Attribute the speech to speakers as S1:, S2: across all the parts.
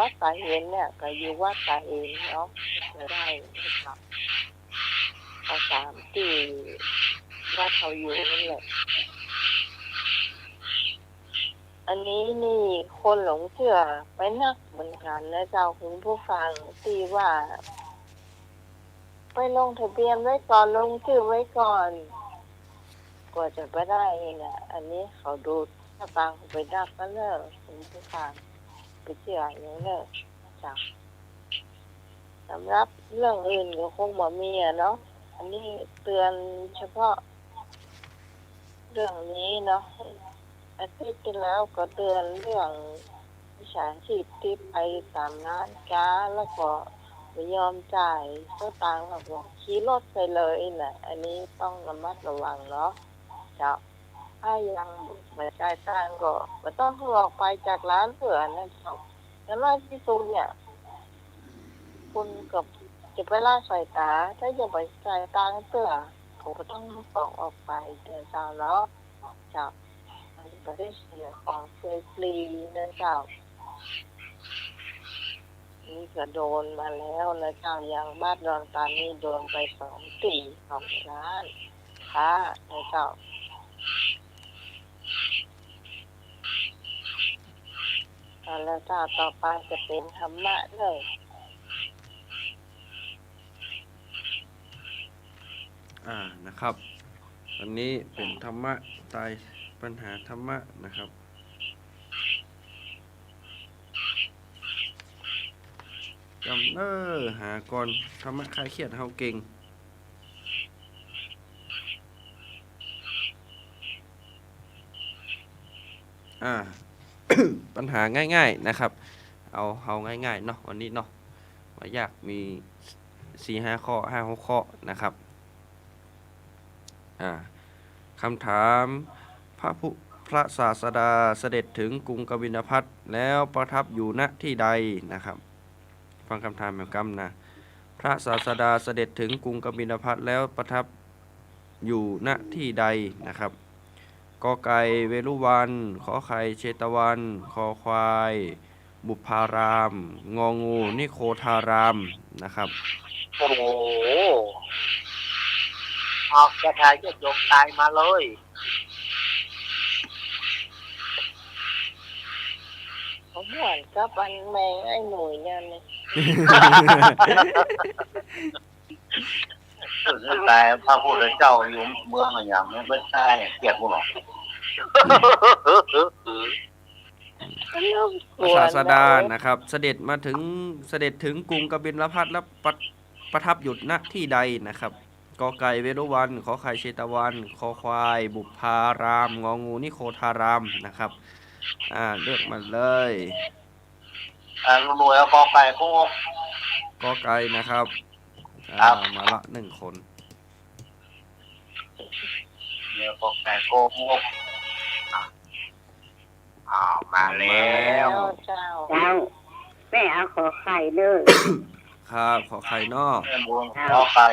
S1: วัดตาเห็นเนี่ยก็อยู่วัดตาเองเนาะจะได้ครับเอาตามที่ว่าเขาอยู่นั่นแหละอันนี้นี่คนหลงเชื่อไปนักเหมือนกันนะเจ้าคุณผู้ฟังที่ว่าไปลงทะเบียนไว้ก่อนลงชื่อไว้ก่อนกว่าจะไปได้เนี่ยอันนี้เขาดูถ้าตังไปนักก็เลิกคุณผู้ฟังไปเชื่ออย่างเลิกจ้ะสำหรับเรื่องอื่นก็คงบ่มีอะเนาะอันนี้เตือนเฉพาะเรื่องนี้เนาะอาทิตย์ที่แล้วก็เตือนเรื่องวิชาชีพที่ไปตามร้านค้าแล้วก็ไม่ยอมจ่ายก็ตังค์แล้วก็ขี่รถไปเลยน่ะอันนี้ต้องระมัดระวังเนาะจ้ะถ้ายังไม่จ่ายตังค์ก็ไม่ต้องออกไปจากร้านเผื่อนะเจ้าแล้วน้อยที่สุดเนี่ยคุณกับจะไปล่าสายตาถ้าจะไปจ่ายตังค์เผื่อผมก็ต้องออกไปเดินเจ้าเนาะจ้ะไม่ได้เสียของฟรีๆนะเจ้านี่ก็โดนมาแล้วนะเจ้าอย่างบ้านดอนตานี่โดนไป2 ล้านค่ะนะเจ้าแล้วเจ้าต่อไปจะเป็นธรรมะเลย
S2: นะครับอันนี้เป็นธรรมะตายปัญหาธรรมะนะครับจำหาก่อนธรรมะคลายเครียดเฮาเก่งปัญหาง่ายๆนะครับเอาง่ายๆเนาะวันนี้เนาะว่ายากมี4-5 ข้อ5-6 ข้อนะครับคำถามพระศาสดาเสด็จถึงกรุงกบิลพัสแล้วประทับอยู่ณที่ใดนะครับฟังคำถามแบบกำนะพระศาสดาเสด็จถึงกรุงกบิลพัสแล้วประทับอยู่ณที่ใดนะครับกอไก่เวรุวันขอไข่เชตวันคอควายบุพารามงองูนิโคธารามนะครับ
S3: โอ้โหออกจะทายจะโยงตายมาเลย
S1: ผมเหมือนกับอันแมงไอ้หนุ่ยเนี่ยเลย
S3: แต่พระพุทธเจ้าอยู่เมืองอะไรอย่างนี้ไม่ใช่เกลียดกูหรอก
S2: พระศาสดานะครับเสด็จถึงกรุงกบิลพัสแล้วประทับอยู่ณที่ใดนะครับกอไก่เวรุวันขอไข่เชตวันคอควายบุพารามงองูนิโคธารามนะครับเลือกมาเลย
S3: รวยกอไก่โคก
S2: กอไก่นะครับมาละ1 คน
S3: เนี่ยกอไก่โคกมาแล้ว
S1: เจ้า
S4: แม่เอาขอไข่เลย
S2: ครับขอไข่นอก
S3: ขอไข่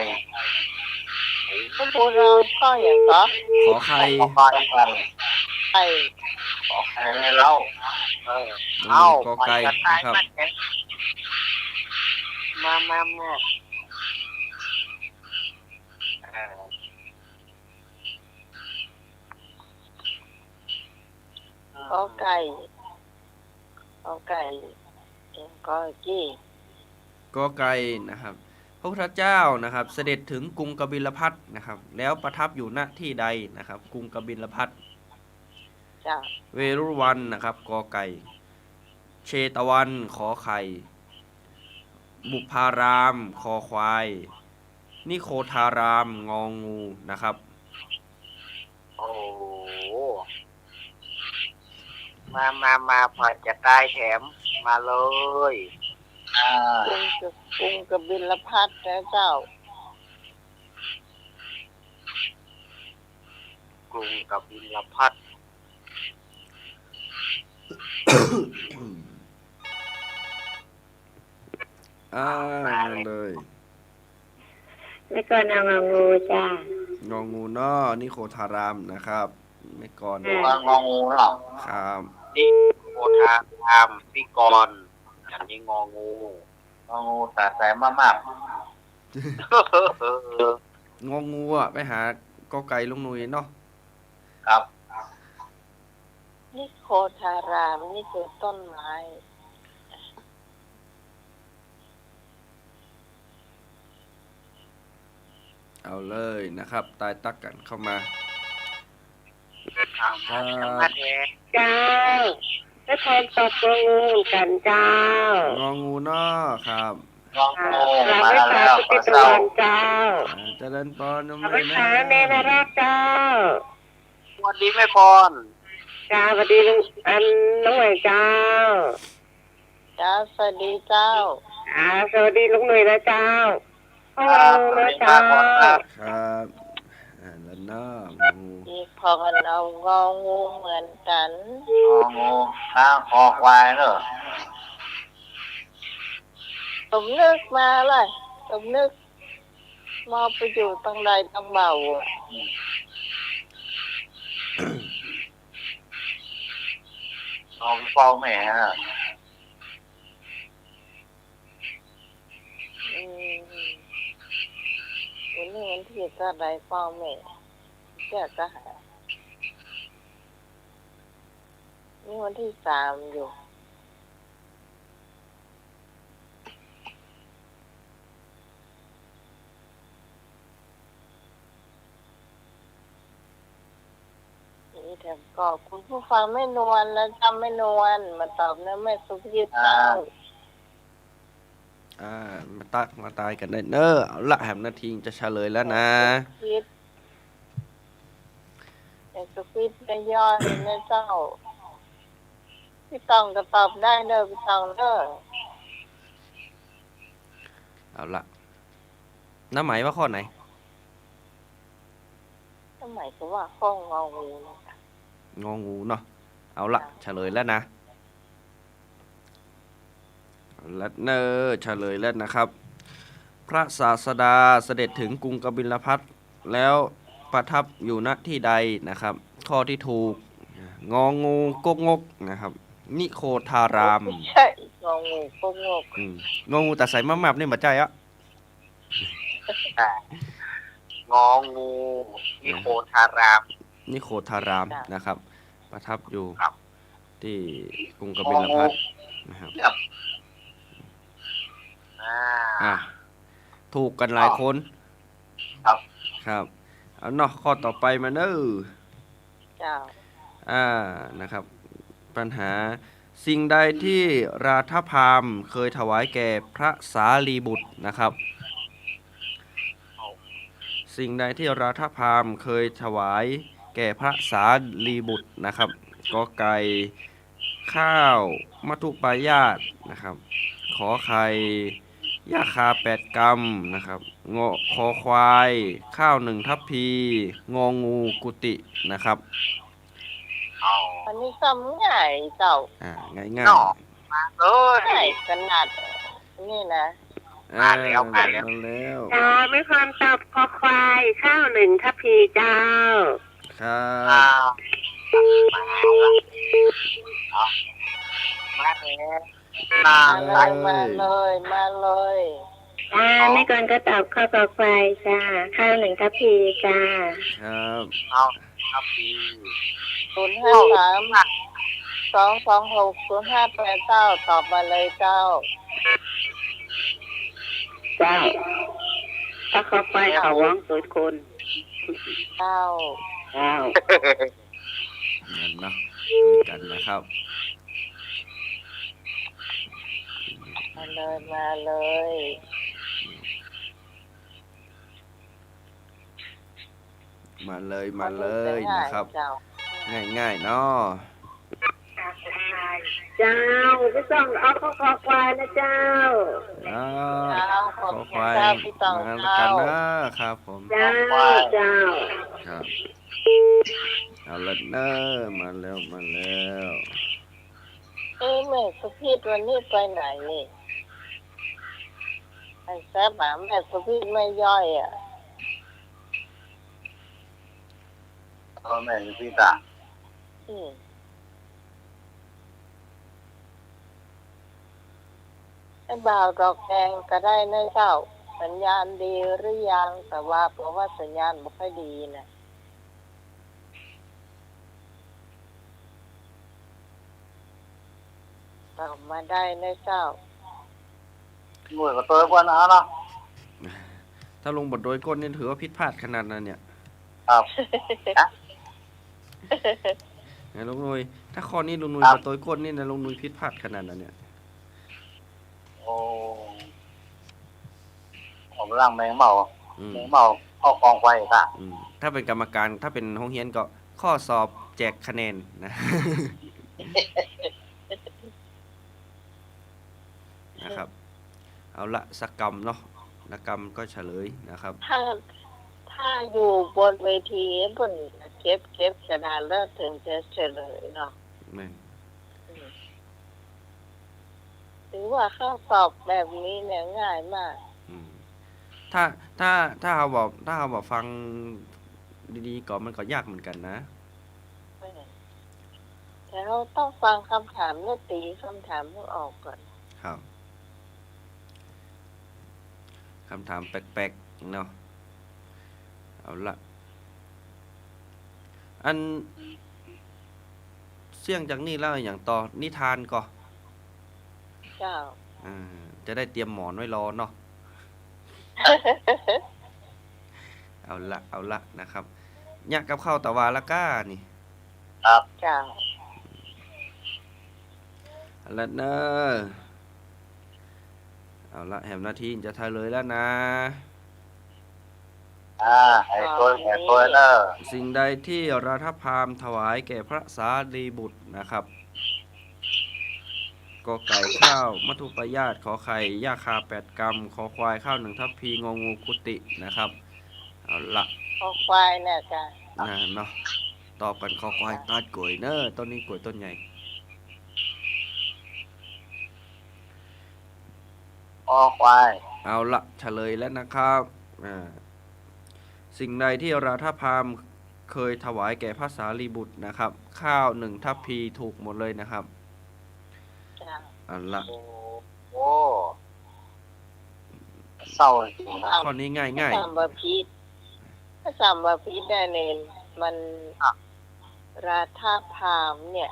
S1: พระพุทธก็อย่างก็
S2: ขอไข่
S3: ขอไข่ให้เรา
S2: กอไก่นะครับ
S3: มา
S1: ก็ไก่ก็กี้
S2: กอไก่นะครับพระพุทธเจ้านะครับเสด็จถึงกรุงกบิลพัสนะครับแล้วประทับอยู่ณที่ใดนะครับกรุงกบิลพัสเวรุวันนะครับกอไก่เชตวันขอไข่บุพารามคอควายนิโคธารามงองูนะครับ
S3: โอ้มาพอจะตายแถมมาเลย
S1: กรุงกบิลพัสนะเจ้าก
S3: รุงกบิลพัส
S2: เลย
S4: ไม่ก่อนเอางองูจ้าง
S2: องูนอนิโคธารามนะครับไม่ก่อน
S3: งองูหรอ
S2: ครับ
S3: นิโคธารามพิกร นี้งองู
S5: งองูตาใสมาก
S2: งองูอ่ะไปหากอไก่ลุงหนุ่ยเนาะ
S5: ๆครับ
S1: นิโคทารามนี่คือต้นไม้
S2: เอาเลยนะครับตายตักกันเข้ามา
S3: ครับมาแทน
S4: เจ้าไม่พรตอบงองูกันเจ้าง
S2: องูเนาะครับ
S5: งองู
S4: เรา
S5: มา
S4: ไม่พา
S5: แล้ว
S4: พุท
S5: ข
S4: ธิ
S5: อ
S4: ตะ
S5: เศร้า
S4: วันเจ้า
S2: เจริญพรน้อง
S4: เรา
S2: เม
S4: ไม่
S2: ย์นะ
S4: พาเนรราชเจ้า
S3: สวัสดีแม่พร
S4: จ้าสวัสดีลุงน้องใหม่เจ้า
S1: จ้าสวัสดีเจ้า
S4: สวัสดีลุงหนุ่ยนะเจ้าพ่อ
S5: ครับ
S4: นะเจ้า
S2: ครับแล้วเนาะงองู
S1: อีกพอกันเอางองูเหมือนกัน
S5: งองูข้างคอควายเนอะ
S1: สมนึกมาเลยสมนึกมาไปอยู่ตั้งใดตั้งเบาอะ
S5: งอเฝ้าแม่ฮะ
S1: อืมวันนี้วันที่เท่าไรพ่อแม่แจ้ก็หานี่วันที่3อยู่นี่แถมก็คุณผู้ฟังไม่นวลแล้วจำไม่นวลมาตอบนะแม่สุภิตเจ้า
S2: มาตักมาตายกันได้เนอะเอาละแหมนาทีจะเฉลยแล้วนะ
S1: คิดแต่สุภิตไม่ย่อยนะเจ้าพี่ตองก็ตอบได้เนอะพี่ตองเนอะ
S2: เอาละน้าไหมว่าข้อไหน
S1: ทำไมก็ว่าข้องงองูนะคะ
S2: งองูเนาะเอาละเฉลยแล้วนะและเนอเฉลยแล้วนะครับ พระศาสดาเสด็จถึงกรุงกบิลพัสแล้วประทับอยู่ณที่ใดนะครับ ข้อที่ถูกงองูกกงกนะครับ นิโคทาราม
S1: ไม่ใช่งองูก็งก
S2: งองูแต่ใส่มาบๆนี่มาใจอะ
S3: งองูนิโคทาราม
S2: นิโคทารามนะครับ ประทับอยู่
S3: ครับ
S2: ที่กรุงกบิลพัสนะครับ
S3: อ่า
S2: ถูกกันหลายคน
S5: ครับ
S2: ครับเอาเนาะข้อต่อไปมาเนอะ
S1: เจ้า
S2: นะครับ ปัญหาสิ่งใดที่ราธพามเคยถวายแก่พระสารีบุตรนะครับ สิ่งใดที่ราธพามเคยถวายแก่พระสารีบุตรนะครับกอไก่ข้าวมัทุปายาตนะครับ ขอไข่ยาคา8 กรัมนะครับงอคอควายข้าว1 ทัพพีงองูกุฏินะครับ
S3: เอา
S1: อันนี้ซ้ำง่ายเจ้า
S2: ง่าย
S3: เนาะมาเลย
S1: ง่ายขนาดนี่นะ
S2: มาแล้
S3: มาแล้ว
S4: จ้าไม่พรตอบคอควายข้าว1 ทัพพีเจ้า
S2: ครั
S3: อ้า
S2: บ
S3: วมาแล้วเอามาแล้วนาน
S1: มาเลยมาเลย
S4: ไม่ก่อนก็ตอบข้อคอควายจ้าข้าว1 ทัพพีจ้า
S2: ครับ
S3: เอาครับพี่
S1: 053 226 0589ตอบมาเลยเจ้า
S4: เจ้าถ้าคอควายเขาร้องสุดคน
S1: เจ้า
S4: เจ้า
S2: นั่นเนาะคุยกันนะครับ
S1: มาเลยมาเลย
S2: มาเลยนะครับ
S1: เจ้า
S2: ง่ายๆเนาะ
S4: เจ้าพี่ต้องเอาข้อคอควายนะเจ้า
S2: อ้า
S1: เจ้าว ขอบ
S2: ขอ
S1: คุ
S2: ค
S1: ณ
S2: วาย
S1: เจ้าพี่ตอง
S2: มา
S1: เจ้า
S2: กันนะครับผม
S4: เจ้าเจ้า
S2: ครับเอาละเนอมาแล้ว
S1: แม่สุพีตวันนี้ไปไหนนี่ไอ้แซ่บหมาแม่สุพีตไม่ย่อยอ่ะ
S5: แม่อยู่พี่ตา
S1: อืม ไอ้บ่าวดอกแดงก็ได้ในเจ้าสัญญาณดีหรือยังแต่ว่าเพราะว่าสัญญาณไม่ค่อยดีนะตอบมาได้ในเจ้า
S5: หน่วยกับตัวคนนะเนาะ
S2: ถ้าลงบทโดยก้นนี่ถือว่าผิดพลาดขนาดนั้นเนี่ย
S5: ครับ
S2: ไงลุงนุยถ้าข้อนี้ลุงนุย
S5: ครับ
S2: บทโดยก้นนี่นะลุงนุยผิดพลาดขนาดนั้นเนี่ย
S5: โอ้ผมร่างแมงเมา
S2: อืม
S5: แมงเมาเข้ากองไฟค่ะ
S2: อืมถ้าเป็นกรรมการถ้าเป็นห้องเรียนก็ข้อสอบแจกคะแนนนะ นะครับ เอาละสักกรรมเนาะนักกรรมก็เฉลยนะครับ
S1: ถ้าอยู่บนเวทีบนเก็บกระดาษแล้วถึงจะเฉลยเนาะ
S2: แม่น
S1: หรือว่าข้อสอบแบบนี้เนี่ยง่ายมาก
S2: อืมถ้าเราบอกฟังดีๆก่อนมันก็ยากเหมือนกันนะ
S1: แต่เราต้องฟังคำถามแล้วตีคำถามให้ออกก่อน
S2: ครับคำถามแปลกๆเนาะเอาละอันเสี่ยงจากนี้แล้วอย่างต่อนิทานก็
S1: เจ้า
S2: จะได้เตรียมหมอนไว้รอเนาะเอาละนะครับยะกับข้าวตะวาละก้านี่
S5: ครับ
S1: เจ้า
S2: เอาละเนอะเอาละแหมนาทีจะทายเลยแล้วนะ
S5: ไอ้ตัวเนอะ
S2: สิ่งใดที่รัฐพราหมณ์ถวายแก่พระสารีบุตรนะครับกอไก่ข้าวมัทุปยาตขอไข่ย่าคา8 กรัมขอควายข้าว1 ทัพพีงองูกุตินะครับเอาละ
S1: คอควายเนี่ยจ้ะ
S2: เนาะตอบกันขอควายตัดกล้วยเนอะต้นนี้กล้วยต้นใหญ่
S5: คอควาย
S2: เอาละเฉลยแล้วนะครับสิ่งใดที่รัฐพราหมณ์เคยถวายแก่พระสารีบุตรนะครับข้าว1 ทัพพีถูกหมดเลยนะครับ
S1: จ้ะ
S2: เอาละ
S5: โอ้เศร้าจริงนะ
S2: ข้อนี้ง่าย
S1: ถ้าสามบาพีดถ้าสามบาพีดได้เนนมันราธาพราหมณ์เนี่ย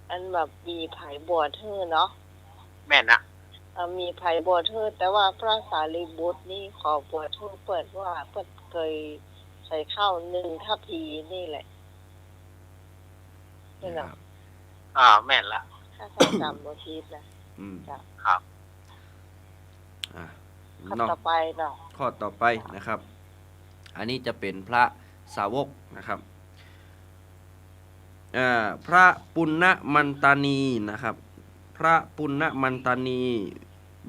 S1: อันแบบมีไผ่บัวเธอเนาะ
S3: แม่นนะ
S1: มีไผ่บัวเธอแต่ว่าพระสารีบุตรนี่ขอบัวเธอเปิดว่าเปิดเคยใส่ข้าว1 ทัพพีนี่แหละ
S2: ๆ
S1: นี่เนาะ
S3: แม่นละ
S1: ถ้าสามบาพีดนะ
S2: อืม
S3: ครับ
S2: อ่ะ
S1: ข้อ
S2: เนาะ
S1: ต่อไปเนาะ
S2: ข้อต่อไปนะครับ อันนี้จะเป็นพระสาวกนะครับพระปุณณมันตานีนะครับ พระปุณณมันตานี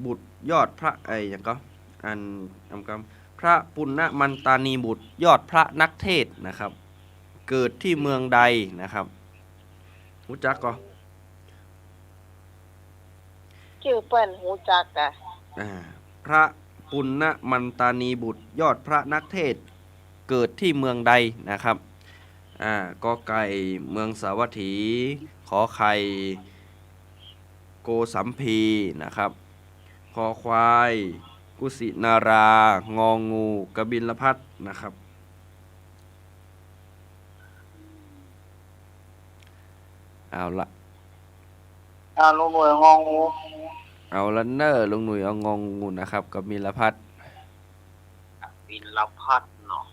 S2: บุตรยอดพระอย่างก็พระปุณณมันตานีบุตรยอดพระนักเทศน์นะครับ เกิดที่เมืองใดนะครับรู้จักก็
S1: ชื่อเปิ้นหูจักอะ
S2: พระปุณณมันตานีบุตรยอดพระนักเทศน์เกิดที่เมืองใดนะครับกอไก่เมืองสาวัตถีขอไข่โกสัมพีนะครับคอควายกุสินารางองูกบิลพัทนะครับเอาละ
S5: ลุงหน่วยงองู
S2: เอาละเนอร์ลุงหนุ่ยเอางองูนะครับกบิลพัท
S3: บินละพัดเนาะ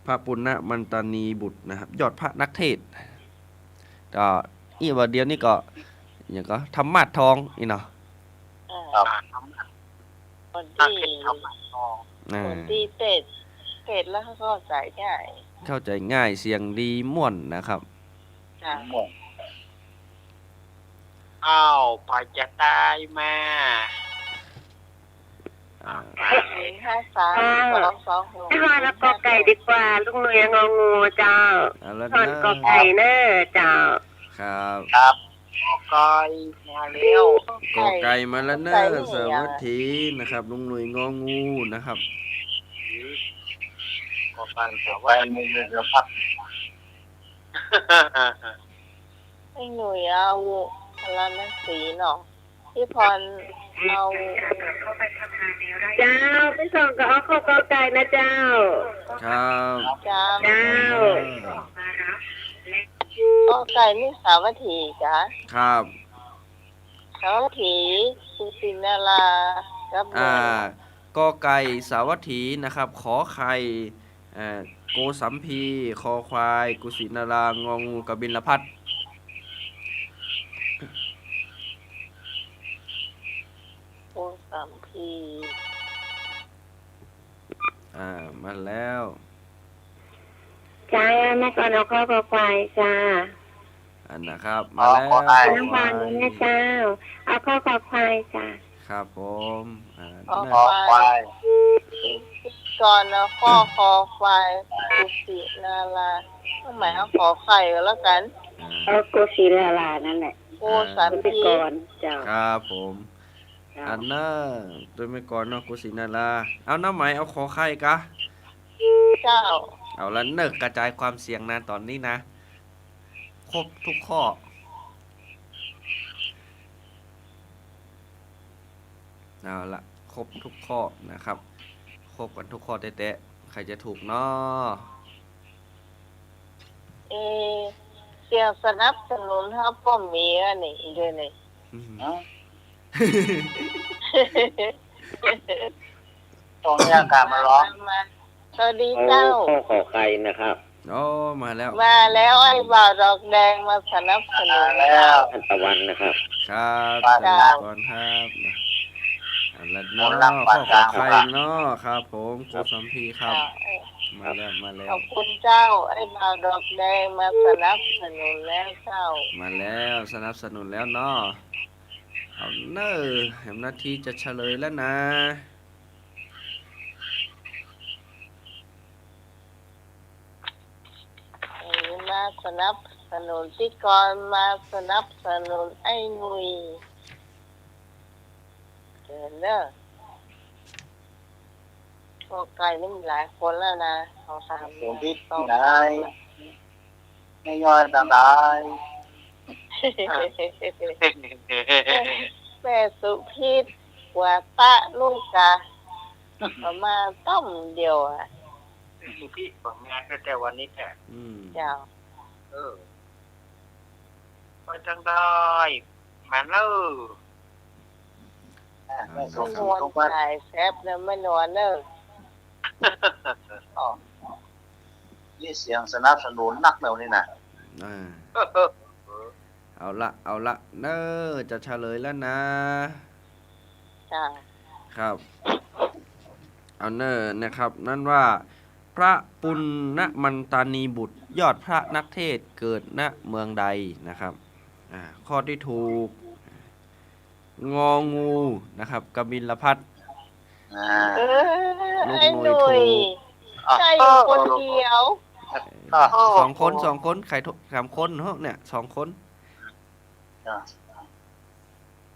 S2: พระปุณณมันตานีบุตรนะครับยอดพระนักเทศน์ก็อีวันเดียวนี่ก็อย่างก็ธรรมะทองนี่เนาะ
S5: ครับ
S1: คน
S3: นัก
S1: ที่
S3: เทศทำหมันทอง
S1: คนที่เทศแล้วเขาก็ใส่ง่าย
S2: เข้าใจง่ายเสียงดีม่วนนะครับ
S1: จ้ะ
S5: ม่วง
S3: อ้าวไปจะตายมา
S1: 053
S4: ให้พอแล้วกอไก่ดีกว่าลุงหนุ่ยงองูเจ้า
S2: เอาละ
S4: ถอน
S2: เน
S4: กอ
S2: อะ
S4: ไก่เนอเจ้า
S2: ครับ
S5: ครับ
S3: กอยมาเร็ว
S2: กอไก่มาแล้วเนอะสวัสดีนะครับลุงหนุ่ยงองูนะครับ
S3: ก็ฟังแต่
S5: ไป
S3: ว่า
S5: มีเรือพัด
S1: ให้หนุ่ยเอาพลานักสีเนาะ พี่พรเอา
S4: เจ้าไปส่งกับเอาข้อกอไก่นะเจ้า
S2: ครับ
S1: จาม
S4: เจ้า
S1: ก็ไก่นี่สาวัตถีจ้ะ
S2: ครับ
S1: สาวัตถีสุสินาราครับ
S2: กอไก่สาวัตถีนะครับ ขอไข่โกสัมพีคอควาย กุสินารางองูกบิลพัท
S1: โอสามพี
S2: มาแล้ว
S4: จ้าแม่ก่อนเอาข้อกอควายจ้า
S2: อันนะครับ
S5: อ๋
S2: มา
S5: อ
S2: แล้ว
S5: ขอได้
S4: น้ำบานนี้นะเจ้า เอาข้อกอควายจ้า
S2: ครับผม
S1: ขอ
S5: ขอควาย
S1: ก่อนนะข้อคอควายสุสินาราต้องหมายเอาขอไข่ก็แล้วกัน
S4: เอาโกศิลาลานั่นแหละ
S1: โอสาม
S4: พิ
S1: พี
S4: กรเจ้า
S2: ครับผม
S4: เจ้า
S2: อันน่ะตัวไม่ก่อนเนาะกุสินาราเอาน้ำไหมเอาขอไข่กะ
S1: เจ้า
S2: เอาละเนิกกระจายความเสี่ยงนะตอนนี้นะ ครบทุกข้อ เอาละครบทุกข้อนะครับ ครบกันทุกข้อเตะๆใครจะถูกเนาะ
S1: เสียงสนับสนุนให้ป้อมมีอันนี้ด้วยนี่
S2: อืม
S5: ฮะตรงนี้อากาศมันร้อน
S1: มาสวัสดีเจ้า
S6: ข้อขอไข่นะครับ
S2: โอ้มาแล้ว
S1: มาแล้วไอ้บ่าวดอกแดงมาสนับสนุ
S5: มาน แล้ว
S6: ท่านตะวันนะครับ
S2: ครับ
S5: มา
S2: เชิ
S5: แล้ว
S2: ญก่อนครับอันละ
S5: ม
S2: เนาะ
S5: นต์รัก
S2: ข้อขอ
S5: ปากกา
S2: ไข่เนาะครับผมโกสัมพีครับ มาแล้วมาแล้
S1: ข
S2: ว
S1: อบคุณเจ้า ไอ้บ่าวดอกแดงมาสนับสนุนแล้วเจ้า
S2: มาแล้วสนับสนุนแล้วเนาะเอาเนอแหมนาทีจะเฉลยแล้วนะ
S1: มาสนับสนุนพี่กรณ์มาสนับสนุนไอ้หนุยเดินเนอะพวกไก่นี่มีหลายคนแล้วนะเขาสาม
S5: ผมพิษที่ไหนไม่ย่อยต่างใด
S1: แม่สุพิษกว่าตะลูกกะประมาณต้มเดียวอ่ะ
S3: พี่ผมงานแต่วันนี้แค่
S2: อืม
S1: เจ้า
S3: ไปจังได้มาเล่า
S5: ไม่ส
S1: ไม่
S5: ม
S1: นวล
S5: สมบัติ
S1: ถ่ายแซบเนี่ยไม่นวลเนอะ
S5: นี่เสียงสนับสนุนนักเดี๋ยวนี้นะ
S2: อ่าเอาละเนอจะเฉลยแล้วนะ
S1: จ้า
S2: ครับเอาเนอนะครับ นั่นว่าพระปุณณมันตานีบุตร ยอดพระนักเทศน์เกิดณเมืองใดนะครับข้อที่ถูก งองูนะครับกบิลพัท
S5: อ่า
S1: เออ
S2: ลูก
S1: ไอ้
S2: ห
S1: ห
S2: น่
S1: นุ
S2: วย
S1: ย
S2: ถูก
S1: ใช่อยู่คนเดียว
S2: สองคนใครสามคนเฮ้เนี่ย2 คน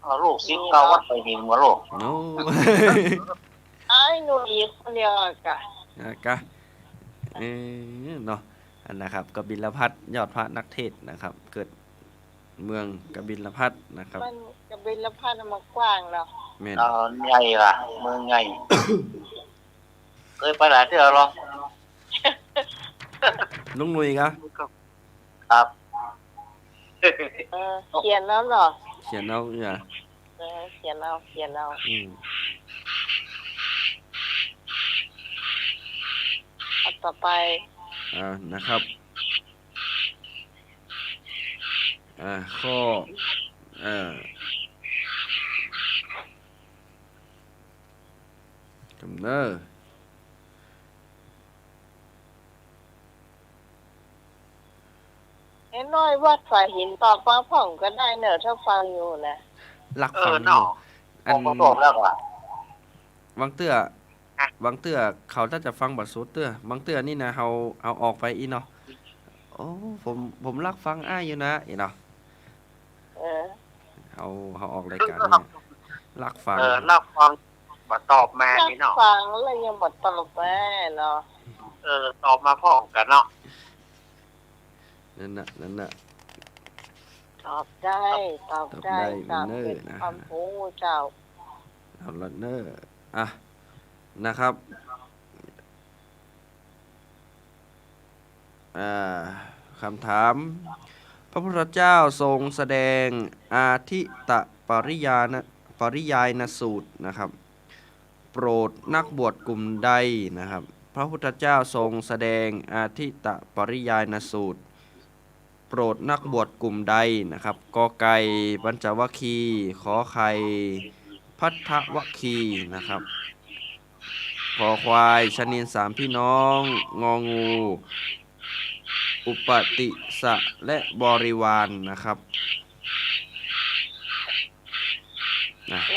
S5: เอาลูกซิปเก้าวัดไปหินหัวโลก
S2: โน้
S1: ไอ้หนุยคนเดียวอะกะ
S2: กะเนาะอันนะครับกบิลพัทยอดพระนักเทศน์นะครับ เกิดเมืองกบิลพัทนะครับ
S1: มันกระบินละพันมากว้างเนาะ
S2: แม่น
S5: เอาใหญ่ล่ะเมืองใหญ่ เคยไปหลายที่แล้วหรอ
S2: ลุงหนุ่ยกะ
S5: ครับ
S1: เขียนแล้วเหรอ
S2: เขียนเอาเนี่ย
S1: เขียนเอา
S2: อืม
S1: เอาต่อไป
S2: นะครับข้อจำเนอ
S1: ไอ้น้อยวัดฝ่ายหินตอบฟังผ่องก็ได้เนอะถ้าฟังอยู่นะ
S2: หลักฟังอยู่อั
S5: อน อกมาตอบแล้วอ่ะ
S2: บางเตื้อเขาถ้าจะฟังบัดสุดเตื้อบางเตื้อนี่นะเฮาเอาออกไปอีเนาะโอ้ผมรักฟังอ้ายอยู่นะอีเนาะ
S1: เออ
S2: เขาออกรายการเนี่ยรักฟัง
S3: เล่าฟังมาตอบมา
S1: นัก
S3: นี่เนาะ
S1: ฟังแล้วยังบทตลกแม่เนาะ
S3: ตอบมาพ่อกันเนาะ
S2: นั่นน่ะ
S1: ตอบได้ตอบได้
S2: ตอบได้
S1: เป็น
S2: นะ
S1: ความรู้เจ้า
S2: เอาละเนออ่ะนะครับอ่าคำถาม พระพุทธเจ้าทรงแสดงอาทิตปริยายสูตรนะครับ โปรดนักบวชกลุ่มใดนะครับ พระพุทธเจ้าทรงแสดงอาทิตปริยายสูตร โปรดนักบวชกลุ่มใดนะครับกอไก่ปัญจวัคคีย์ขอไข่พัทธวัคคีย์นะครับขอควายชนินสามพี่น้องงองู อุปติสะและบริวารนะครับ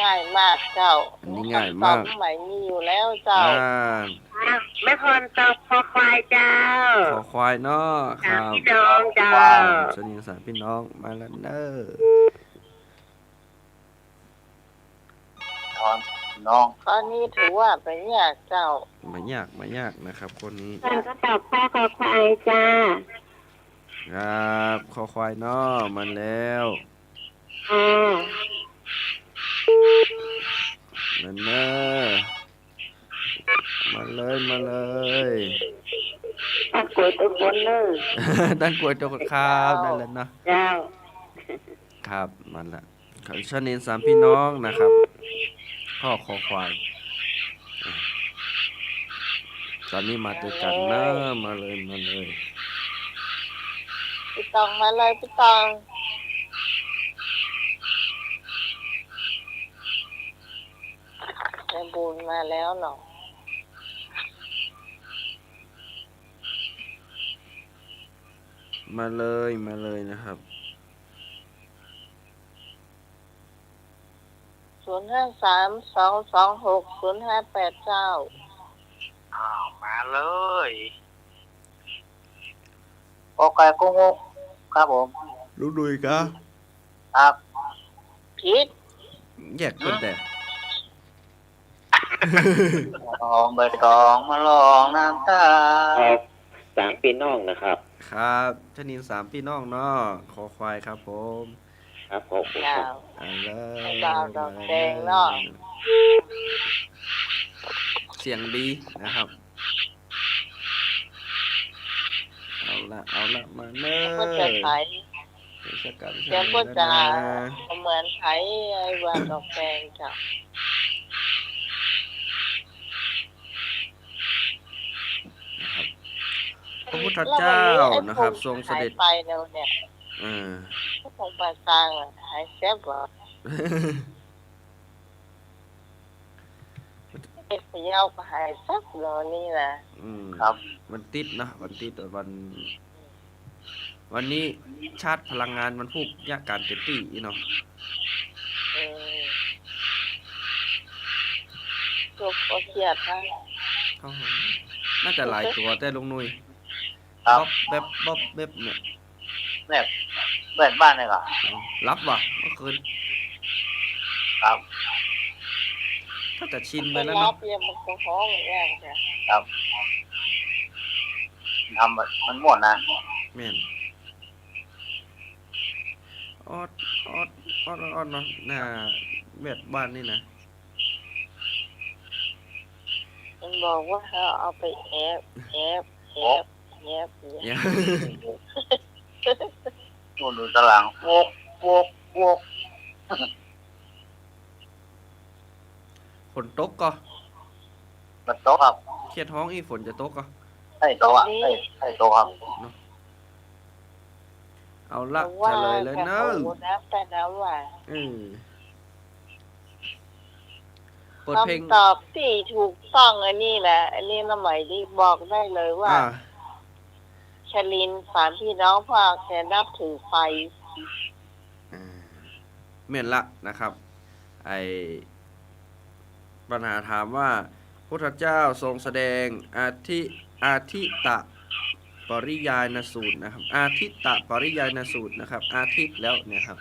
S1: ง่ายมากเจ้า
S2: อันนี้ง่ายมาก
S1: คำตอบใหม่มีอยู่แล้วเจ้า
S4: แม่พรตอบคอควายเจ้า
S2: ขอควายเนาะค
S4: สาม
S2: รับ
S4: พี่น้องเจ้า
S2: ชนินสามพี่น้องมาแล้วเนอ
S5: ทอนน้อง
S1: ข้อนี้ถือว่าเป็นยากเจ้า
S2: ไม่ยากนะครับคนนี้
S4: คนก็ตอบข้อคอควายจ้า
S2: ครับขอควายเนาะมาแล้ว
S4: อ่า
S2: นั่นเนอมาเลย
S4: ตักกล้วยตัวคนเลย
S2: ด้านกล้วยตัวครับนั่นแหละเนาะ
S4: เจ้า
S2: ครับมันละชนินสามพี่น้องนะครับพ่อคอควายตอนนี้มาด้วยกันนะมาเลย
S1: พี่ตองมาเลยพี่ตองแม่บุญมาแล้วเนาะ
S2: มาเลยนะครับ
S1: 053-226-058เจ้า
S3: อ้าวมาเลย
S5: กอไก่กุ้งครับผม
S2: ลูกดุยกะ
S5: ครับ
S1: ผิด
S2: แยกคนแต่
S5: ลองใบตองมาลองน้ำตา
S6: ครับสามพี่น้องนะครับ
S2: ครับชนินสามพี่น้องเนาะคอควายครับผม
S6: ครับผม
S1: เจ้า
S2: เอาเลย
S1: ดาวดอกแดงเนาะ
S2: เสียงดีนะครับ เอาละมาเนอ
S1: ก็จะไถ
S2: เสียกัน
S1: เดี๋ยวก็จะเหมือนไถไอ้วานดอกแดงจ้ะ
S2: นะครับพระพุทธเจ้านะครับทรงเสด็จ
S1: ไปแล้วเนี่ย
S2: เออ
S1: ก็คงไปกลางอ่ะหายเสียบ่เอ็กซ์ยาวก็หายสักโลนี่นะ
S5: ครับ
S2: วันติดนะวันนี้ชาร์จพลังงานมันพูกยากการเต็มที่อีเนาะ
S1: เออตัวก็เครียดนะ
S2: เข้าหาน่าจะหลายตัวแต่ลุงนุ้ย
S5: ครับ
S2: บ๊อบแบบเนี่ย
S5: แบบบ้านเลยเหรอ
S2: รับว่ะเมื่อคืน
S5: ครับ
S2: ถ้าจะชินไป
S1: เป็น
S2: แล้ว
S1: รอ
S2: เนาะ
S1: บเรียนมันก็ห้องอย่างเงี้ยจ้ะ
S5: ครับทำแบบมันม่วนนะ
S2: แม่นออดเนาะหน้าเบ็ดบ้านนี่นะ
S1: มันบอกว่าเขาเอาไปแอบเนี่ย
S2: เนี่ย
S5: นู่นดูตารางโวก
S2: ฝนตกก็
S5: มันโตะครับ
S2: เครียดท้องอีฝนจะตกก็
S5: ให้โตะอ่ะให้โตะครับ
S2: เอาละเฉลยเลยเนอะ
S1: นะแต่แล้วว่า
S2: เปิดเพลง
S1: คำตอบที่ถูกต้องอันนี้แหละ อันนี้ละหมายดีบอกได้เลยว่า ชลินสามพี่น้องพ่อแกนับถือไฟ
S2: เม่นละนะครับไอปัญหาถามว่าพุทธเจ้าทรงแสดงอาทิตะปริยายสูตรนะครับ อาทิตะปริยายสูตรนะครับ อาทิตย์แล้วเนี่ยครับ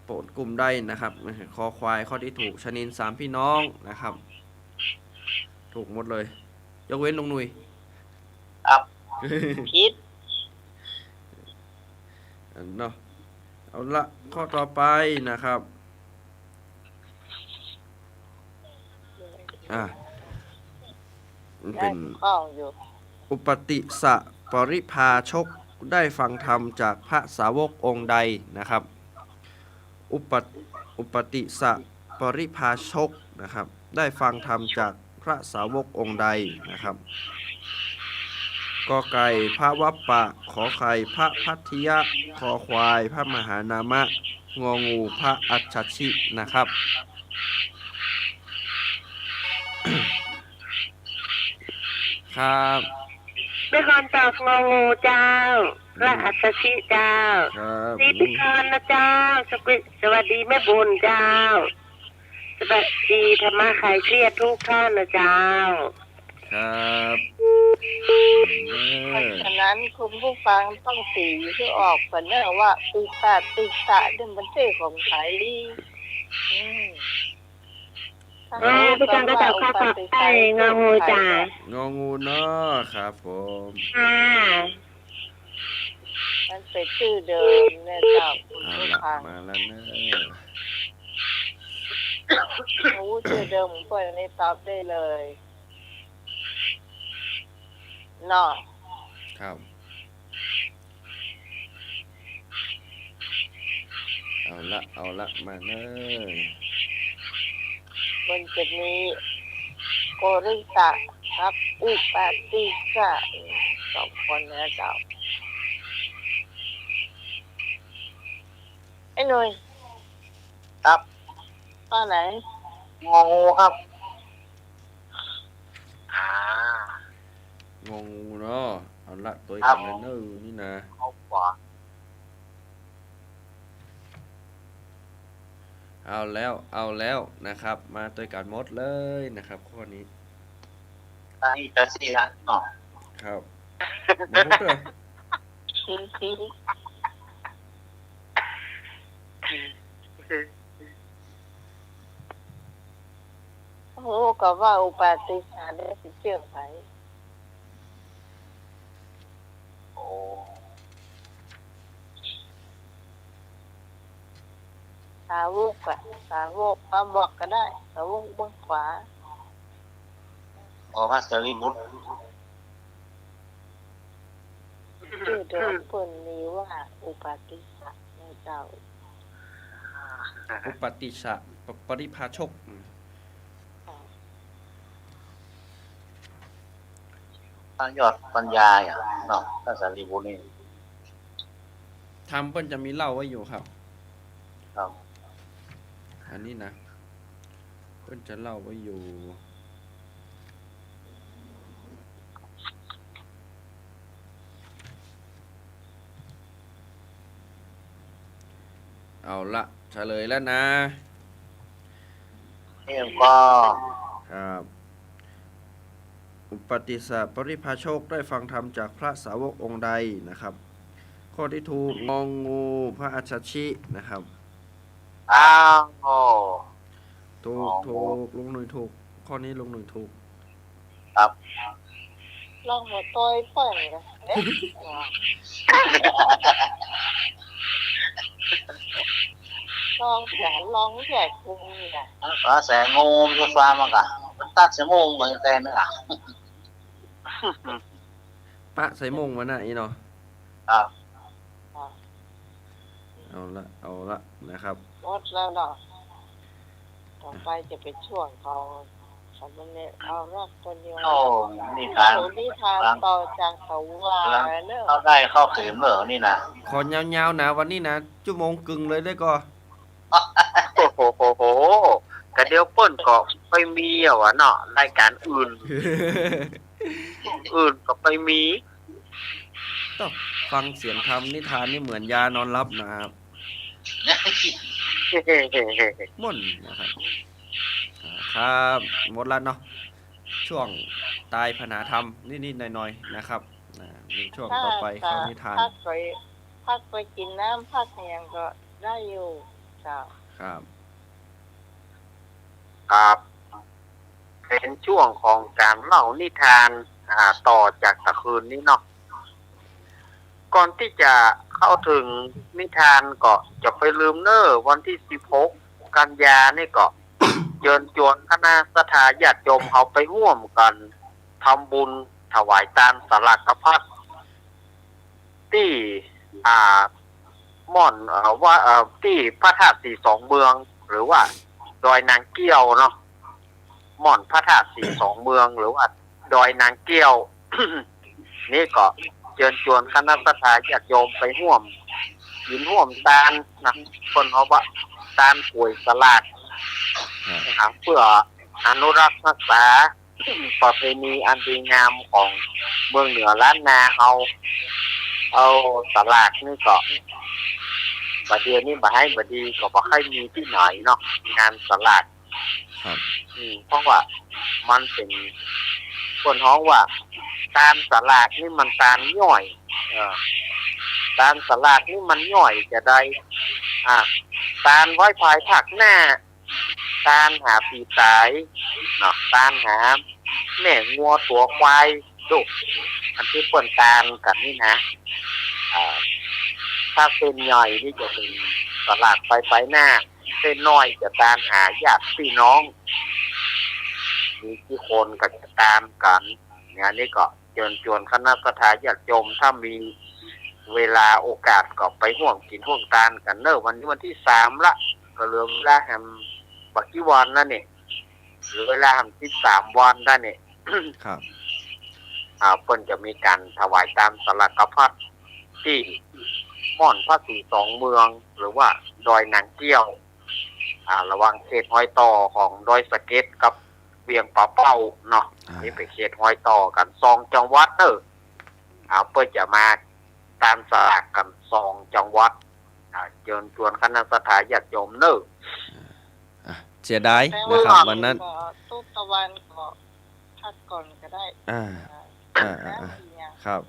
S2: โปรดกลุ่มได้นะครับคอควายข้อที่ถูกชนินสามพี่น้องนะครับ ถูกหมดเลย ยกเว้นลุงหนุ่ย
S5: ครับ
S1: พิษ
S2: เนาะเอาละข้อต่อไปนะครับมัน
S1: ได้
S2: เป็น
S1: ข้องอยู่
S2: อุปติสะปริภาชกได้ฟังธรรมจากพระสาวกองค์ใดนะครับ อุปติสะปริภาชกนะครับได้ฟังธรรมจากพระสาวกองค์ใดนะครับกอไก่พระวัปปะขอไข่พระพัทธิยะคอควายพระมหานามะงองูพระอัจฉชินะครับ ครับ
S4: เป็นคนตอบงองูเจ้าพระอัศชิเจ้า
S2: ครับ
S4: ดีพิคอนนะเจ้าสวัสดีแม่บุญเจ้าสวัสดีธรรมะใครเครียดทุกท่านนะเจ้า
S2: ครับ
S1: เพราะฉะนั้นคุณผู้ฟังต้องตีที่ออกก่อนเนอะว่าอุปาติสะเนี่ยมันชื่อของใครถ้ารู้
S4: พี่จังก็ตอบข้อต่อไปงองูจ้าง
S2: องูเนาะครับผม
S4: ค่ะ
S1: มันเป็นชื่อเดิมเนี่ยเจ้าคุณ
S2: เอา
S1: ผู้
S2: ละ
S1: ฟัง
S2: มาแล้วเนอะ
S1: รู้ชื่อเดิมของเพื่อนนี่ตอบได้เลยเนาะ
S2: ครับเอาละมาเนอะ
S1: มันจะมีโกริตะครับอุปาติสะสองคนนะเจ้าไอ้หนุ่ย
S5: ครับ
S1: ตอนไหน
S5: งองูครับอ่าง
S2: องูเนาะเอาละตัว
S5: ครั
S2: กับ นเนอร์นี่นะ
S5: เอาขวา
S2: เอาแล้วนะครับ มาตัวกันหมดเลยนะครับข้อนี้
S5: ตานี่จะสิละเนาะ
S2: ครับมาพูดเลย
S1: โอ้โหก็ว่าอุปาติสะได้สิเชื่อไผ
S5: โอ้
S1: สาวกอะสาวกมาบอกก็ได้สาวกเบื้องขวา
S5: พระสารีบุตร
S1: ชื่อเดิมเพิ่นมีว่าอุปาติสะนะเจ้า
S2: อุปติสะปริภาชก
S5: พระยอดปัญญาอย่างเนาะพระสารีบุตรนี่
S2: ทำเพิ่นจะมีเล่าไว้อยู่ครับ
S5: ครับ
S2: อันนี้นะเพิ่นจะเล่าไว้อยู่เอาละเฉลยแล้วนะ
S5: นี่ก็
S2: ครับ อุปติสสะปริภาโชคได้ฟังธรรมจากพระสาวกองค์ใดนะครับ ข้อที่ถูกงองูพระอัจฉชินะครับ
S5: อ้าวโอ้
S2: ถูก
S5: งองู
S2: ลุงหนุ่ยถูก ข้อนี้ลุงหนุ่ยถูก
S5: ครับ
S1: ลองหัวต้อยเปิ้นกันเอ๊ะลองแสนลองแจกคุงนี่แหละ
S5: พระแสงงูจะฟ้ามากะมันตัดเสยงงูเหมือนแต่เนื้อ
S2: ปะใส่มงมาน่ะอีเนาะ
S5: ครับ
S2: เอาละนะครับ
S1: หมดแล้วเนาะต่อไปจะเป็นช่วงเขาสมณเณรเอารักคนเดียว
S5: โอ้นี่ทาง
S1: นิทานต่อจากเขาว่าเนอะ
S5: เข้าได้เข้าเข็มเหรอนี่นะ
S2: ขอยาวๆนะวันนี้นะชั่วโมงกึ่งเลยได้ก็
S3: โอ้โหกระเดียวเปิ้นก็ไปมีอะวะเนาะรายการอื่น ก็ไปมี
S2: ต้องฟังเสียงทำนิทานนี่เหมือนยานอนรับนะครับม่วนนะครับครับหมดแล้วเนาะช่วงตายพนาธรรมนิดๆหน่อยๆนะครับในช่วงต่อไปเข้านิทาน
S1: พักไปกินน้ำพักแหงก็ได้อยู่เจ้า
S2: ครับ
S3: ครับเป็นช่วงของการเล่านิทานต่อจากตะคืนนี้เนาะก่อนที่จะ เข้าถึงนิทานก็จะไปลืมเนอร์วันที่16กันยานี่ก็ เชิญชวนคณะสถาญาติโยมเขาไปร่วมกันทำบุญถวายทานสลากพัดที่ม่อนว่าที่พระธาตุสีสองเมือง หรือว่าดอยนางเกี้ยวเนาะม่อนพระธาตุสีสองเมือง หรือว่าดอยนางเกี้ยว นี่ก็เชิญชวนคณะสถาญาติโยมไปร่วมยินร่วมตานนะคนเขาว่าตานป่วยสลากเพื่ออนุรักษ์รักษาประเพณีอันดีงามของเมืองเหนือล้านนาเอาสลากนี่ก็บัดเดียวนี้มาให้บัดดีก็บ่ค่อยมีที่ไหนเนาะงานสลากเพราะว่ามันเป็นคนฮ้องว่าการสลากนี่มันการย่อยการสลากนี่มันย่อยจะได้การไว้ภายภาคหน้าการหาปีตายเนาะการหาแม่งัวตัวควายดุอันที่เปิ่นการกันนี่นะถ้าเป็นใหญ่นี่จะเป็นสลากไปหน้าเส้นน้อยจะการหาญาติพี่น้องมีกี่คนก็จะตามกันงานนี้ก็เชิญชวนคณะสถาญาติโยมถ้ามีเวลาโอกาสก็ไปร่วมกินร่วมทานกันเนอะวันนี้วันที่3ละก็เหลือเวลาแฮมบักกี่วันนั่นนี่หรือเวลาแฮม13วันได้นี่
S2: ครับ
S3: เพิ่นจะมีการถวายตามสลากพัดที่ม่อนพระสีสองเมืองหรือว่าดอยนางเกี้ยวระหว่างเขตห้อยต่อของดอยสะเก็ดกับเวียงป่าเป้าเนาะนี่เป็นเขตห้อยต่อกัน2จังหวัดเนอะเพิ่นจะมาตามสลากกัน2จังหวัดเชิญชวนคณะสถาญาติโยมเนอะ
S2: เสียดายนะครับวันนั้น
S1: ตุ๊กตะวันก็พักก่อนก็ได้
S2: ครับ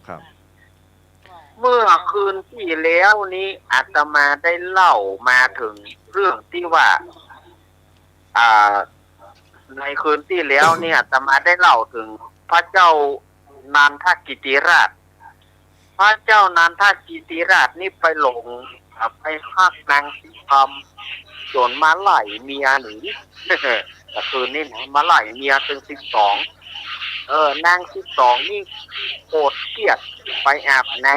S3: เมื่อคืนที่แล้วนี้อาตมาได้เล่ามาถึงเรื่องที่ว่าในคืนที่แล้วเนี่ยอาตมาได้เล่าถึงพระเจ้านันทกิติราชพระเจ้านันทกิติราชนี่ไปหลงไปฮักนางสีคำจนมาไล่เมียหนีแต่คืนนี้นะมาไล่เมียถึง12นาง12นี่โกรธเกลียดไปอาบน้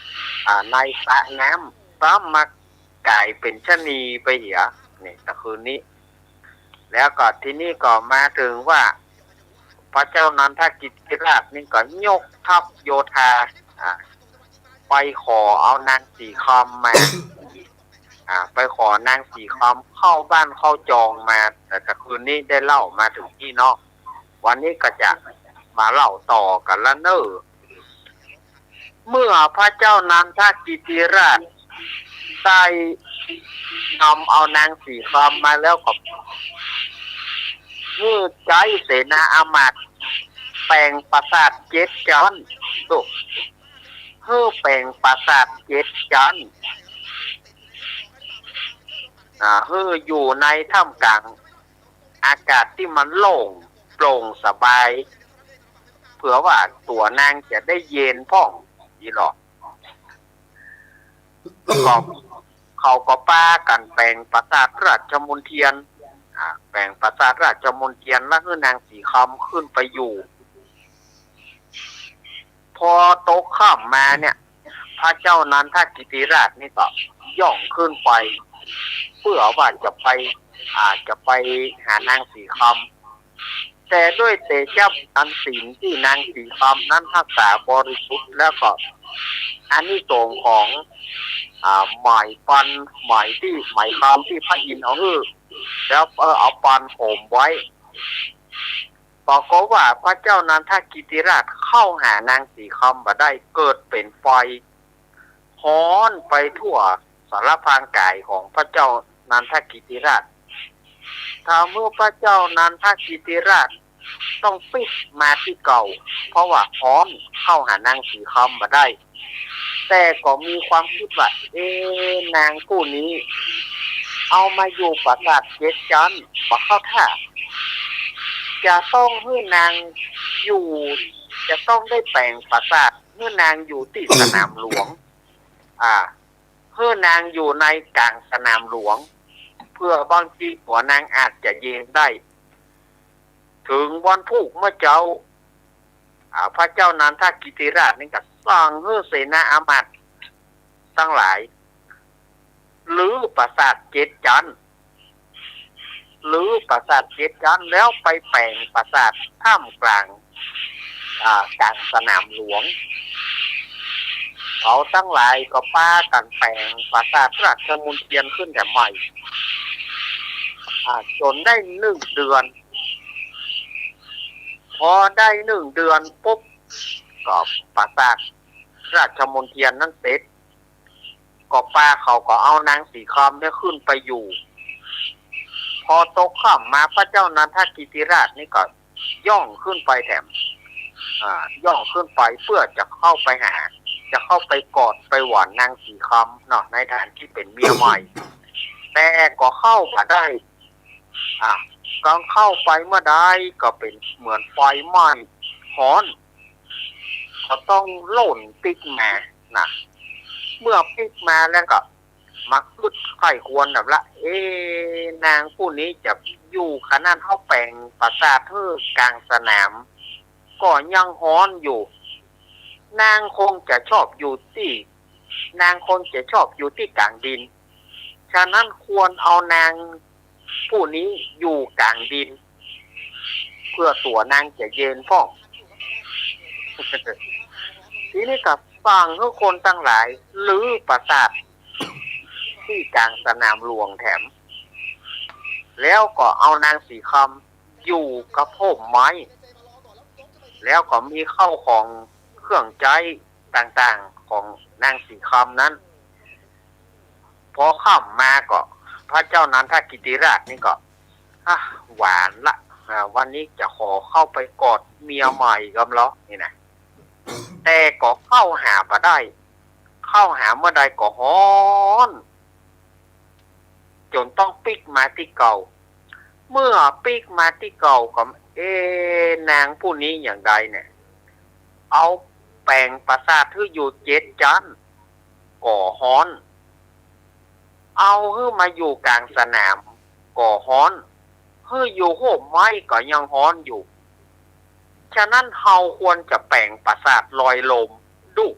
S3: ำในสระน้ำซ้ำมากลายเป็นชะนีไปเหียนี่แต่คืนนี้แล้วก็ที่นี่ก็มาถึงว่าพระเจ้านันทกิติราชนี่ก็ยกทัพโยธาไปขอเอานางสีคำมาไปขอนางสีคำเข้าบ้านเข้าจองมาแต่คืนนี้ได้เล่ามาถึงที่นอกวันนี้ก็จะมาเล่าต่อกันละเนอเมื่อพระเจ้านันทกิติราชได้นำเอานางสีคำมาแล้วก็มือใจเสนาอามาตย์แปลงปราสาท7 จันทร์ตุกแปลงปราสาท7 จันทร์อยู่ในท่ามกลางอากาศที่มันโล่งโปร่งสบายเผื่อว่าตัวนางจะได้เย็นพ่องนี่หรอกเขาก็ป้ากันแปลงปราสาทราชมนเทียนแปลงปราสาทราชมนเทียนแล้วคือนางสีคำขึ้นไปอยู่พอโต๊ะข้ามมาเนี่ยพระเจ้านันทกิติราชนี่ก็ย่องขึ้นไปเพื่อว่าจะไปหานางสีคำแต่ด้วยเตชะอันศีลที่นางสีคำนั้นรักษาบริสุทธิ์แล้วก็อานิสงส์ของหมายคำที่พระอินทร์เอาแล้วเอาปันผมไว้บอกก็ว่าพระเจ้านันทกิติราชเข้าหานางสีคำมาได้เกิดเป็นไฟฮ้อนไปทั่วสารพางกายของพระเจ้านันทกิติราชถ้าเมื่อพระเจ้านันทกิติราชต้องปิดมาที่เก่าเพราะว่าฮ้อนเข้าหานางสีคำมาได้แต่ก็มีความคิดว่านางผู้นี้เอามาอยู่ปราสาท7 จันทร์บ่เข้าท่าจะต้องให้นางอยู่จะต้องได้แปลงปราสาทเมื่อนางอยู่ที่สนามหลวง เพื่อนางอยู่ในกลางสนามหลวง เพื่อบางทีหัวนางอาจจะเย็นได้ ถึงวันพุกเมื่อเจ้าพระเจ้านันทกิติราชนี่ก็สร้างเพื่อเสนาอามาตย์ทั้งหลายหรือปราสาทเจ็ดจันทร์หรือปราสาทเจ็ดจันทร์แล้วไปแปลงปราสาทท่ามกลางกลางสนามหลวงเขาทั้งหลายก็ป้ากันแปลงปราสาทราชมนเทียนขึ้นแต่ใหม่จนได้1 เดือนพอได้1 เดือนปุ๊บก็ปราสาทราชมนเทียนนั้นเสร็จก็ป้าเขาก็เอานางสีคำเนี่ยขึ้นไปอยู่พอตกค่ำมาพระเจ้านันทกิติราชนี่ก็ย่องขึ้นไปแถมย่องขึ้นไปเพื่อจะเข้าไปหาจะเข้าไปกอดไปหวานนางสีคำเนาะในฐานที่เป็นเมียใหม่ แต่ก็เข้ามาได้กองเข้าไปเมื่อใดก็เป็นเหมือนไฟไหม้ฮ้อนก็ต้องโล่นปิกมานะเมื่อปิกมาแล้วก็มักลุดไข่ควรแบบละนางผู้นี้จะอยู่ขนาดเข้าแปลงปราสาทเพื่อกลางสนามก็ยังฮ้อนอยู่นางคงจะชอบอยู่ที่กลางดินฉะนั้นควรเอานางผู้นี้อยู่กลางดินเพื่อตัวนางจะเย็นพ่อง ทีนี้กับฟังทุกคนทั้งหลายหรือปราสาทที่กลางสนามหลวงแถมแล้วก็เอานางสีคำอยู่กับโพมไม้แล้วก็มีเข้าของเครื่องใจต่างๆของนางสีคำนั้นพอค่ำมาก็พระเจ้านันทกิติราชนี่ก็หวานละวันนี้จะขอเข้าไปกอดเมียใหม่กันแล้วนี่นะแต่ก็เข้าหาบ่ได้เข้าหาเมื่อใดก็ฮ้อนจนต้องปิกมาที่เก่าเมื่อปิกมาที่เก่าก็นางผู้นี้อย่างใดเนี่ยเอาแปลงปราสาทที่อยู่7 จันทร์ก่อฮ้อนเอาให้มาอยู่กลางสนามก่อฮ้อนให้อยู่โหมไม้ก็ยังฮ้อนอยู่ฉะนั้นเฮาควรจะแปลงปราสาทลอยลมดุ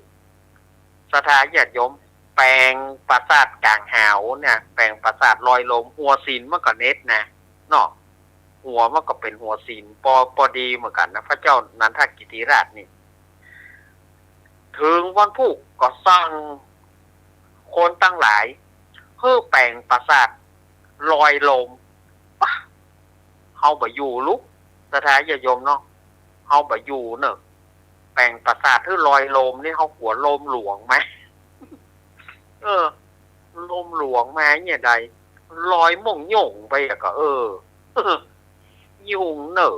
S3: สถาญาติโยมแปลงปราสาทกลางหาวเนี่ยแปลงปราสาทลอยลมหัวศีลมันก็เน็ตนะเนาะหัวมันก็เป็นหัวศีลพอดีเหมือนกันนะพระเจ้านันทกิติราชนี่ถึงวันพุกก็สร้างคนตั้งหลายเพื่อแปลงปราสาทลอยลมเฮาบ่อยู่ลุกสถาญาติโยมเนาะเฮาบ่อยู่เนอะแปลงปราสาทที่ลอยลมนี่เฮาหัวลมหลวงไหมลมหลวงมาเนี่ยใดลอยม่งหย่งไปก็ยุ่งเนอะ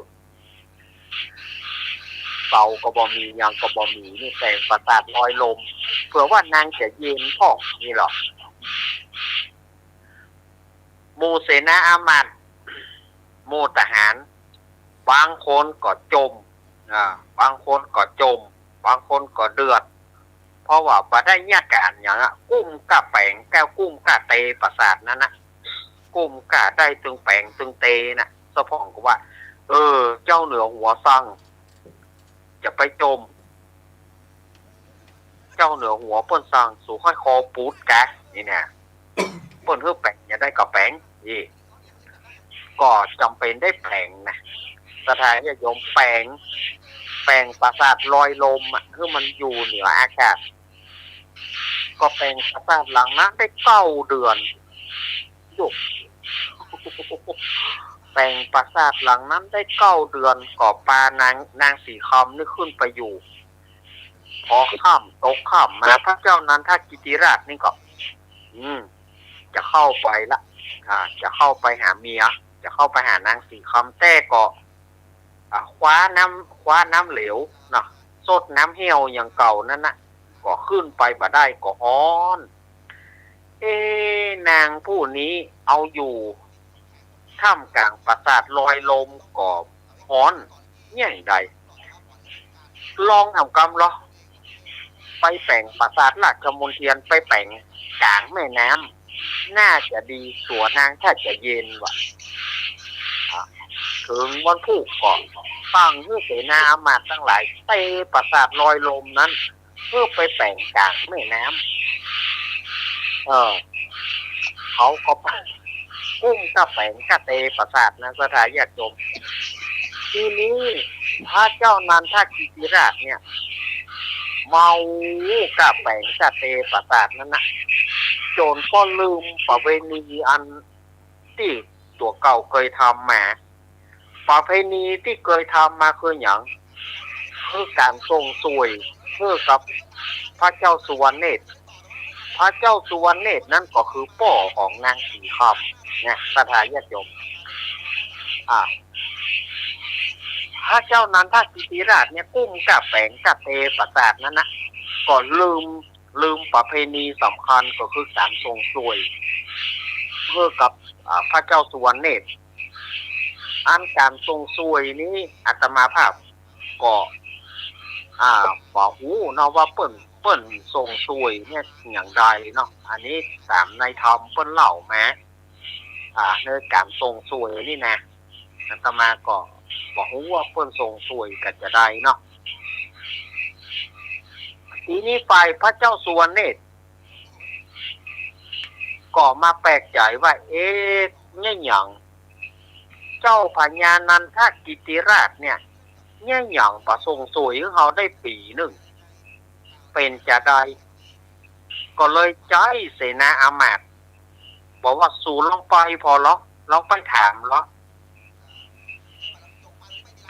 S3: เสาก็บ่มียังก็บ่มีนี่แปลงปราสาทลอยลมเผื่อว่านางจะเย็นพ่อนี่หรอหมู่เสนาอามาตย์หมู่ทหารบางคนก็จมบางคนก็จมบางคนก็เดือดเพราะว่าบ่ได้เนี่ยการอย่างกุ้มกะแปลงแก้วกุ้มกะเตปราสาทนั้นนะกุ้มกะได้ตึงแปลงตึงเตนะสะพองก็ว่าเจ้าเหนือหัวสั่งจะไปจมเจ้าเหนือหัวเปิ้นสั่งสู่ค่อยคอปูดแกนี่เนี่ยเปิ้นเฮือแปลงอย่าได้กับแปลงนี่ก็จำเป็นได้แปลงนะสถานที่โยมแปลงปราสาทลอยลมคือมันอยู่เหนืออากาศก็แปลงปราสาทหลังนั้นได้9 เดือนยุบแปลงปราสาทหลังนั้นได้9 เดือนก่อปลานางสีคำนี่ขึ้นไปอยู่พอค่ำตกค่ำมาพระเจ้านันทกิติราชนี่ก็จะเข้าไปละจะเข้าไปหาเมียจะเข้าไปหานางสีคำแต่ก็คว้าน้ำเหลวเนาะสดน้ำเหี่ยวอย่างเก่านั่นนะก็ขึ้นไปบ่ได้ก็ฮ้อนนางผู้นี้เอาอยู่ท่ามกลางปราสาทลอยลมก็ฮ้อนอย่างใดลองทำกรรมเหรอ ไปแป่งปราสาทราชมนเทียนไปแป่งกลางแม่น้ำน่าจะดีสัวนางถ้าจะเย็นว่ะถึงวันผูกก่อนตั้งเพื่อเสนาอามาตย์ทั้งหลายเตะปราสาทลอยลมนั้นเพื่อไปแป่งกลางแม่น้ำเขาก็ไปกุ้งกับแป่งกับเตะปราสาทนะสถานญาติโยมทีนี้พระเจ้านันทกิติราชเนี่ยเมากับแป่งกับเตะปราสาทนั้นนะโจรก็ลืมประเพณีอันที่ตัวเก่าเคยทำมาประเพณีที่เคยทำมาคืออย่างคือการส่งสวยเพื่อกับพระเจ้าสุวรรณเนตรพระเจ้าสุวรรณเนตรนั่นก็คือพ่อของนางสีคำเนี่ยสถานญาติโยมพระเจ้านันทกิติราชเนี่ยกุ้มกับแฝงกับเตปราสาทนั้นนะก็ลืมประเพณีสำคัญก็คือการส่งสวยเพื่อกับพระเจ้าสุวรรณเนตรอันการส่งสวยนี้อาตมาภาพก็บอกหูเนาะว่าเปิ้นส่งสวยเนี่ยอย่างใดเนาะอันนี้ตามในธรรมเปิ้นเล่ามาในการส่งสวยนี่นะอาตมาก็บอกหูว่าเปิ้นส่งสวยกันจะได้เนาะทีนี้ฝ่ายพระเจ้าสุวรรณเนตรก็มาแปลกใจว่าเนี่ยอย่างเจ้าพญานันทกิติราชเนี่ยอย่างประทรงสวยของเขาได้ปีหนึ่งเป็นจะได้ก็เลยใจเสนาอามาตย์บอกว่าสู่ลองไปพอลองไปถาม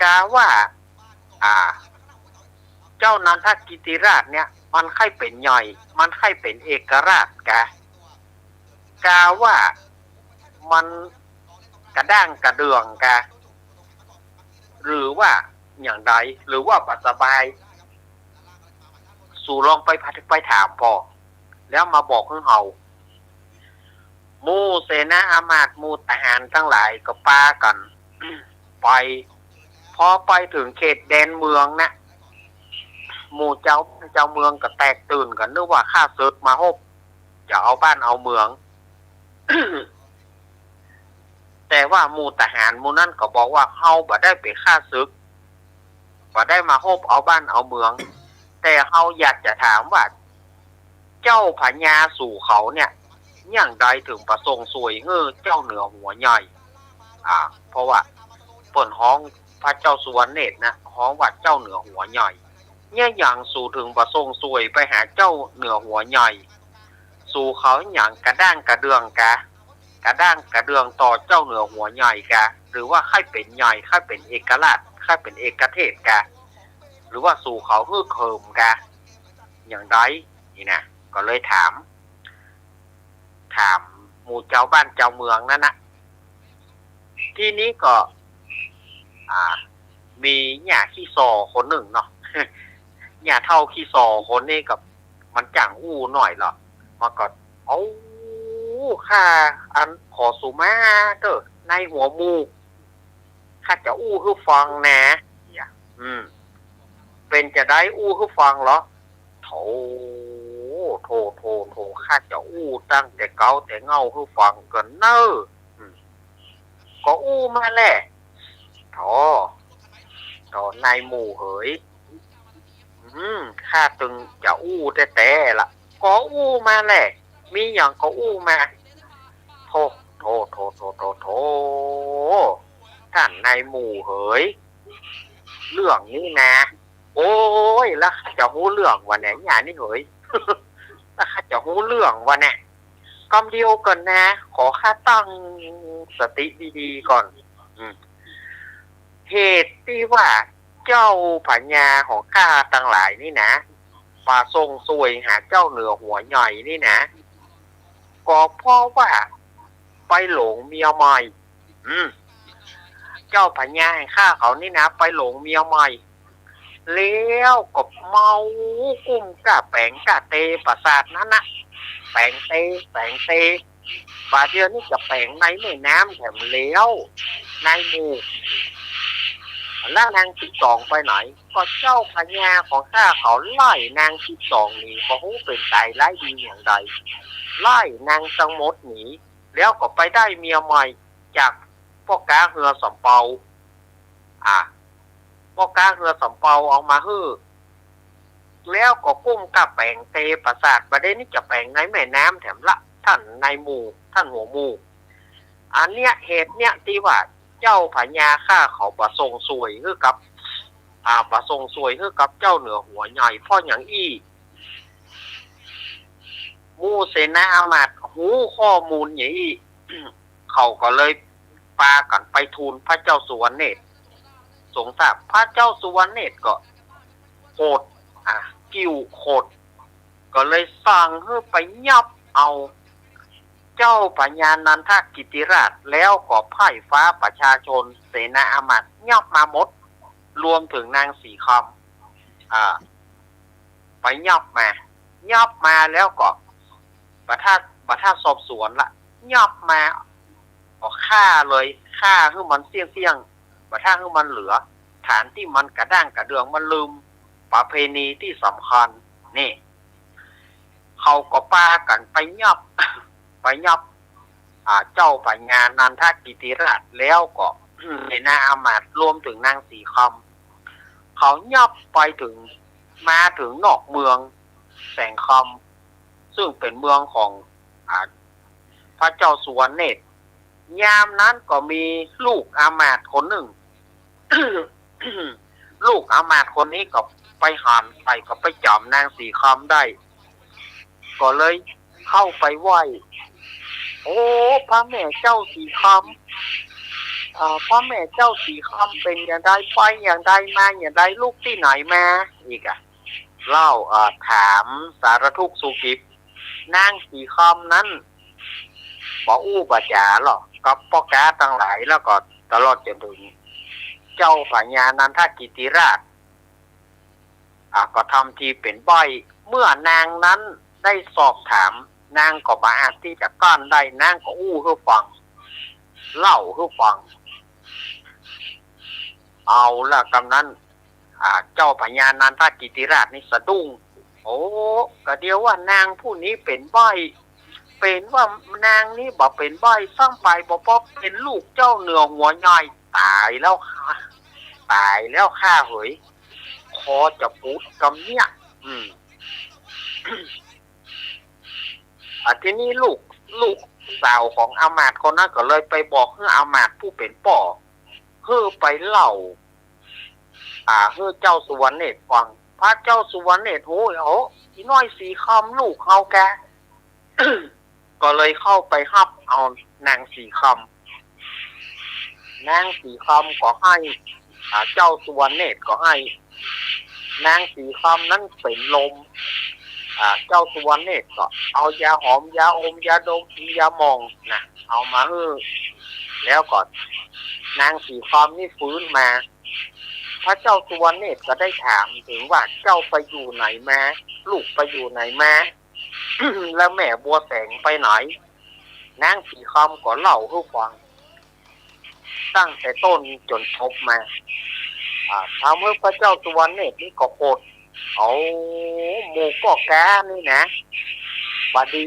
S3: กาว่าเจ้านันทกิติราชเนี่ยมันใครเป็นใหญ่มันใครเป็นเอกราชกาว่ามันกระด้างกระเดืองหรือว่าอย่างใดหรือว่าปัสสบายสู่ลองไปถามพอแล้วมาบอกให้เฮาหมู่เสนาอามาตย์หมู่ทหารทั้งหลายก็ปากัน ไปพอไปถึงเขตแดนเมืองนะหมู่เจ้าเมืองก็แตกตื่นกันนึกว่าข้าศึกมาฮบจะเอาบ้านเอาเมือง แต่ว่าหมู่ทหารหมู่นั่นก็บอกว่าเฮาบ่ได้ไปฆ่าศึกบ่ได้มาฮบเอาบ้านเอาเมือง แต่เฮาอยากจะถามว่าเจ้าพญาสู่เขาเนี่ยอย่างใดถึงประสงค์สวยเจ้าเหนือหัวใหญ่เพราะว่าเปิ่นฮ้องพระเจ้าสุวรรณเนตรนะฮ้องว่าเจ้าเหนือหัวใหญ่เนี่ยอย่างสู่ถึงประสงค์สวยไปหาเจ้าเหนือหัวใหญ่สู่เขาอย่างกระด้างกระเดืองกระด้างกระเดืองต่อเจ้าเหนือหัวใหญ่หรือว่าใครเป็นใหญ่ใครเป็นเอกราชใครเป็นเอกเทศหรือว่าสู่เขาเคิมอย่างใดนี่นะก็เลยถามหมู่เจ้าบ้านเจ้าเมืองนั่นนะที่นี้ก็มีหญ้าขี้ซอคนหนึ่งเนาะ หญ้าเท่าขี้ซอคนนี้กับมันจังอู้หน่อยหรอมาก็ข้าอันขอสุมาเด้อในหัวมูข้าจะอู้ให้ฟังนะเป็นจะได้อู้ให้ฟังเหรอโถข้าจะอู้ตั้งแต่เก่าแต่เงาให้ฟังกันเนอะก็อู้มาแหละโถนายหมู่เหยข้าตึงจะอู้แต่ละก็อู้มาแหละมีอย่างก็อู้มาโถท่านนายหมู่เหยเรื่องนี้นะโอ้ยแล้วข้าจะหู้เรื่องวันไหนอย่านี่เหย แล้วข้าจะหู้เรื่องวันไหนคำเดียวก่อนนะขอข้าตั้งสติดีๆก่อนเหตุที่ว่าเจ้าพญาของข้าทั้งหลายนี่นะป่าทรงสวยหาเจ้าเหนือหัวใหญ่นี่นะก็เพราะว่าไปหลงเมียใหม่เจ้าพญาให้ข้าเขานี่นะไปหลงเมียใหม่แล้วก็เมากุ้มกะแปงกะเตปราสาทนั้นนะแปงเตป่าเดียวนี่จะแปงในแม่น้ำแถมเลี้ยวในหมู่ แล้วนางที่สองไปไหนก็เจ้าพญาของข้าเขาไล่นางที่สองหนีบ่ฮู้เป็นตายไล่ดีอย่างใดไล่นางทั้งหมดหนีแล้วก็ไปได้เมียใหม่จากพ่อกาเฮือสำเปาพ่อกาเฮือสำเปาเอามาฮื้อแล้วก็กุ้มกับแปลงเตประสาทประเด็นนี้จะแปลงในแม่น้ำแถมละท่านในหมู่ท่านหัวหมู่อันเนี้ยเหตุเนี้ยที่ว่าเจ้าพญาข้าเขาประทรงสวยคือกับประทรงสวยคือกับเจ้าเหนือหัวใหญ่พ่ออย่างหมู่เสนาอามาตย์หูข้อมูลอย่างเขาก็เลยปากันไปทูลพระเจ้าสุวรรณเนตรสงสารพระเจ้าสุวรรณเนตรก็โกรธกิ้วโคตรก็เลยสั่งให้ไปยับเอาเจ้าพญานันทกิติราชแล้วก็ไพ่ฟ้าประชาชนเสนาอามาตย์ยับมาหมดรวมถึงนางสีคำไปยับมาแล้วก็ประทัดสอบสวนละยับมาก็ฆ่าให้มันเสี่ยงประทัดให้มันเหลือฐานที่มันกระด้างกระเดืองมันลืมประเพณีที่สำคัญนี่เขาก็ปากันไปยับเจ้าพญานันทกิติราชแล้วก็ในนาอามาตย์รวมถึงนางสีคำเขายับไปมาถึงนอกเมืองแสงคำซึ่งเป็นเมืองของพระเจ้าสุวรรณเนตรยามนั้นก็มีลูกอามาตย์คนหนึ่ง ลูกอามาตย์คนนี้ก็ไปหันไปก็ไปจับนางสีคำได้ก็เลยเข้าไปไหว้โอ้พระแม่เจ้าสีคำพระแม่เจ้าสีคำเป็นอย่างไรไปอย่างไรมาอย่างไรลูกที่ไหนมาอีกเล่าถามสารทุกข์สุขิบนางสีคำนั้นบอกอู้บาจาหรอกกับพ่อกาทั้งหลายแล้วก็ตลอดจนถึงเจ้าพญานันทกิติราชก็ทำทีเป็นใบเมื่อนางนั้นได้สอบถามนางก็มาที่จะก้อนได้นางก็อู้ให้ฟังเล่าให้ฟังเอาละกำนั้นเจ้าพญานันทกิติราชนี่สะดุ้งโอ้ก็เดียวว่านางผู้นี้เป็นใบเป็นว่านางนี้บอกเป็นใบสร้างไปบอกเป็นลูกเจ้าเหนือหัวใหญ่ตายแล้วข้าเหยคอจะพูดคำเนี้ยทีนี้ลูกสาวของอามาตย์คนนั้นก็เลยไปบอกให้อามาตย์ผู้เป็นป่อให้ไปเล่าให้เจ้าสุวรรณเนตรฟังพระเจ้าสุวรรณเนตรโอ้ยอีน้อยสีคำลูกเขาแก ก็เลยเข้าไปฮับเอานางสีคำก็ให้เจ้าสุวรรณเนตรก็ให้นางสีคำนั้นเป็นลมเจ้าสุวรรณเนตรก็เอายาหอมยาอมยาดมยามองนะเอามาแล้วก็นางสีคำนี่ฟื้นมาพระเจ้าสุวรรณเนตรก็ได้ถามถึงว่าเจ้าไปอยู่ไหนมาลูกไปอยู่ไหนมา แล้วแม่บัวแสงไปไหนนางสีคำก็เล่าให้ฟังตั้งแต่ต้นจนจบมาทำให้พระเจ้าสุวรรณเนตรนี่ก็โกรธเอาหมูก็แกนี่นะบาดี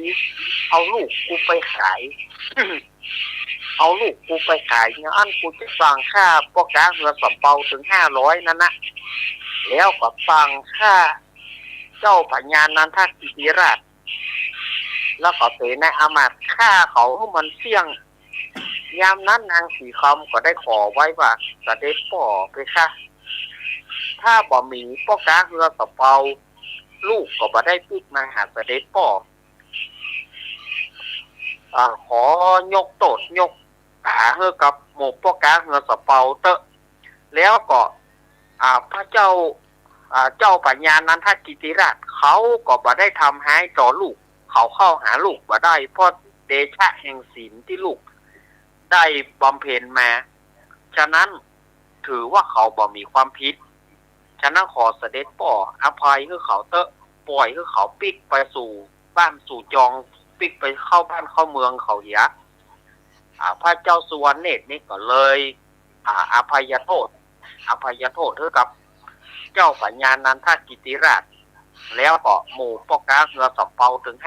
S3: เอาลูกกูไปขาย เอาลูกกูไปขายเนี่ยอันกูจะสั่งค่าพวกแกเรือสำเปาถึง500นั่นนะแล้วก็สั่งค่าเจ้าพญานันทกิติราชแล้วก็เสนาอามาตย์ฆ่าเขาให้มันเสี่ยงยามนั้นนางสีคำก็ได้ขอไว้ว่าเสด็จพ่อไปค่ะถ้าบ่มีพ่อกาเรือสำเปาลูกก็บ่ได้ปิดมาหาเสด็จพ่อขอยกโตดยกให้กับหมู่พ่อกาเรือสำเปาเตอะแล้วก็พระเจ้าพญานันทกิติราชเขาก็บ่ได้ทำให้ต่อลูกเขาเข้าหาลูกบ่ได้เพราะเดชะแห่งศีลที่ลูกได้บำเพ็ญมาฉะนั้นถือว่าเขาบ่มีความผิดฉะนั้นขอเสด็จพ่ออภัยให้เขาเตอะปล่อยให้เขาปิกไปสู่บ้านสู่จองปิกไปเข้าบ้านเข้าเมืองเขาเหียพระเจ้าสุวรรณเนตรนี่ก็เลยอภัยโทษ อภัยโทษเท่ากับเจ้าปัญญานันทกิติราชแล้วก็หมู่ปอกาเรือสอบเปาถึง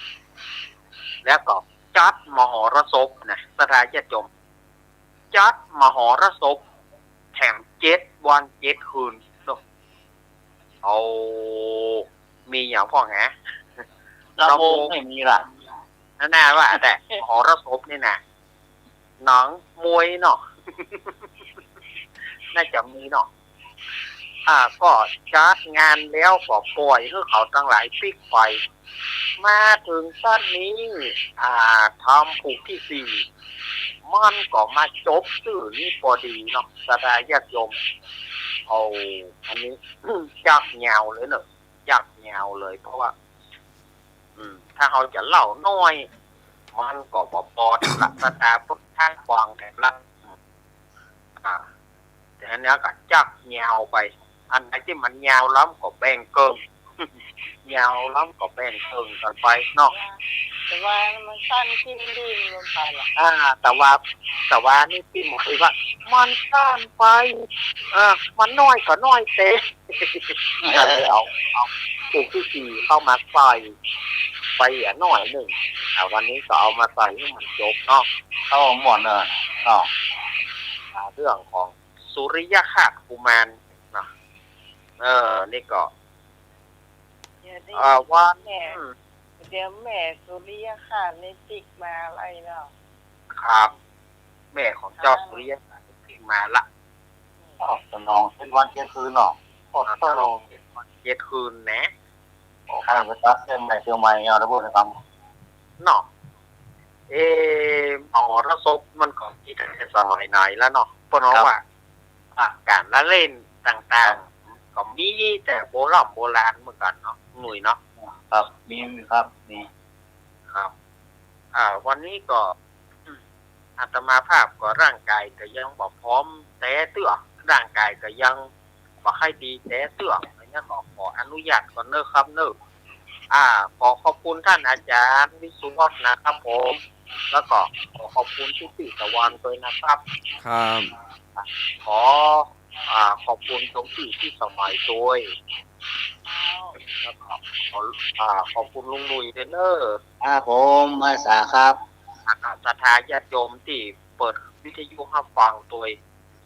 S3: 500แล้วก็จัดมหรสพนะสถานญาติโยมจัดมหรสพแถม7 วัน 7 คืนเอามีอย่างพ่อฮะ
S5: ลำโพงไม่มีล่ะ
S3: นั่นน่าว่าแต่มหรสพนี่นะหนังมวยเนาะ น่าจะมีเนาะก็จัดงานแล้วก็ปล่อยให้เขาทั้งหลายปิกไปมาถึงสั้นนี้ทำผูกที่4มันก็มาจบสื่อนี่พอดีเนาะสดายญาติโยมเอาอันนี้ จักแนวเลยเนอะจักแนวเลยเพราะว่าถ้าเขาจะเล่าน้อยมันก็บพอที่ละสดาพุทธะฟังแต่ละแต่อันนี้ก็จักแนวไปอันไหนที่มันยาวล้ำก็แบ่งเกิน ยาวล้ำก็แบ่งเกินกันไปเนาะ
S1: แต่ว่ามันสั้นขึ้นลื่นลงไปหรอ
S3: แต่ว่านี่พี่หมายว่ามันสั้นไปมันน้อยก็น้อยเต้ ก็เลยเอาผูกที่4เข้ามาใส่ไปหน่อยหนึ่งวันนี้ก็เอามาใส่ให้มันจบเนาะ
S5: เข้าหมดเลย
S3: เรื่องของสุริยคราสกุมารนะนี่ก็วัน
S1: เดี๋ยวแม่สุริยคราสในติกมาอะไรเนาะ
S3: ครับแม่ของเจ้าสุริยคราสที่มาละ
S5: สนองเป็นวัน7 คืนเนาะพอตลง
S3: 7 คืนนะ
S5: ข้างไปตัดเส้นใหม่เที่ยวใหม่เอาแล้วพูดให้ฟัง
S3: เนาะมหรสพมันก็ที่แต่สมัยไหนแล้วเนาะเพราะว่าการละเล่นต่างๆก็มีแต่โบราณเหมือนกันเนาะหนุ่ยเนาะ
S5: ครับมีครับนี่
S3: ครับวันนี้ก็อาตมาภาพก็ร่างกายก็ยังบ่พร้อมแต่เตื้อร่างกายก็ยังบ่ค่อยดีแต่เตื้ออันนี้ก็ขออนุญาตก่อนเนอะครับเนอะขอขอบคุณท่านอาจารย์วิสุวัฒน์นะครับผมแล้วก็ขอขอบคุณทุกที่ตะวันด้วยนะครับ
S2: ครับ
S3: ขอขอบคุณตรงที่สมัยด้วยแล้วก็ขอบคุณลุงหนุ่ยเทนเนอร์
S5: ผมมาสาครับ
S3: ศรัทธาญาติโยมที่เปิดวิทยุให้ฟังตัว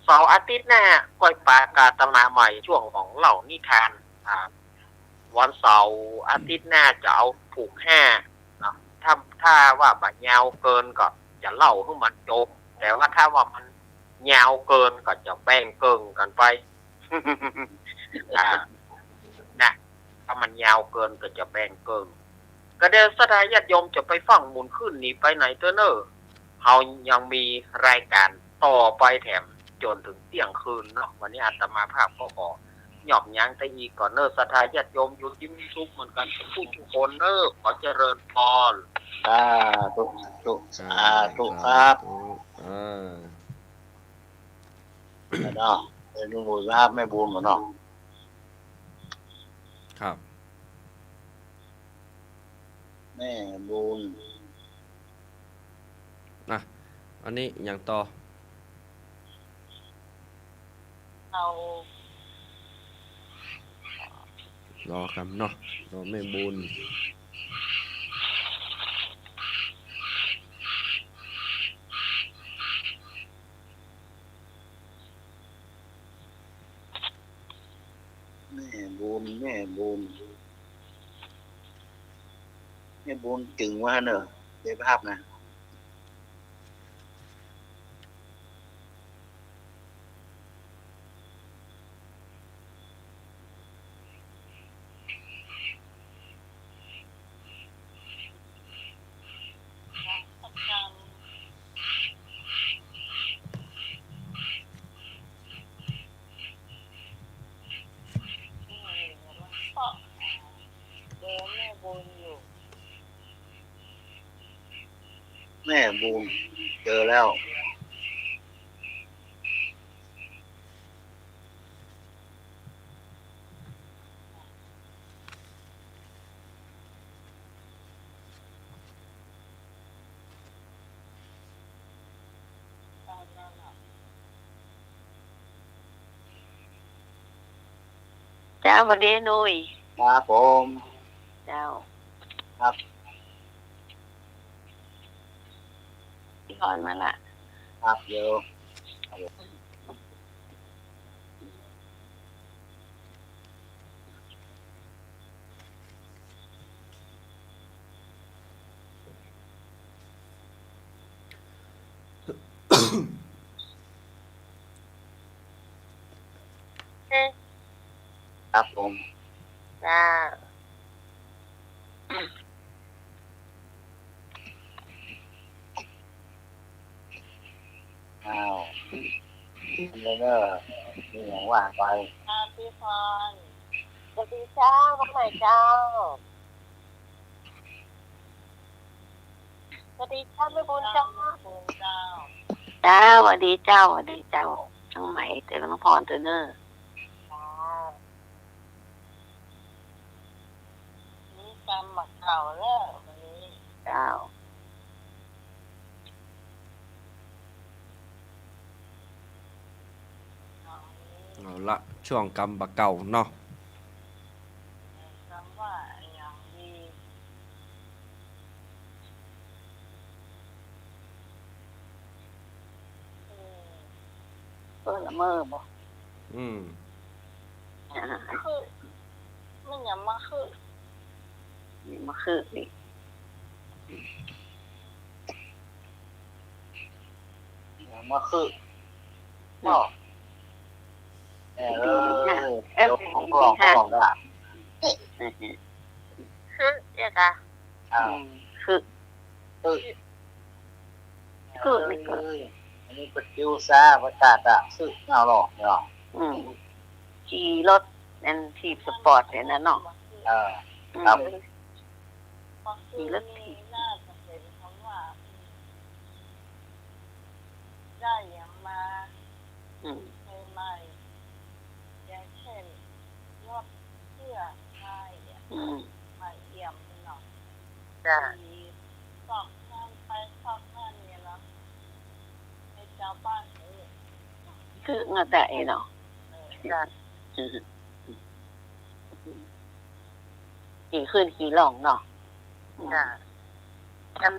S3: เสาร์อาทิตย์หน้าก้อยปากาตนาใหม่ช่วงของเหล่านิทานวันเสาร์อาทิตย์หน้าจะเอาผูก5นะถ้าว่ามันยาวเกินก็จะเล่าให้มันจบแต่ว่าถ้าว่ามันยาวเกินก็จะแบ่งเกินกันไป นะถ้ามันยาวเกินก็จะแบ่งเกินก็เดี๋ยวสถานญาติโยมจะไปฟังหมุนขึ้นนี้ไปไหนเตอร์เนอร์เขายังมีรายการต่อไปแถมจนถึงเที่ยงคืนเนาะวันนี้อาตมาภาพก็ขอหย่อมยั้งแต่อีกก่อนเนอร์สถานญาติโยมอยู่ที่มีทุกเหมือนกันทุกคนเนอร์ขอเจริญพร
S5: สาธุครับ เนาะเป็นลุงบุญภาพแม่บุญเหมือนเนาะ
S2: ครับ
S5: แม่บุญ
S2: อันนี้อย่างต่อ
S1: เอา
S2: รอครับเนาะรอแม่บุญ
S5: แม่บุญแม่บุญแม่บุญจึงว่าเนอะเดี๋ยวภาพนะ
S1: เดี๋ยวแม่บุญอยู่
S5: แม่บุญเจอแล้ว
S4: เจ้าวันนี้นุ้ย
S5: ครับผม
S4: เจ้า
S5: ครับ
S4: พี่พรมาละ
S5: ครับเดี๋ยว ครับผม
S4: จ้า
S5: อ้าวเลยเนอะนี่อย่างว่าไป
S1: พี่พรสวัสดีเจ้าวันไหนเจ้าสวัสดีเจ้าไม่บุญเจ้าเจ้า
S4: จ้าวันดีเจ้าวันดีเจ้าทั้งใหม่เจริญพรเตอเนอร์
S1: นี่กรรมหมักเก่าแล้ววันนี้
S4: เจ้า
S2: เอาละช่วงกรรมบะเก่าเนาะ
S1: คำว่าอย่างดี
S4: เพื่อละเมอบ่
S2: อืม
S1: คือมันอย่ามาคือ
S4: นี่มาคือนี่
S5: อย่างมาคือเนาะเดี๋ยวของกล่องของได้
S4: คือเรียกอะ
S5: อ้าว
S4: คือ
S5: คือ
S4: คือนี่คือ
S5: อันนี้เป็นคิวซ่าประกาศอ่ะซื้อเอาหรอกเนาะ
S4: ขี่รถนั่นทีบสปอร์ตเนี่ยนะเนาะ ครับ
S1: มีรถที่น่าจะเป็นคำว่าได้อย่างมาใหม่ๆอย่างเช่นยอดเสื้อไทยมาเยี่ยมหน่อย
S4: จ้า
S1: มีสองงานไปสองงานเนี่ยเนาะให้เจ้าบ้านเออ
S4: คือเงาแต่เนาะ
S1: จ้ะ
S4: ขี่ขึ้นขี่ลงเนาะ
S1: จ้ะ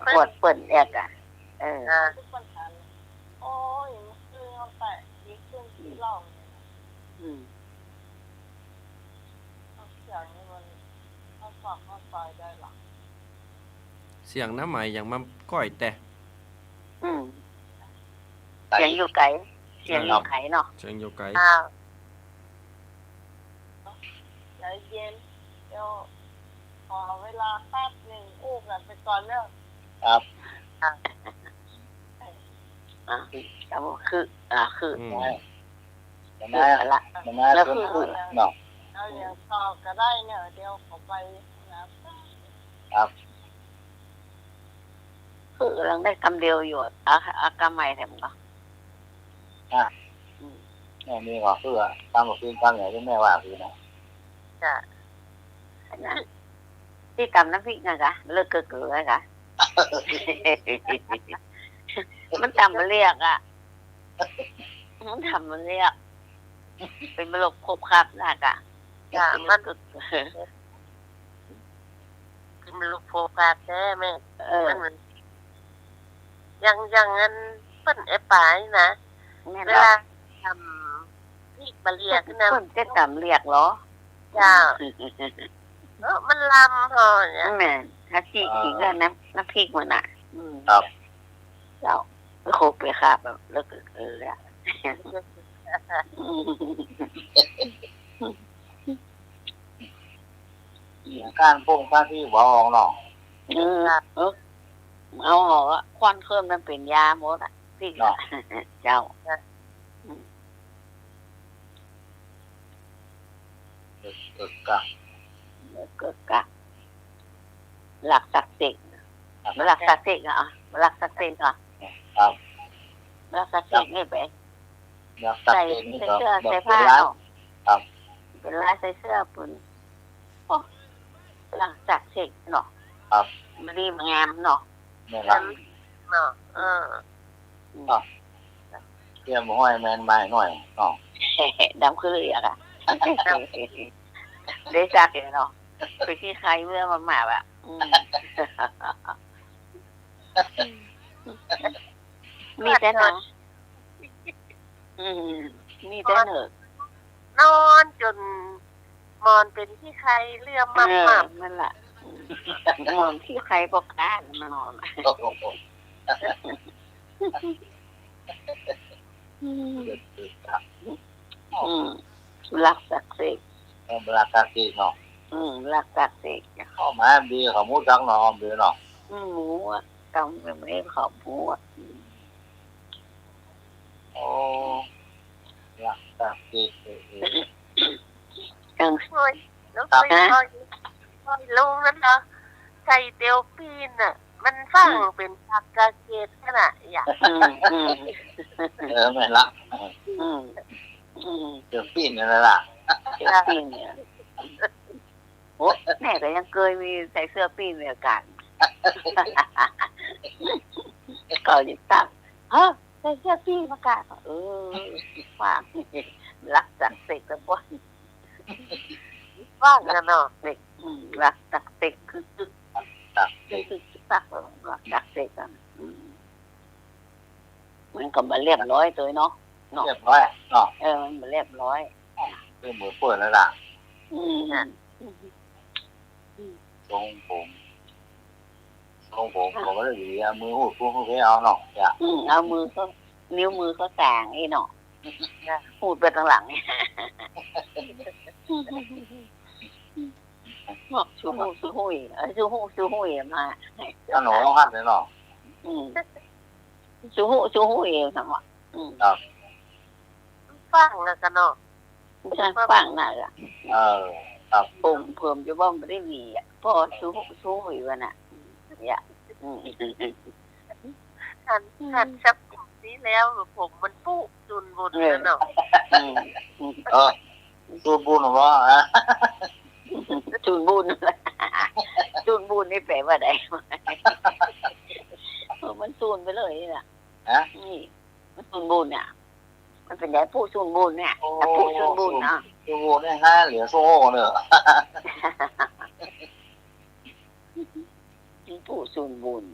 S4: ปวดเปิ่นแอกอ่ะ
S1: ทุกปัญหาโอ้ยมันคือเอาแต่ยิ่งขึ้นที่เล่าเนี่ยเอาเสียงนี่มันเอาฝักเอาไฟได้หรอ
S2: เสียงน้ำใหม่อย่างมาก้อยแต่
S4: เสียงอยู่ไกลเสียงอยู่ไกลเนาะ
S2: เสียงอยู่ไกล
S1: ใจเย็นเดี๋ยวขอเวลาแป๊บหนึ่งอู้กันไปก่อนเนอะ
S5: ครับ
S4: แต่ว่าคือคือ
S2: อืม
S5: จะมาละจะมาขึ้นคือเนาะ
S1: เอาเดี๋ยวต่อก็ได้เนี่ยเดี๋ยวขอไปนะ
S4: คือกำลังได้คำเดียวอยู่อากาใหม่แถมก็
S5: นี่มีก็คือตามบอกคือตามอย่างที่แม่ว่าคือนะ
S4: จ้ะนะที่กำน้ำพริกนะกะเลิกเกลือๆกะ มันทำมาเรียกอ่ะมันทำมาเรียกเป็นมลบครบครับนะกะมันก็เป็นมลบโฟกัสแท้แม่มันอย่างนั้นเปิ้นไอ้ปายนะเวลาทำพริกมาเรียกนะเปิ้นจะทำเรียกเหรอจ้ามันลำพอเนี่ยแม่ถ้าจีขี้ก็น้ำพริกมันอ่ะ
S5: ครับ
S4: เจ้าไม่โคไปครับแบบเลิกอ่ะ
S5: การพงการที่บอกเนาะ
S4: เอาหอกควันเคลื่อนมันเป็นยาหมดอ่ะพี่เจ้า
S5: เกิดกับ
S4: เกิดกะหลักศักดิ์สิทธิ์หลักศักดิ์สิทธิ์อ่ะหลักศักดิ์สิทธิ์อ่ะ
S5: ครับ
S4: หลักศักดิ์สิทธิ์นี่ไป
S5: อยากตัด
S4: ใส่
S5: เองนี่ก็
S4: เสื้อ
S5: บอก
S4: ใส่
S5: เป็
S4: ผ้าน
S5: ร้านครับ
S4: เป็นลายใส่เสื้อปุ่นหลักศักดิ์สิทธิ์เนาะ
S5: ครับ
S4: มันดีงามเนาะ
S5: นี่ครับ
S4: เนาะ
S5: เตรียมห้อยแมนไม้หน่อยเนาะ
S4: ดำคือเรียกอ่ะ ได้จักเนาะไปที่ใครเมื่อมันมาแบบมีแต่หนะมีแต่เหนอนอนจนมอนเป็นที่ใครเลื่อมมากๆนั่นแหละมอนที่ใครก็กล้ามานอนรักศักดิ์สิทธิ์
S5: รักศักดิ์สิทธิ์เนาะ
S4: รักศักดิ์สิทธิ์
S5: เข้ามาดีเขามูจักเนาะดีเนาะ
S4: หมูอ่ะกำไม่ได้ขอบหมูอ่ะ
S5: โอ้รักศักดิ์สิทธิ์
S4: ช่วยแล้วช่วยลุงนั่นเนาะไก่เตียวปีนอ่ะมันฟังเป็นผักกาเกตขนาดอย่าง
S5: ไม่ละเดี๋ยวปีนนั่นแหละ
S4: เตียวปีนเนี่ยโอ้แม่ก็ยังเคยมีใส่เสื้อปีนในอากาศก็ยิ่งตั้งใส่เสื้อปีนอากาศฟังรักจักเสกตะวันว่างกันเนาะเด็กรักจักเสกคือตักเสกกันมันก็มาเรียบร้อยตัวเนาะ
S5: เรียบร้อยเนาะ
S4: มันมาเรียบร้อย
S5: คือมือเปิดแล้วล่ะทรงผมผมก็เลยดีมือหูดพูดเขาเอาเนาะ
S4: เอามือก็นิ้วมือก็ต่างไอ้เนาะหูดไปทางหลังบอกชูหูชูหุยมา
S5: หนูต้องหัดเลยเนาะ
S4: ชูหุยทั้งหมด
S5: ครับ
S4: ฟังนะกันเนาะใช่ฟังน่ะ
S5: ครับ
S4: ผมเพิ่มจะว่าไม่ได้มีอ่ะพอชูหุยวะน่ะเนี่ยหันสับนี้แล้วผมมันปุ๊จุนบุญแล้วเนาะ
S5: จุนบุญหรอวะ
S4: จุนบุญนี่แปลว่าอะไรมันจูนไปเลยน่ะนี่มันจูนบุญเนี่ยมันเป็นไงผู้จูนบุญเนี่ยผู้จูนบุญนะ
S5: จูนบุญเนี่ยฮะเหลือโซ่เนอะ
S4: ผู้จูนบุญ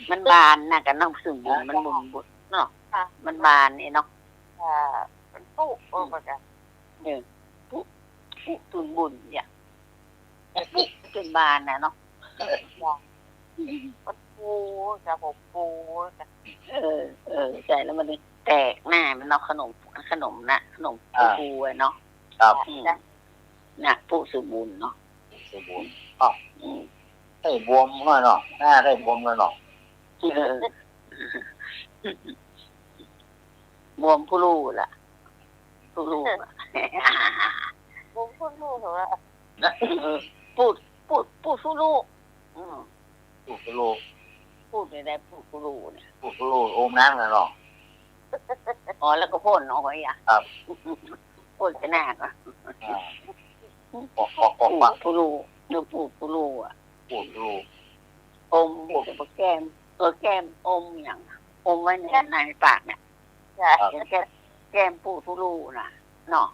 S4: มันบานนะกันน้องจูนบุญมันบุญเนาะมันบานนี่เนาะมันปุ๊โอ้มากันปุ๊จูนบุญเนี่ยเป็นบานนะเนาะมันปูจะผมปูใจแล้วมันแตกหน้ามันเนาะขนมนะขนมปูเนาะ
S5: ครับ
S4: น่ะปูสมบูรณ์เนาะ
S5: สมบูรณ์ให้บวมหน่อยเนาะหน้าได้บวมหน่อยเนาะ
S4: บวมผู้ลูล่ะผู้ลูบวมผู้ลูเหรอพูดผู้ลูพูดไม่ได้ผู้ลูเนี่ย
S5: ผู้ลูโอมน้ำเลยเนาะ
S4: แล้วก็พ่นเอาไว้
S5: ครับ
S4: พ่นไปหน้าก็ผู้ลูเนื้อผู้ลูอ่ะ
S5: ผู้ลู
S4: อมแก้มอมอย่างอมไว้ในปากเนี่ยแก้มผู้ลูน่ะเนาะ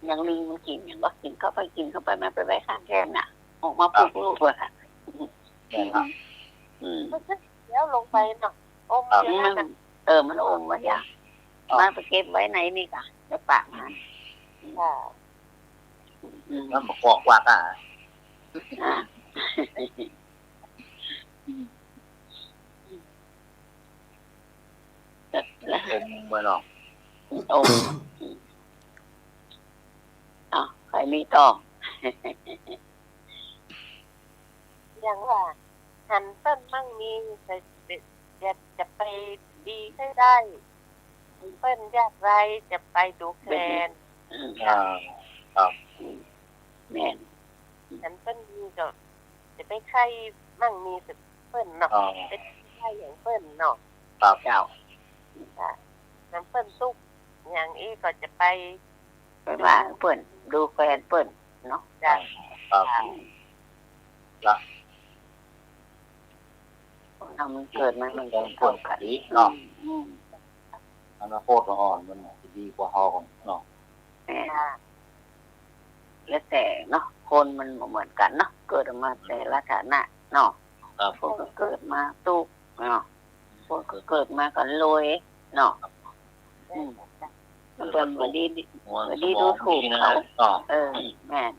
S4: อย่างลิงมันกินอย่างก็กินเข้าไปมาไปไว้ข้างแก้มน่ะออกมาผู้ลูอ่ะแล้วลงไปเนาะอมมันอมไว้อย่างมาไปเก็บไว้ไหนนี่กะในปากมัน
S5: มันบอกว่าเมื่อเนาะ
S4: ใครมีต่ออย่างว่าหันต้นมั่งมีจะไปดีได้เปิ้นยากไรจะไปดูแคลน
S5: ครับ
S4: แม่นหันเปิ้นมีก็จะไปไข่มั่งมีสึกเปิ้นเนาะเป็นไข่อย่างเปิ้นเนาะ
S5: ครับเจ้า
S4: น้ำเปิ้นซุกอย่างนี้ก็จะไปว่าเปิ้นดูแคลนเปิ้นเนาะ
S5: ครับละ
S4: ทำเกิดมัน
S5: จะเกิดขัดอีกเนาะอนาคตอ่อนมันดีกว่าเฮาเนาะ
S4: แล้วแต่เนาะคนมันบ่เหมือนกันเนาะเกิดออกมาแต่ละฐานะเนาะ
S5: ครับ
S4: คนก็เกิดมาตุกเนาะคนก็เกิดมากันรวยเนาะมันเป็นวันดีวันดีดูถูกเขาแม่น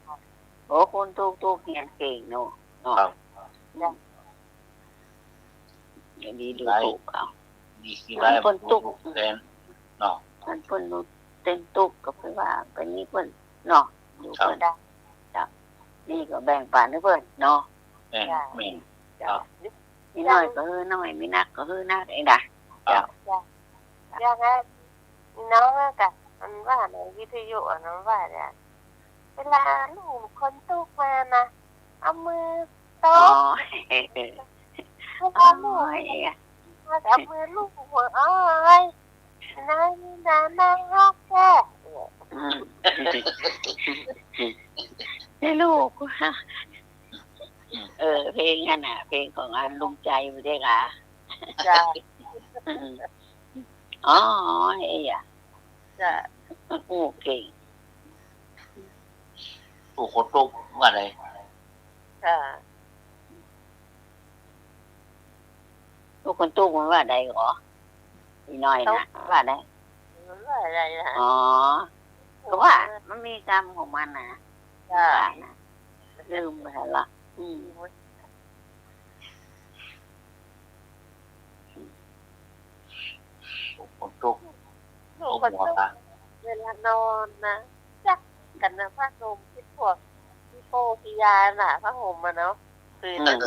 S4: โอ้คนตุกเรียนเก่งเนาะ
S5: ครับ
S4: วันดีดูถูกเขา
S5: ดีกี่ไรคนตุกเต้นเนาะ
S4: มันเพิ่นรู้เต้นตุกก็คือว่าเป็นนี่เพิ่นเนาะอยู่ก็ได้จ้ะนี่ก็แบ่งปันให้เพิ่นเนาะ
S5: แม่น
S4: จ้ะนี่น้อยก็คือน้อยไม่นักก็คือนักเองนะจ้ะ
S1: อย่างนั้นน้องกับมันว่าในวิทยุน้องว่าเนี่ยเวลาลูกคนตุกมานะเอามือโต๊ะเวลาลูกเอามือลูกหัวอ้อยนั่งรักแก่
S4: ให้ลูกเพลงนั่นน่ะเพลงของอันลุงใจไม่ได้ค่ะ
S1: จ้ะ
S4: อ๋อไอ้อะ
S1: จ้ะ
S4: โอเค
S5: ตุกคนตุกว่าไร
S1: จ้ะ
S4: ลูกคนตู้มันว่าใดหรออีน้อยนะว่าใด
S1: มันว่าอะไรนะ
S4: อ๋อก็ว่ามันมีกรรมของมันนะ
S1: จ้ะ
S4: นะลืมไปละ
S5: ตุกคนตุก
S1: ลูกคนตุกเวลานอนนะจักกันนะผ้าห่มที่พวกที่โปพิยาน่ะผ้าห่มมาเนาะคือนั่น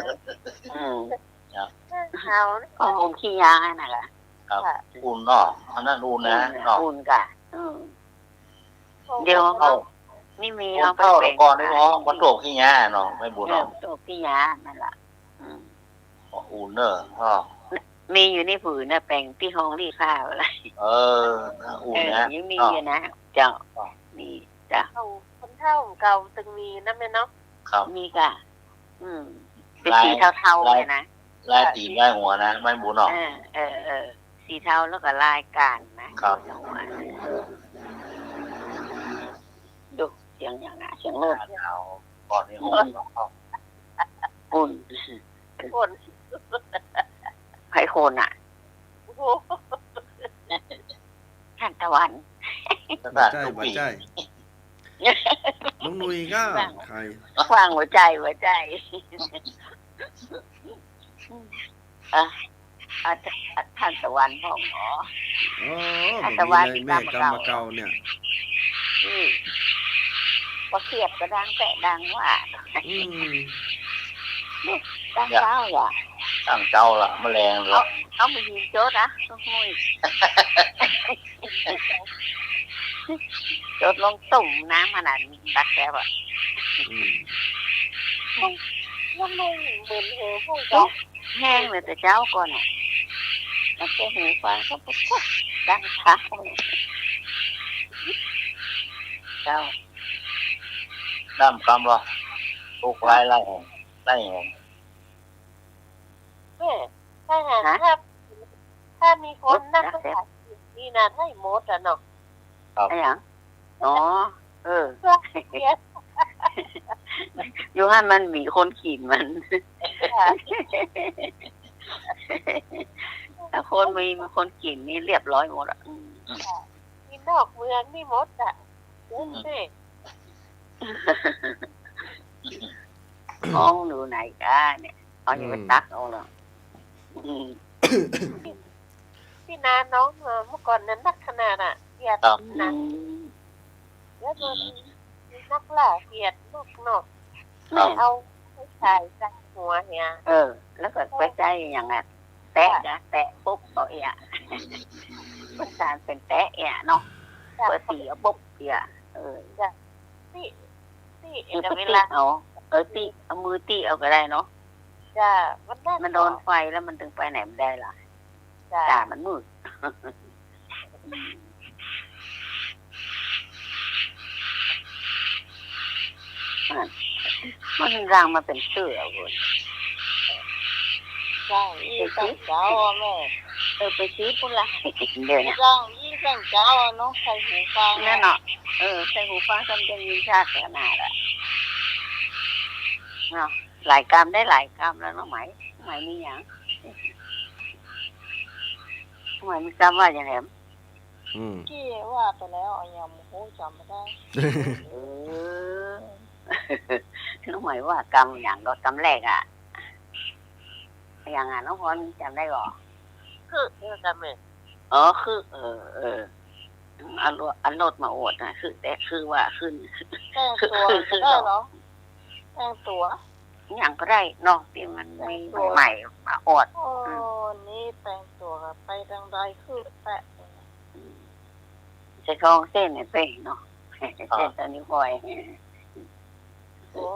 S1: เขาเนี่ย
S4: ก็ผมขี้ยาน่ะล่ะ
S5: ครับอุ่นเนาะอันนั้นอุ่นนะเนาะ
S4: อุ่นกะเดี๋ยวนี่มีเราไป
S5: เข้า
S4: แปล
S5: แล้ว
S4: ง
S5: ก่อนได้พ้องวันโตกขี้แง่เนาะไม่บุญเนาะ
S4: ตัวขี้ยานั่นล่ะ
S5: อุ่นเนอะพ่อ
S4: มีอยู่ในผืนนะแปลงที่ห้องรีดผ้าอะไร
S5: อุ่นนะ
S4: ยังมีอยู่นะเจ้ามีจ้ะ
S1: คนเท่าเก่าตึงมีนั่นไหมเนาะ
S5: ครับ
S4: มีกะเป็นสีเทาๆเลยนะ
S5: ลายตีนลายหัวนะไม่บุญเนาะ
S4: สีเทาแล้วก็ลายการนะครับ ดูเสียงอย่างน่ะเสียงโลด
S5: เอาก่อนนี้หัว
S4: ปุ่น
S1: คน
S4: ไผ่โคนอ่ะ
S1: โอ้โห
S4: ท่านตะวัน
S2: บ่ใจบ่ใจน้องนุยก็ใคร
S4: ฟังหัวใจท่านตะวันพ่อหมอ
S2: อ๋อบ่มีเลยแม่กรรมเก่าเนี่ย
S4: ว่าเครียดก็ดังแต่ดังว่า
S2: อืม
S4: ดังเจ้าอ่ะ
S5: ตั้งเจ้าละแมลงเลย
S4: เอาไปยิงโจ๊ดนะต้องมุ้ยโจ๊ดลงตุ่มน้ำขนาดนี้ตักแกแบบ
S1: แล้วไม่เหมือนเธอพวกเจ้า
S4: แห้งเลยแต่เจ้าก่อนอ่ะมันจะหูฟังก็ปุ๊บดังชักเจ้า
S5: น้ำคำหรอตุกไล่แหง
S1: แม่ถ้ามีคนนั่งก็ถ่ายนี่นะให้มดอ่ะเนาะ
S4: อะไรอย่างอ๋อ
S1: เสีย
S4: อยู่ให้มันมีคนขี่มันถ้าคนมีคนขี่นี่เรียบร้อยหมดอ่ะ
S1: มีนอกเมืองนี่มดอ่ะเด้แม่
S4: ห้องดูไหนกันเนี่ยเอาอยู่ไปตักเอาหรอ
S1: พี่นาน้องเมื่อก่อนนั้นนักขนาดอ่ะเกียดนะแล้วโดนนักล่าเกียดนอกเอาไปใส่ใส่หัวเฮีย
S4: แล้วก็ไปใจอย่างนั้นแตะปุ๊บต่อเอะมันการเป็นแตะเอะเนาะเปิดตีปุ๊บเอะ
S1: ที่
S4: เวลาเอาตีเอามือตีเอาก็ได้เนาะ
S1: จ้า
S4: มันโดนไฟแล้วมันถึงไปไหนไม่ได้ล่ะจ้ามันมืดมันรังมาเป็นเสือเลย
S1: ใช่ยี่ตั้งเจ้าแม่
S4: ไปซื้อปุ่นละเดี๋ยวนี้
S1: จ้ายี่ตั้งเจ้าเนาะใส่หูฟัง
S4: นั่นเนาะ ใส่หูฟังจำเป็นยินชาติขนาดอ่ะเนาะหลายกรรมได้หลายกรรมแล้วน้องไหมมีอย่างไหมมีกรรมว่าอย่างไร
S1: ที่ว่าไปแล้วยังโหจำไม่ได้
S4: น้องไหมว่ากรรมอย่างก็กรรมแรกอ่ะอย่างน้องพรจำได้หรอคือกรรมเลยคืออันโลดมาอวดนะคือแต่คือว่าขึ้น
S1: แต่งตัวได้เหรอแต่งตัว
S4: อย่างก็ได้นอกที่มันมีใหม่มาอวด
S1: นี่แต่งตัวไปดังใดคือแปะ
S4: จะคล้องเส้นเนี่ยเป้งเนาะเส้นตอนนี้บ่อย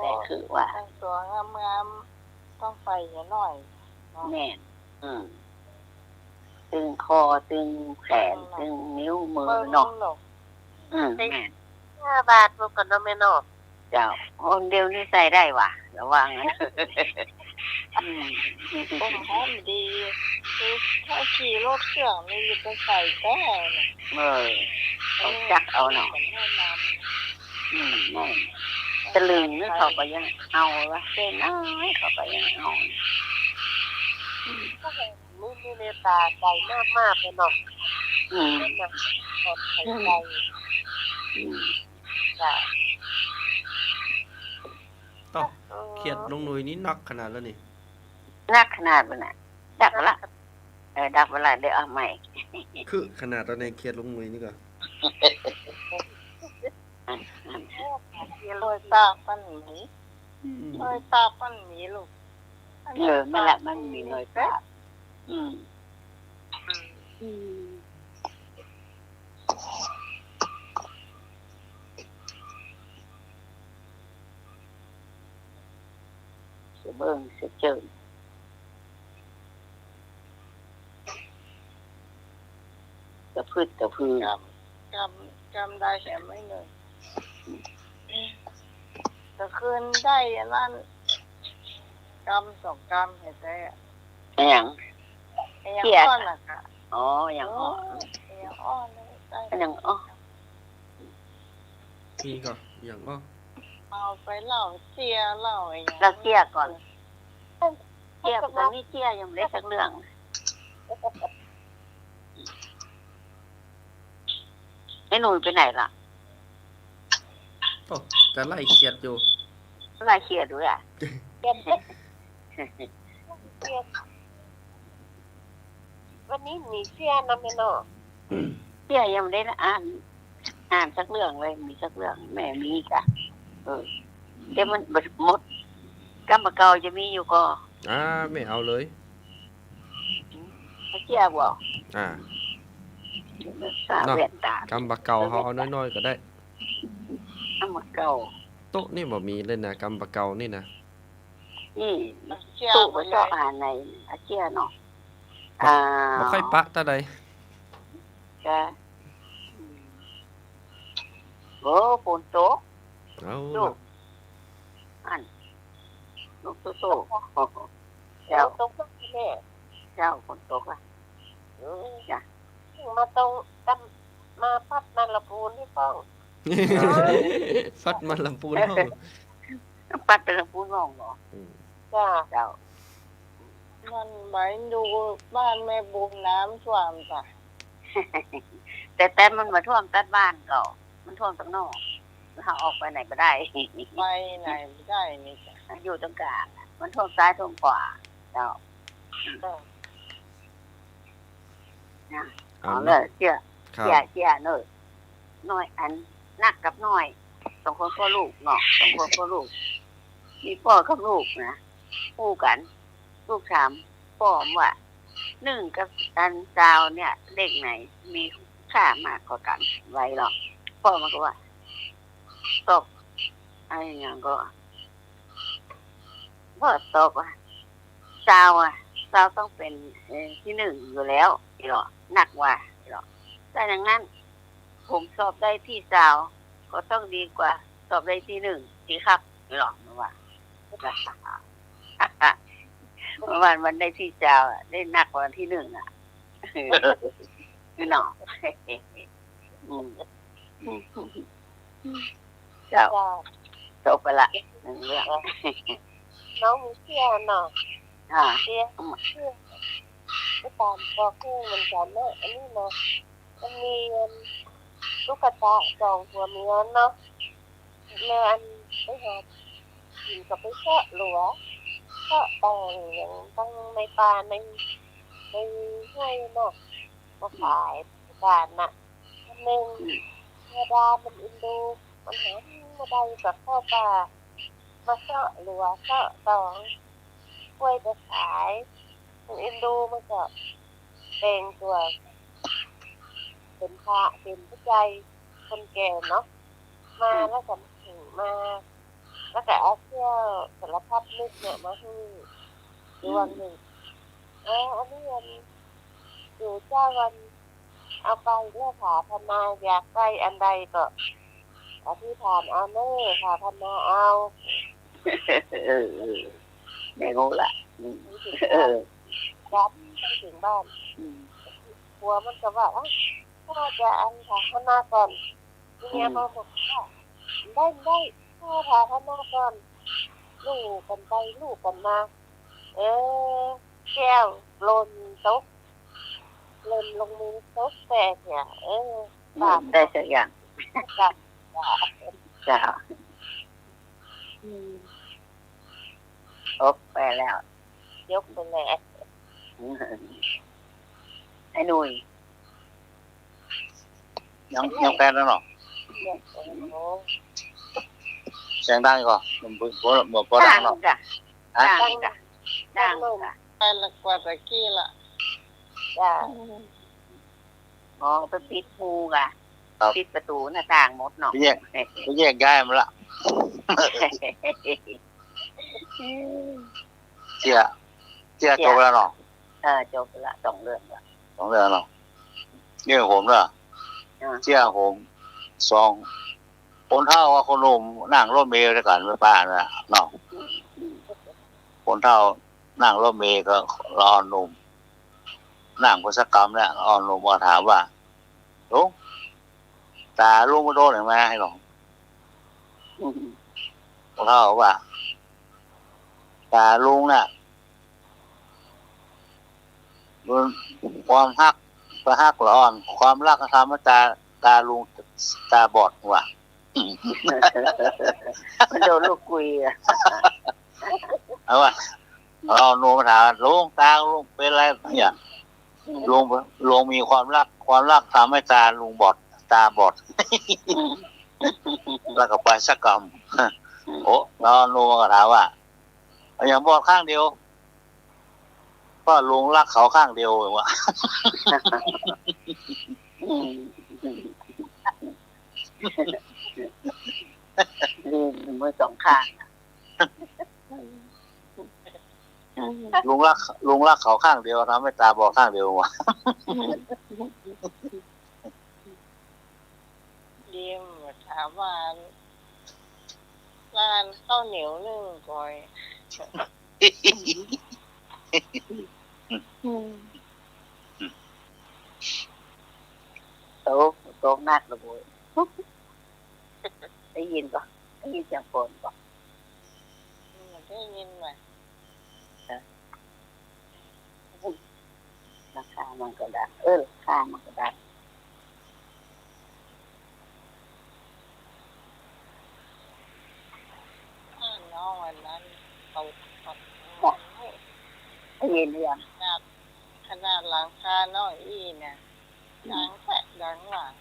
S4: แต่คือว่า
S1: แต่งตัวงามๆต้องไปหน่อย
S4: แน่นตึงคอตึงแขนตึงนิ้วมือเนาะแม่น5 บาทพวกกันเนาะแม่เนาะเจ้าคนเดียวนี่ใส่ได้ว่ะระวังนะ
S1: ผมหอมดีคือถ้าขี่รถเครื่องนี่จะใส่แก้
S4: เอาจักเอาเนาะตะลึงนี่เขาก็ยังเอาวะเส้นน้อยเขาก็ยังเอานี่เนตาใจมากเลยเนาะใจจ้ะ
S2: ต้องเขียดลงหน่วยนี้นักขนาดแล้วนี่
S4: นักขนาดมันน่ะดักละดักเวลาเดี๋ยวเอาใหม่
S2: คือขนาดตอนนี้เขียดลงหน่วยนี่ก็
S1: ลอยตาปั้นหมีลอยตาปั้นหมีลูก
S4: ไม่ละมันมีลอยตาเบิ่งสิเจอตะพืช
S1: จำได้แต่ไม่เงินแต่คืนได้นั่นกำ2 กำเห็นได้
S4: อย่าง
S1: อ้อนน่ะค่ะ
S4: อย่างอ้อนอย่าง
S2: นี่ก็อย่าง
S1: เอาไปเล่าเจียเล่า
S4: เราเจียก่อนเจียตอนนี้เจียยังไม่ได้สักเรื่องไอ้หนูไปไหนล่ะ
S2: จะไล่เขียดอยู่
S4: ไล่เขียดด้วยอ่ะวันนี้มีเสียน้ำเนาะเสียยังไม่ได้อ่านสักเรื่องเลยมีสักเรื่องแม่มีกะเดี๋ยวมันหมดกรรมเก่าจะมีอยู่ก็
S2: ไม่เอาเลย
S4: เสียบอก
S2: เนาะกำบะเก่าเขาเอาน้อยๆก็ได้
S4: กำบะเก่า
S2: โต๊ะนี่บ่มีเลยนะกำบะเก่านี่นะ
S4: ตู้บ่ชอบอาหารในอาเจียเนาะ
S2: บ่ค่อยปะตาใด
S4: จ้ะโอ้ฝนตกลูกอันลูกโตเจ้าตกแม่เจ้าฝนตกอ่ะจ้ะมาตรงกันมาพัดมันละปูนที่ป้อง
S2: พัดมันลำปูนห้อง
S4: ปัดเป็นลำปูนห้องเหรอจ้าเจ้า
S1: มันหมายดูบ้านแม่บุญน้ำท่วมจ้ะ
S4: แต่มันมาท่วมตัดบ้านก็มันท่วมข้างนอกเราออกไปไหนก็ได้
S1: ไปไหนไม่ได้นี่จ้ะ
S4: อยู่ตรงกลางมันท่วมซ้ายท่วมขวาเจ้าเลยเชื่อเนยน้อยอันนักกับน้อย2 คนพ่อลูกเนาะ2 คนพ่อลูกมีพ่อกับลูกนะคู่กันลูกถามพ่อว่า1กับอันดาวเนี่ยเลขไหนมีค่ามากกว่ากันไว้หรอกพ่อมันก็ว่าตอบอะไรอย่างก็พ่อตอบว่าดาวต้องเป็นที่1อยู่แล้วหรอหนักว่าหรอแต่อย่างนั้นผมสอบได้ที่ก็ต้องดีกว่าสอบได้ที่1สิครับหรอว่าวันได้ที่ได้หนักกว่าที่1อ่ะเนาะ เจ้า
S1: จ้า
S4: จบไปละหนึ่งเรื่อง
S1: น้องมีเสื้อเนาะ
S4: อ่า
S1: เสื้อไปตามบอกให้มันกันเนาะอันนี้เนาะมันมีลูกกระตาสองหัวเมียเนาะแล้วอันไปหากินกับไปเชาะหลัวเชาะแตงอย่างตั้งในป่าในห้วยเนาะมาขายการน่ะอันหนึ่งเวลามันอินดูมันหามาได้กับข้าวปลามาเชาะหลัวเชาะตองกล้วยไปขายมันอินดูมันก็เป็นตัวเป็นพระเป็นผู้ใจคนแก่เนาะมาแล้วก็ถึงมาแล้วก็เอาเสื้อสารพัดนึกเนี่ยมาให้ดวงหนึ่งอันนี้วันอยู่เจ้าวันเอาไปเรื่องผาพนาอยากได้อันใดก็อธิษฐานเอาเน่ผาพนาเอา
S4: ไม่รู้ละ
S1: รับไปถึงบ้านกลัวมันจะว่าพ่อจะอันผาพนาก่อนเมียมาบอกว่าได้พ่อผาพนาก่อนลูกกันไปลูกกันมาแก้วลนโต๊ะเล่นลงมือโต๊ะแตกเนี่ยบาป
S4: ได้สักอย่าง
S1: กับ
S4: เจ้าไปแล้ว
S1: ยกไปแหละ
S4: ไอ้หนุ่ย
S5: ยังแฟนแล้วเนาะ
S1: เนี่ยโอ้
S5: เสียงดังก่อนบ่ดั
S4: ดั
S5: ง
S4: ง
S5: เนาะ
S4: จ้ะ
S5: ฮะ
S4: ดังจ้ะดังจ้ะ
S1: ไปละกว่าตะกี้ละจ้า
S4: อ๋อไปปิดหูกะปิดประตูหน้าต่างหมดเนาะ
S5: ไปแยกย้ายมันละเจียจบแล้วเนาะ
S4: จบละสองเรื่องละ
S5: 2เดือนเนาะนี่ผมเด้อเจียผม2คนเฒ่าว่าคนหนุ่มนั่งรถเมล์ด้วยกันไปป้าน่ะเนาะคนเฒ่านั่งรถเมล์ก็รอหนุ่มนั่งพุทธกรรมเนี่ยอ่อนหนุ่มมาถามว่าลุงตาลุงมาโดนหรือไม่ให้หรอกคนเฒ่าว่าตาลุงน่ะความฮักประฮักละอ่อนความรักทำให้ตาลุงตาบอดว่ะ
S4: มันโดนลูกกุยอ่ะ
S5: เอาว่าเราโนมาถามลุงตาลุงเป็นอะไรเนี่ยลุงมีความรักทำให้ตาลุงบอดตาบอด แล้วก็ไปสักกรรม โอ้เราโนมาถามว่าอย่างบอดข้างเดียวก็ลุงรักเขาข้างเดียวเหรอวะ
S4: ลืมมือสองข้าง
S5: ลุงรักเขาข้างเดียวทำให้ตาบอดข้างเดียววะ
S1: เดียมถามว่าร้านข้าวเหนียวนึ่งก่อย
S4: โต๊ะนักระบุได้ยินปะได้ยินเสียงฝนปะ
S1: ได้ยินไหม
S4: ราคามันก็ดังราคามันก็ดัง
S1: น้องวันนั้นเขา
S4: ได้ยินหรือยัง
S1: ขนาดหลังคาน้อยอีเนี่ยดังแปะดังหลัง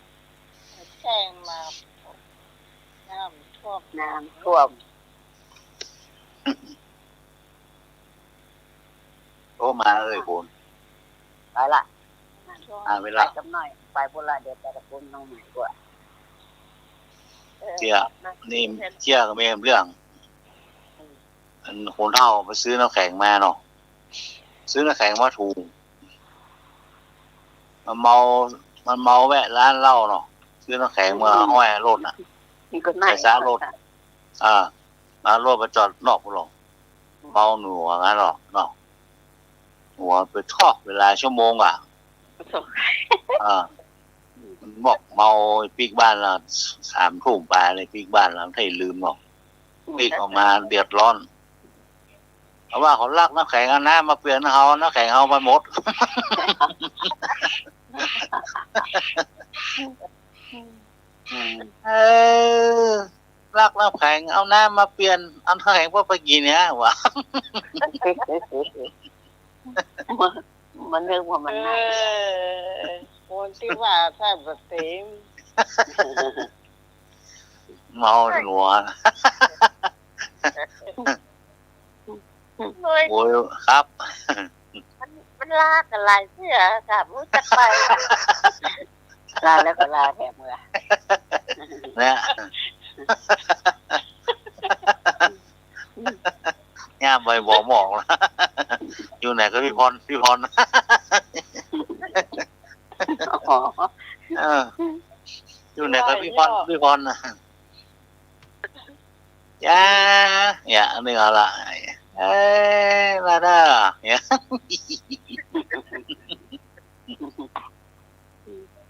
S1: แจ้งมาน้ำท่วม
S4: น้ำท่วม
S5: โอ้มาคุณ
S4: ไปละ
S5: เว
S4: ไป
S5: ลา
S4: กับหน่อยไปโบราณเดี๋ยวจะตะกุนน้องใหม่กว่า
S5: เจียนี่เจียก็ไม่เรื่องคนเฒ่าไปซื้อน้ำแข็งมาเนาะซื้อน้ำแข็งมาถูกมันเมาแวะร้านเหล้าเนาะซื้อน้ำแข็งมาห้อยรถน่ะ
S4: นี่ก็น่า
S5: ใส่ซารถมารถไปจอดนอกพุ่นหรอกเมาหนัวงั้นหรอกเนาะหัวไปทอกเวลาชั่วโมงอ่ะ บอกเมาปีกบ้านเรา3 ทุ่มไปเลยปีกบ้านเราให้ลืมหรอกปีกออกมาเดือดร้อนเพราะว่าเขาลักน้ำแข็งเอาน้ำมาเปลี่ยนเขาน้ำแข็งเอาไปหมดเออลักน้ำแข็งเอาน้ำมาเปลี่ยนอันน้ำแข็งเพื่อไปกินเนี่ยวะ
S4: มันเรื่องว่ามันน่า
S1: คนที่ว่าแทบจะเต็ม
S5: เมาหนัว
S4: เลย
S5: โอ้ยครับ
S4: มันลากันหลายเสื้อค่ะรู้จักไปลาแล้วก็ลาแถมเมื่อ
S5: เนี่ยย่ามไปบอกหมอกนะอยู่ไหนก็พี่พร
S4: อ๋อ
S5: อยู่ไหนก็พี่พรนะจ้าอย่านี่อะไรมาได้เนี่ย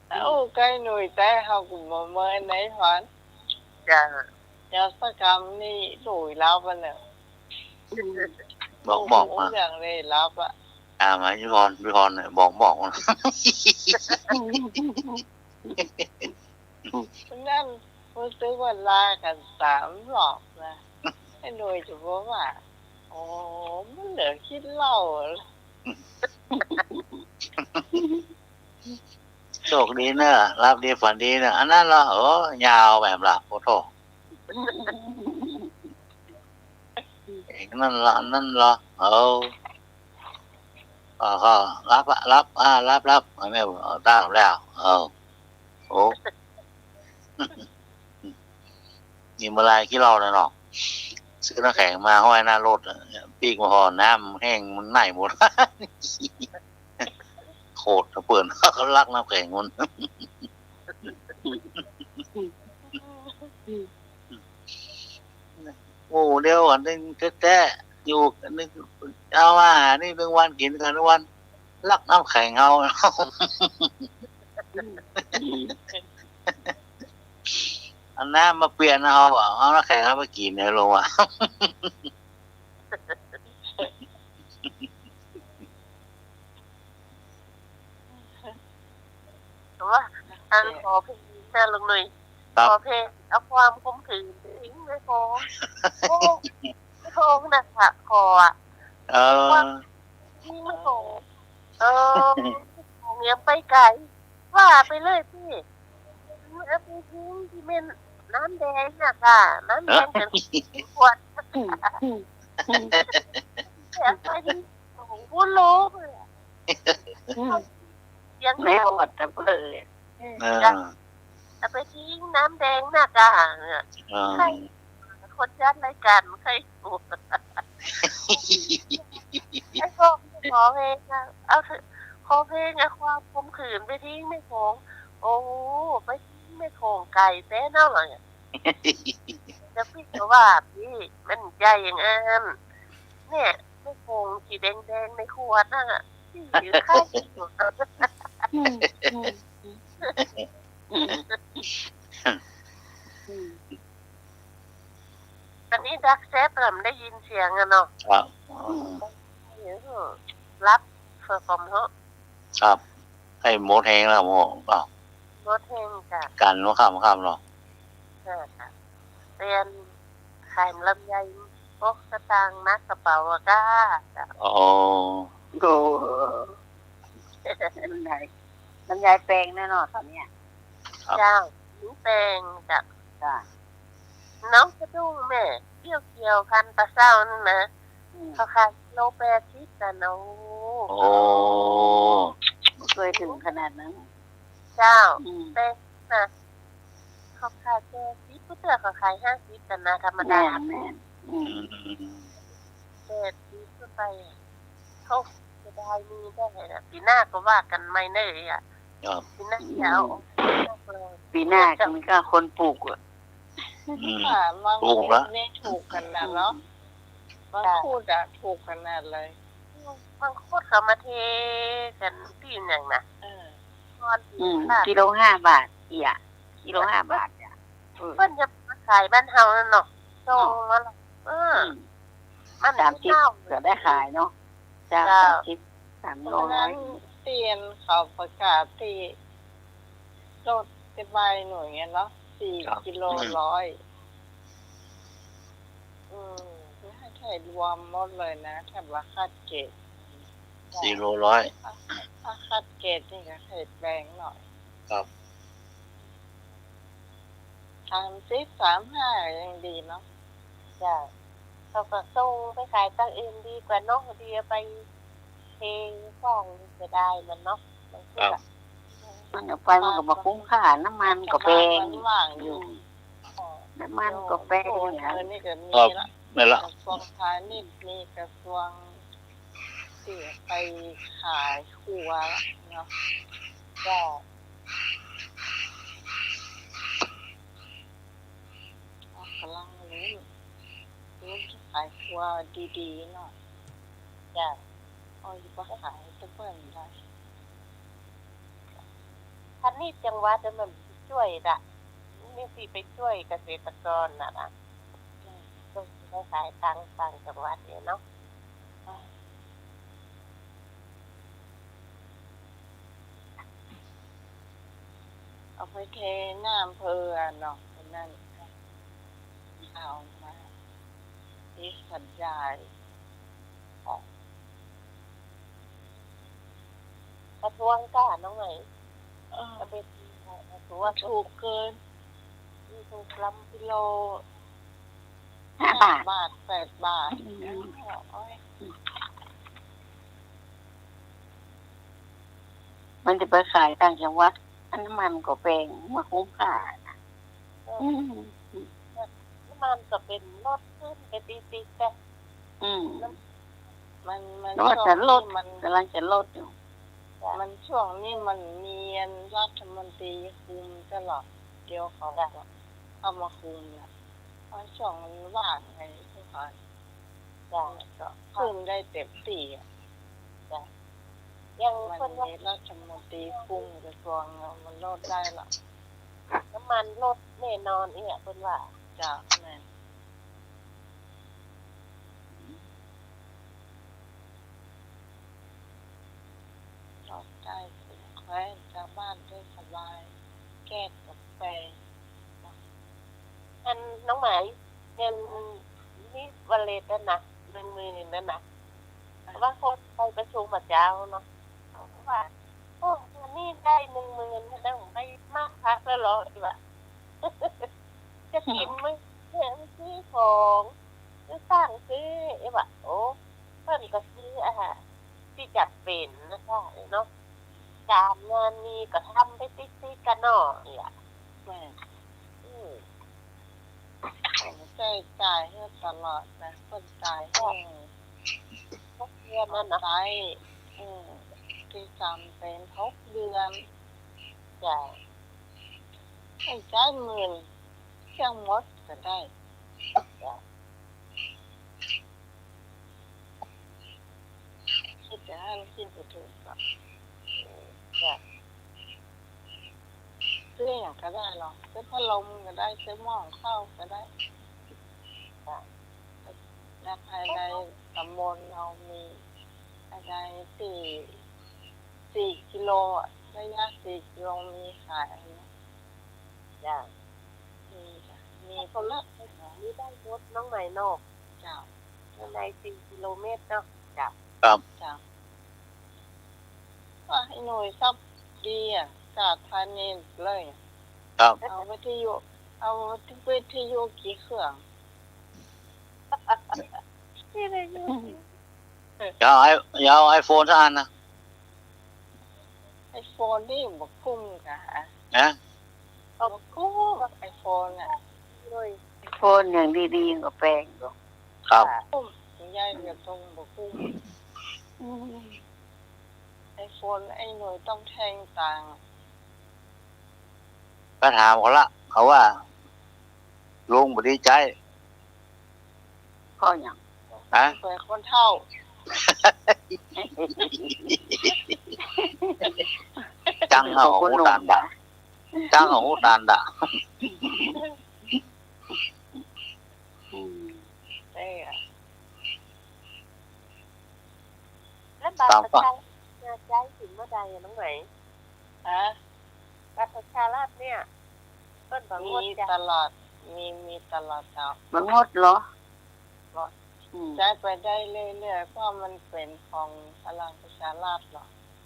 S1: เอ้าใกล้หน่วยแต่เขากลุ่มมาเมื่อไหนฝัน
S4: จ้า
S1: อยาสักคำนี่หน่วยรับอ่ะเนี่ย
S5: บอกมา
S1: อย่างเลยรับอ่ะ
S5: มาพี่พรเนี่ยบอกนะ
S1: นั่นรู้สึกว่าลากัน3 รอบนะไอ้หน่วยจะบอกว่าโอ้มันเหลือคิดเล่า
S5: โชคดีเนอะรับดีฝันดีเนอะอันนั้นเหรอยาวแบบละโอ้โหนั่นเหรอก็รับไม่ตั้งแล้วโอ้นี่มาลายขี้เราเลยเนาะซื้อน้ำแข็งมาห้อยหน้ารถปีกมาห่อน้ำแห้งมันไหนหมด โคตรเปิดเขาลักน้ำแข็งมันโอ้เดี๋ยวอันนึงแท้ๆอยู่อันนึงเอาอาหารนี่1 วันกินกัน1 วันลักน้ำแข็งเอา อันน้ำมาเปลี่ยนเอาน้ำแข็งเอาไปกินเนี่ยลงว่ะ
S4: ว่าอันขอเพลงน่าลงหน่อยขอเพลงเอาความคมขืนทิ้งไม่พอโอ้ไม่พอนะคะคออ่ะนี่ไม่พอเงี้ยไปไกลว่าไปเลยพี่เอาไปทิ้งที่เม่นน้ำแดงน่ะค่ะน้ำแดงกันขวดแต่ไปที่โอ้โหพูดโลกเลยยังไม่หมดแต่เปิดเอาไปทิ้งน้ำแดงหน้ากาเนี่ยใครคนจัดรายการใครถูกไอ้พวกขอเพลงเอาขอเพลงความคมขืนไปทิ้งไม่คงโอ้ไปทิ้งไม่คงไก่แท้เน่าเนี่ยจะพี่จะว่าพี่มันใจอย่างนั้นเนี่ยไม่คงสีแดงในขวดน่ะที่ถือข้าวอยู่ตอนนี้ดักแซฟผมได้ยินเสียงอะเนาะรับเฟอร์ฟอร์มเหรอ
S5: ครับให้หมดแหงแล้วหมด
S4: รถแหงจ้ะ
S5: กันว่าข้ามหรอ
S4: ใช่ค่ะเรียนขายลำไยพกสตางค์นักกระเป๋าก้าจ้ะ
S5: โอ้
S4: ลำไยแปลงแน่นอนตอนนี้เจ้าหนูแปลงจ้ะน้องกระดุ้งแม่เกี่ยวพันตะเศร้านั่นนะเขาขายโล80แต่น้อง
S5: โอ้
S4: เคยถึงขนาดนั้นเจ้าแป้งนะเขาขาย80ผู้เตือเขาขาย50กันนะธรรมดาแม่80ขึ้นไปเขาจะได้มีได้นะปีหน้าก็ว่ากันไม่แน่อ่ะปีหน้าจะเอาปีหน้าก็มีก็คนปลูกอ่ะ
S1: บางคนนี่ถูกขนาดเนาะบางพูดอะถูกขนาดเลย
S4: บางโคตรเขามาเทกันตีนอย่างน่ะ กิโล5 บาทกิโล5 บาทจ้ะเพิ่นจะมาขายบ้านเฮานั่นเนาะส่งมามัน30ก็ได้ขายเนาะจ้า30
S1: ตอนนั้นเตียนเขาประกาศที่รถติดใบหน่วยเงี้ยเนาะ4 กิโล 100ให้ไทยรวมหมดเลยนะแถบราคาเกต
S5: 4 โล 100
S1: ราคาเกตนี่ก็ให้แพงหน่อย
S5: ครับ
S1: 30-35ยังดีเนาะ
S4: จ้ะเขาก็ส่งไปขายตั้งเองดีกว่าเนาะดีไปเทฟ้องจะได้มันเนาะมันเอาไปมันก็บ่คุ้มค่าน้ำมันก็แพง
S1: ว่างอยู่
S4: น้ำมันก็แพงเนี่ย
S1: นี่ก็มีละ
S5: นั่นละ
S1: กระทรวงพาณิชย์มีกระทรวงที่ไปขายครัวเนาะก็กำลังรู้ขายครัวดีๆเนาะจ้ะเอาอยู่ก็ขายจะเปิดได้
S4: ท่านนี้จังหวัดมันช่วยละนี่สิไปช่วยเกษตรกรน่ะนะต้องไปขายต่างจังหวัดเนี่ยเนาะ
S1: เอาไปเทน้ำเพอเนาะนั่นเอามาที่สัญญาณ
S4: กระทรวงก้าน้องไหนจะเป็นกระทรวง
S1: ถูกเกิน
S4: ถูกลำ
S1: กิโล
S4: 5 บาท
S1: บาท8 บาท
S4: มันจะไปขายต่างจังหวัดอันน้ำมันก็แพงมาคุ้มค่าน้ำมันก็เป็นลดขึ้นไปตีๆกัน
S1: มัน
S4: รถจะลด
S1: มัน
S4: กำลังจะลดอยู่
S1: มันช่วงนี้มันมีรัฐมนตรีคุมตลอดเดี๋ยวเขาก็เข้ามาคุมนะเพราะช่วงมันว่างไงทุกคนก็คุมได้เต็มที่อ่ะ
S4: ยัง
S1: มัน
S4: คนว่า
S1: มีรัฐมนตรีคุมกระทรวงมันลดได้หรอ
S4: น้ำมันลดแน่นอนเนี่ยคนว่า
S1: จากแม่ลดได้แคว้นชาวบ้านได้สบายแก้กาแฟ
S4: อันน้องหมายเงินนี่วันเลนนั่นนะ10,000นั่นนะว่าคนไปประชุมมาเจ้าเนาะว่าโอ้นี่ได้10,000ได้ผมไม่มากพักแล้วหรออีกว่าจะกินไม่ซื้อของซื้อตั้งซื้อไอ้ว่าโอ้เพิ่นก็ซื้ออาหารที่จัดเป็นนะคะเนาะการงานนี้ก็ทำไปติ๊กๆกันเนาะเนี่ย
S1: แม่ใช้จ่ายให้ตลอดนะคนจ่ายให้
S4: พวกเรียนนั่นนะ
S1: ใช้ที่จำเป็น6 เดือนจ่ายให้จ่าย10,000เที่ยงหมดก็ได้คิดจะให้คิดไปถูกก็ซื้ออย่างก็ได้หรอกซื้อพัดลมก็ได้ซื้อหม้อข้าวก็ได้ในภายในตำบลเรามีอะไร4 กิโลระยะ4 กิโลมีขายนะจ้ะมีคนละ
S4: นี่ได้รถน้องใหม่นอก
S1: จ้ะ
S4: ใน4 กิโลเมตรเนาะจ้ะ
S1: จ้ะว่าให้หน่วยซับดีอ่ะจากพาณิชย์เลย
S5: ครับ
S1: เอาวิทยุกี่เครื่องที่ได้อยู่
S5: อย่าเอาไอโฟนสักอันนะ
S1: ไอโฟนนี่บ่คุ้มกะ
S5: นะ
S1: บ่คุ้มไอโฟนอ่ะ
S4: โฟนอย่างดีๆก็แพงอยู่
S5: ครับ
S1: คุ้มใหญ่ก็ตรงบ่คุ้มไอโฟนไอหน่วยต้องแทงตังค์
S5: ก็ถามเขาละเขาว่าลุงบ่ดีใจ
S4: ก็อย่าง
S5: ฮะ
S1: เปิดคนเท่า
S5: จังเอาหูตานดะจังเอาหูตานดะ
S1: ได้อะ
S4: แล้วบัตรประชาชนใช้ถึงเมื่อใดน้องไหน
S1: ฮะ
S4: บัตรประชาชนเนี่ยเพิ่นบอกงด
S1: มี
S4: จ้ะ
S1: ตลอดมีตลอดเจ้า
S4: มันงดเหรอ
S1: ใช้ไปได้เรื่อยๆเพราะมันเป็นของพลังประชาราษฎร์หรอ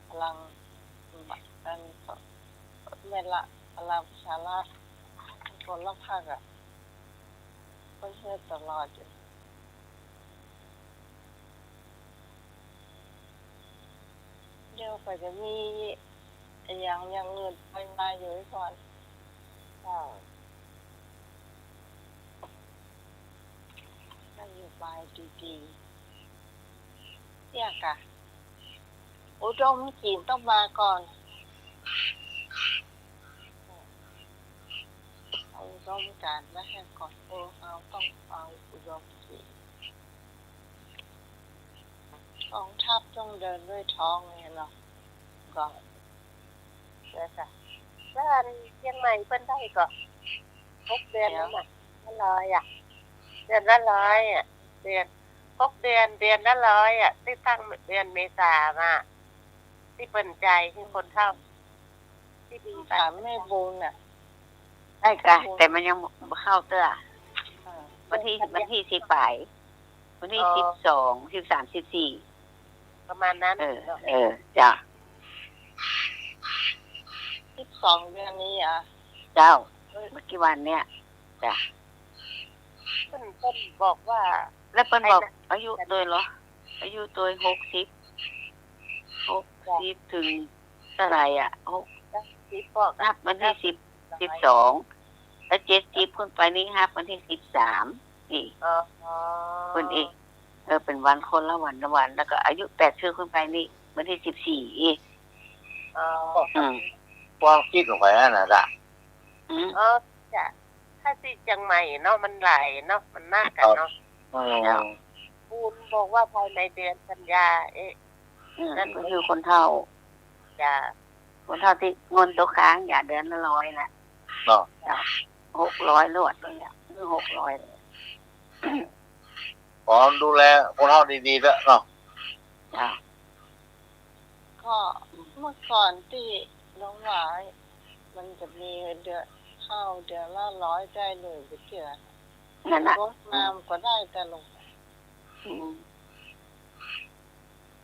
S1: พลังมันเวลาพลังประชาราษฎร์คนละภาคอ่ะก็เชื่อตลอดอยู่เดี๋ยวก็จะมีอย่างอื่นไปมาอยู่ก่อนนโยบายดีๆเนี่ยกะอุดมจีนต้องมาก่อนเอาอุดมการณ์มาให้ก่อนเราต้องเอาอุดมจีนกองทัพต้องเดินด้วยท้องเนี่ยเนาะก่อน
S4: เด้อจ้ะแล้วอันเชียงใหม่เพิ่นได้ก็6 เดือนแล้วน่ะ100อ่ะเดือนละ100อ่ะเดือน6 เดือนละ100อ่ะที่ตั้งเดือนเมษามาที่เพิ่นใจายที่คนเฒ่าที่ดี
S1: ถามแม่บุญน่ะ
S7: ได้ค่ะแต่มันยังบ่เข้าเตื้อวันที่10ปลายวันที่12 13 14
S4: ประมาณนั้น
S7: จ้ะ
S1: 12 เดือนนี้อ่ะ
S7: เจ้าเมื่อกี้วันเนี้ยจ้ะ
S4: เพิ่นบอกว่า
S7: แล้วเพิ่นบอกอายุโดยเหรออายุโดย60ถึงเท่าไหร่อ่ะ
S4: สิบอก
S7: นับวันที่12แล้ว70ขึ้นไปนี่ครับวันที่13นี่
S4: อ๋อ
S7: เพิ่นเองเป็นวันคนละวันแล้วก็อายุ8ชื่อขึ้นไปนี่วันที่14อีก
S4: อ๋อ
S5: ความคิดของไปนั่นน่ะจ้ะ
S4: อ๋อจ้ะถ้าที่เชียงใหม่เนาะมันหลายเนาะมันมากกันเนาะปูนบอกว่าภายในเดือนกันยา
S7: นั่นก็คือคนเฒ่า
S4: จ้ะ
S7: คนเฒ่าที่เงินตัวค้างอย่าเดือนละ100น่ะ
S5: เนาะ
S7: 600ลวดเลยอ่ะคือ600เลย
S5: ขอดูแลคนเฒ่าดีๆด้วยเนาะ
S7: จ้ะ
S1: ก็เมื่อก่อนที่น้องหวายมันจะมีเดือนเข้าเดือนละ100ได้เลยไปเดือน
S7: นั่นน่ะ
S1: รถน้ำก็ได้แต่ลง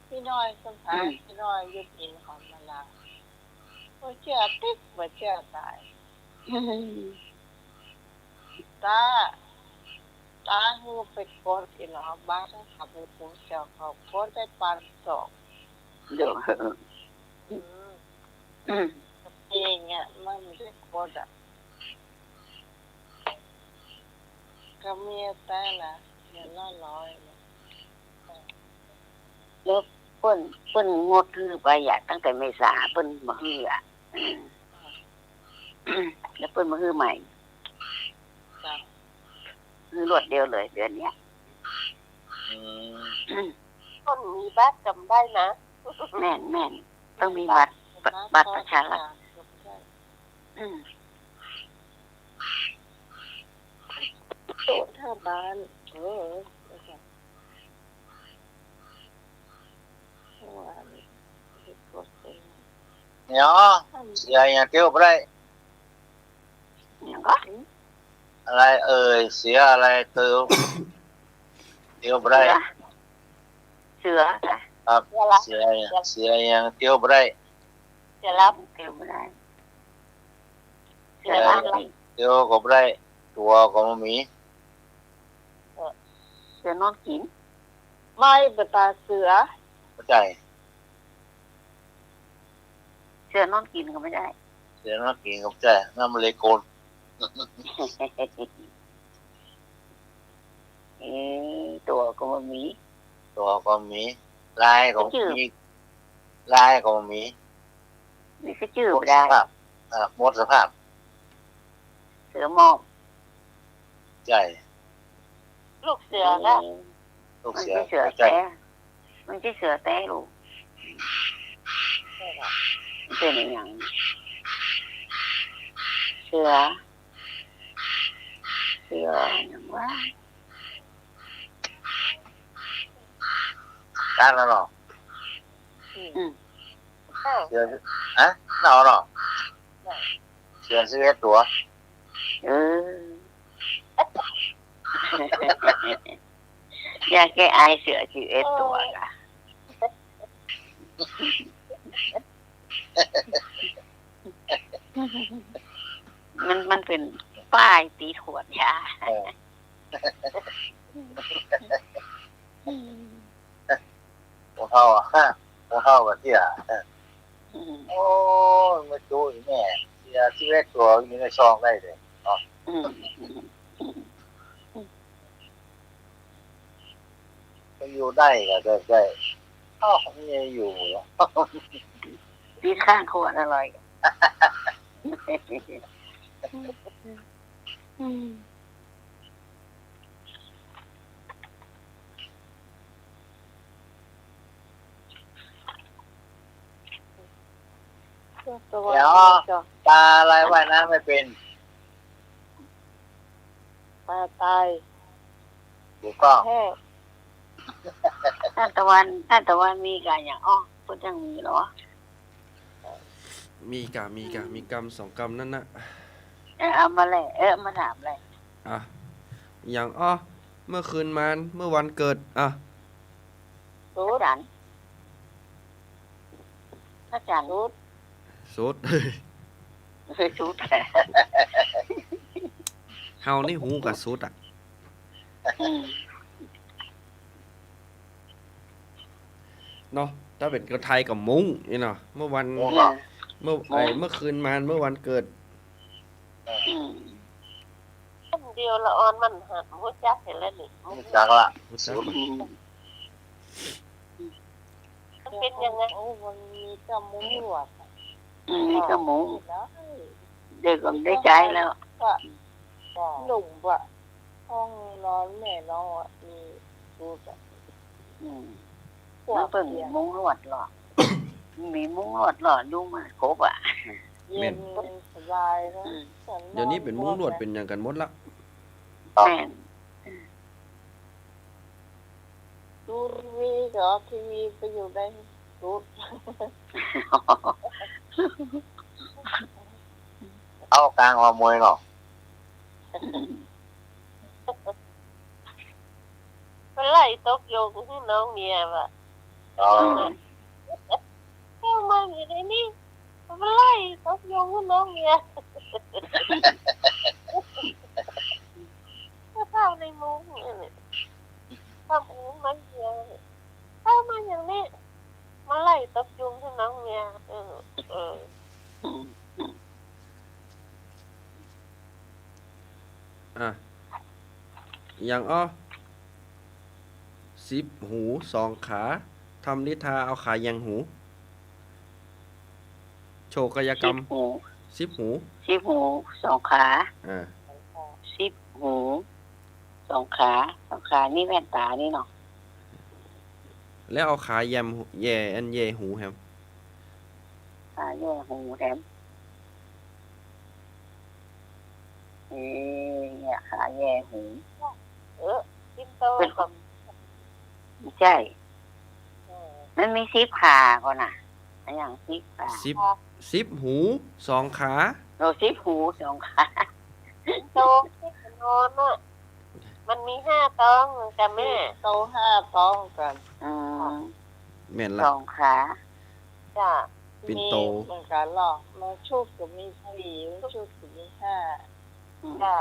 S1: พี่น้อยสมภารพี่น้อยยุตินของมาลาบ่เชื่อติ๊กบ่เชื่อตายตาหูไปกดอีหลอบ้านขับไปปูเจ้าเขากดได้ปานสอง
S7: เดี๋ยว
S1: เองอ่ะมันไม่ได้กดอ่ะก็มีแต่ละเดือนละ100
S7: แล้วเปิ้นงดฮือไปอยากตั้งแต่เมษาเปิ้นมาฮืออ่ะแล้วเปิ้นมาฮือใหม่
S1: จ้ะ
S7: ฮือรวดเดียวเลยเดือนเนี้ย
S4: ต้นมีบัตรจำได้นะ
S7: แม่นต้องมีบัตรประชาชน
S1: โตท่าบ้าน
S5: เนาะเสียอย่างเที่ยวไปได้
S7: อย่างก็
S5: อะไรเสียอะไรเที่ยวไปได้
S7: เสือ
S5: ครับเสียอย่างเที่ยวไปได้
S7: จะรับเที่ยวไม่ได้เสือรับ
S5: เที่ยวก็ไปได้ตัวก็ไม่มี
S7: เสือนอนกิน
S1: ไม่เปิดตาเสือ
S5: เข้าใจ
S7: เสือนอนกินก็ไม่ได้
S5: เสียนักกินกับใจน้ำเลยโกน
S7: ตัวก็ไม่มี
S5: ตัวก็มีลายก็มีลายก็มี
S7: นี่ก็ชื่อไม่ได้
S5: หมดสภาพ
S7: เสือหมอบ
S5: ใจ
S4: ลูกเสือละ
S5: ลูก
S7: มัน
S5: เสือ
S7: ใช่เสือ
S5: ใจ
S7: แต้มันใช่เสือแต้ลูก เป็นอย่างเสืออย่างว่า
S5: การแล้วเนาะ
S7: อืม
S5: เสืออะเนาะเนาะเสือ11ตัว
S7: เออ อยากแก้อายเสือ11ตัวค่ะมันเป็นป้ายตีถวดยา
S5: โอ้เท่าอ่ะโอ้เท่ากับเที่ยโอ้มาจูอีแม่เสือ11ตัวอยู่ในช่องได้เลยเนาะมันอยู่ได้ก็ได้อ้าวมันยังอยู่เหรอ
S7: พี่ข้างขวดอร่อย
S5: เดี๋ยวปลาอะไรว่ายน้ำไม่เป็น
S1: ปลาตาย
S5: ถูกต้อง
S1: แห้ง
S7: ท่านตะวันมีกันอย่างพูดจังมีเหรอ
S2: มีกรรม2กรรมนั่นนะ
S7: เอามาเลยมาถามเลย
S2: อ่ะอย่างเมื่อคืนมันเมื่อวันเกิด
S1: สูด
S7: อาจารย์
S1: สูด
S2: สุด
S7: เคยชุดแหละ
S2: เฮานี่หูกับสุดอ่ะเนาะถ้าเป็นคนไทยกับมุ้งนี่เนาะเมื่อคืนมันเมื่อวันเกิด
S4: เดียวละออนมันหัดมุจักเห็นแล้วนี่
S5: จากละ
S4: มันเป็นยังไง
S1: โอ้มันมีกระมุ้งหวด
S7: มีกระหมูเด็กผมได้ใจแล้ว
S1: หนุ่มว่ะห้องนอนแม่นอนมีสูดอ่ะ
S7: มันเป็นมุ้งลวดหรอมีมุ้งลวดหรอดูมันครบอ่ะ
S1: เย็นสบายนะ
S2: เดี๋ยวนี้เป็นมุ้งลวดเป็นอย่างกันหมดละ
S7: แม่น
S1: ดูวีก็ทีวีไปอยู่ในสูด
S5: เอากลางมามวยเนาะ
S4: เป็นไล่ตกโยกที่น้องเมียว่ะ
S5: เอา
S4: เข้ามาอยู่ในนี้เป็นไล่ตกโยกที่น้องเมียเข้าในมุ้งเนี่ยเข้ามุ้งมันเดียวเข้ามาอย่างนี้มาไล่ตกยุงที่น้องเมีย
S2: อย่าง10 หู 2 ขาทำนิทาเอาขายังหู โชว์กายกรรม10 หู
S7: 10 หู 2 ขา 10 หู 2 ขานี่แว่นตานี่เนาะ
S2: แล้วเอาขาแย่หูครับ
S7: ขาแย่หูแถมเนี่ยขาแย่หู
S4: กินโตกับ
S7: ไม่ใช่มันมี10 ขาก่อนน่ะอย่าง10 ขา
S2: 10 หู 2 ขา
S7: 10 หู 2 ขา
S4: โตที่นอนน่ะมันมี5ตองแต่แม่
S1: โต5ต้องกัน
S2: แม่นละ
S7: 2 ขา
S4: จ้ะ
S2: ปิ่นโต
S1: เหมือนกันหรอกมาชุกก็มี4ชุกก็มี5
S4: จ้ะ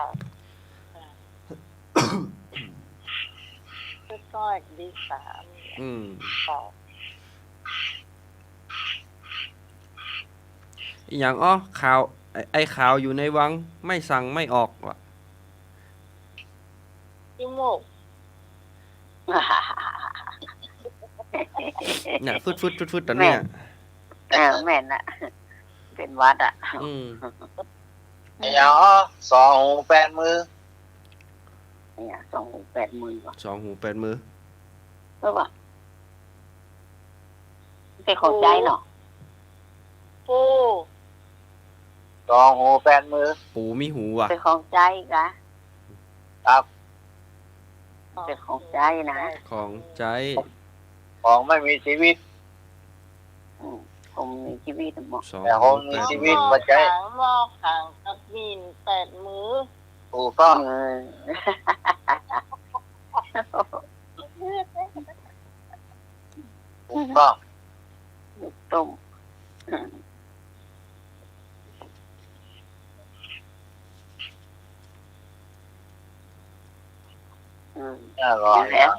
S1: ชุดน้อยก็มี3
S2: อีกอย่างข่าวไอ้ข่าวอยู่ในวังไม่สั่งไม่ออกว่ะ
S1: ที่โมก
S2: เนี่ยฟึดตอนเนี้ย
S7: แม่นน่ะเป็นวัดอ่ะ
S5: ไอ้ยา2 หู 8 มือ
S7: เนี่ย2 หู 8 มือว่ะ
S2: 2 หู 8 มือ
S7: รู้ป่ะเป็นของใจเนาะ
S1: หู ปู
S5: สองหูแปดมือ
S2: ปูมีหูอ่ะ
S7: เป็นของใจกะ
S5: ครับ
S7: เป็นของใจนะ
S2: ของใจ
S5: ของไม่มีชีวิต
S7: ผมมีชีวิตบอก
S2: สอง
S5: แต่
S2: หู
S5: ผมมี
S2: แปด
S5: ชี
S2: มื
S5: วิต
S2: อ
S5: มาใช้
S1: หม้อขางกับมีน8 มือ
S5: ถูกต้อง ถูกต้อง
S7: ต้ม
S5: น่ารอแล้ว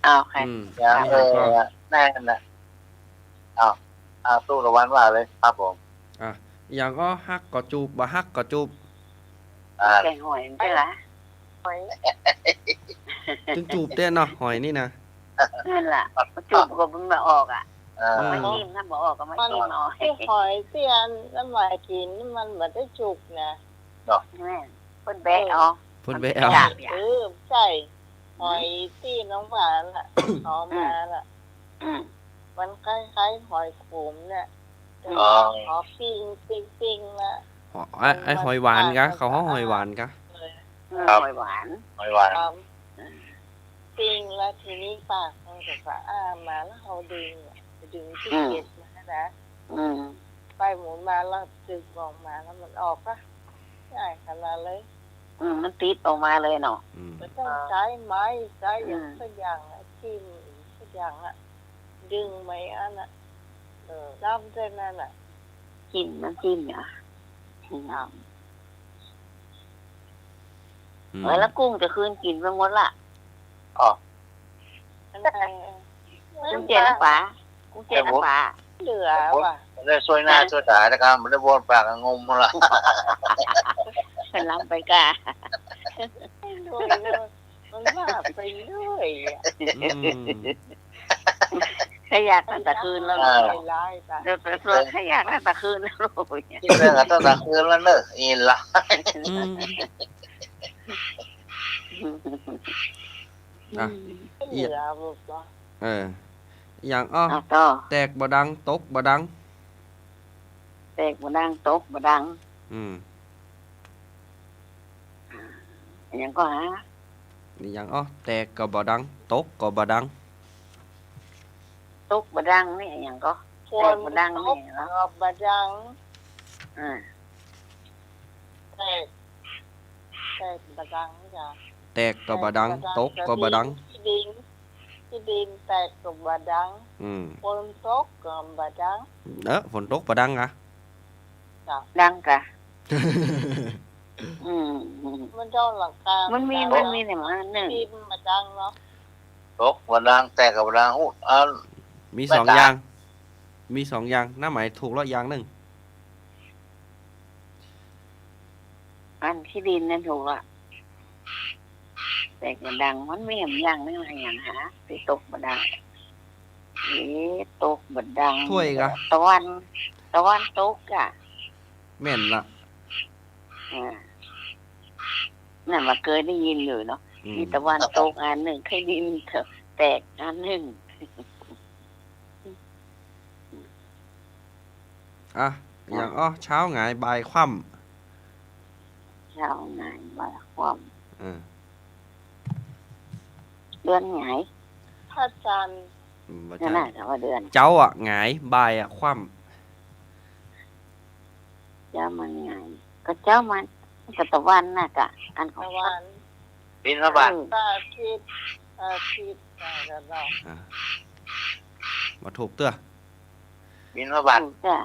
S7: เอาใคร
S2: อืม
S5: อย่า
S2: มีหัวก็
S5: แน่นนะเอาตู้ระวันว่าเลยครับผม
S2: อย่างก็ฮักก็จูบบ่ฮักก็จูบ
S7: แกงหอยใช่ไหม
S2: ถึงจูบเต้นเนาะหอยนี่นะ
S7: นั่นแหละจุบก็มันมาออกอ่ะ
S5: อ่า
S7: ไม่กินถ้าบอกออกก็ไม่
S1: มัน
S7: กินเอา
S1: ที่หอยเตียนน้ำหมายกินมันเหมือนได้จุกนะ
S7: แม่คนแบะเอา
S2: เพิ่นไปเอา
S1: ใช่หอยที่น้องหวานอ่ะเขามาล่ะ มันคล้ายๆหอยขมเนี่ยหอปิ้งนะ
S2: ไอ้หอยหวานกะเขาห้องหอยหวานกะ
S7: หอยหวาน
S5: ไม่หวาน
S1: ปิ้งแล้วทีนี้ปากมันก็สะอาดมาแล้วเขาดึงที่เก็บมานะ ไปหมุนมาแล้วดึงออกมาแล้วมันออกปะง่ายขนาดเลย
S7: มันติดออกมาเลยเนาะ
S1: มันต้องใช้ไม้ใช้อย่างสักอย่างอะจิ้มสักอย่างอะดึงไม้อันน่ะน้ำเส้นนั่นน่ะ
S7: จิ้มน้ำจิ้มเนี่ยแล้วกุ้งจะคืนกินไปหมดละ
S1: อันไหน
S7: กุ้งเจน้ำปลากุ้งเจน้ำปลา
S1: เหลือว่ะ
S5: มันได้ช่วยหน้าช่วยตาแต่การมันได้วนปากงมละ
S7: เป็นล้ำไปกา
S1: ด้วยมันว่าไปเรื่อยอะ
S7: ขยากตั้งแต่คืนแล้ว
S1: ลายๆไป
S7: เดี๋ยวไปส่วนขยากตั้งแต่คืนแล้วลูก
S5: กินเรื่องกันตั้งแต่คืนแล้วเนอะอินละ
S1: เหลือบอกว่า
S2: อย่างอ้อ
S7: เอาต่อ
S2: แตกบ่ดังตกบ่ดัง
S7: แตกบ่ดังตกบ่ดัง ยังก็หา
S2: นี่อย่างอ้อแตกก็บ่ดังตกก็บ่ดัง
S7: ตกบ่ดังนี่ยังก็
S1: ฝนตกบะดังแตกบะดังจ้ะ
S2: แตกก็บ่ดังตกก็บ่ดัง
S1: ที่ดินแตกก็บะดังฝนตกก็บะดัง
S2: ฝนตกบ่ดังอ่ะ
S7: ดังกะ
S1: มันเจ้าหลังคามัน
S7: มีแต่มาหนึ่ง
S1: ดินบะดังเนาะ
S5: ตกวันดังแต่กับวันดัง
S2: มีสองอย่าง มีสองอย่างน้าหมายถูกแล้วอย่างหนึ่ง
S7: อันที่ดินนั่นถูกละแต่บ่ดังมันมีอย่างนึงอะไรอย่างหาที่ตกบ่ดังตกบ่ดัง
S2: ถ้วยกะ
S7: ตะวันตกอ่ะ
S2: แม่นละ
S7: นั่นมาเคยได้ยินอยู่เนาะมีตะวันตกอันหนึ่งเคยดินแตกอันหนึ่ง
S2: อย่างอ้อเช้าหงายบ่ายคว่
S7: เช้าไงบ่ายความ
S2: ำ
S7: เดือนไง
S1: พระจันทร์
S2: บ่
S7: นั่น
S2: ใช่
S7: น่ะแต่ว่าเดือน
S2: เจ้าอ่ะหงายบ่ายอ่ะคว่
S7: เจ้ามันไงก็เจ้ามันก็ตะวันน่ะกะอันของ
S1: ตะวัน
S5: บินมาบ้าน
S1: ตาทิตย์อะไรกันเนาะ
S2: ำมาถูกเตื้อ
S5: บินมาบ้าน
S7: จ้ะ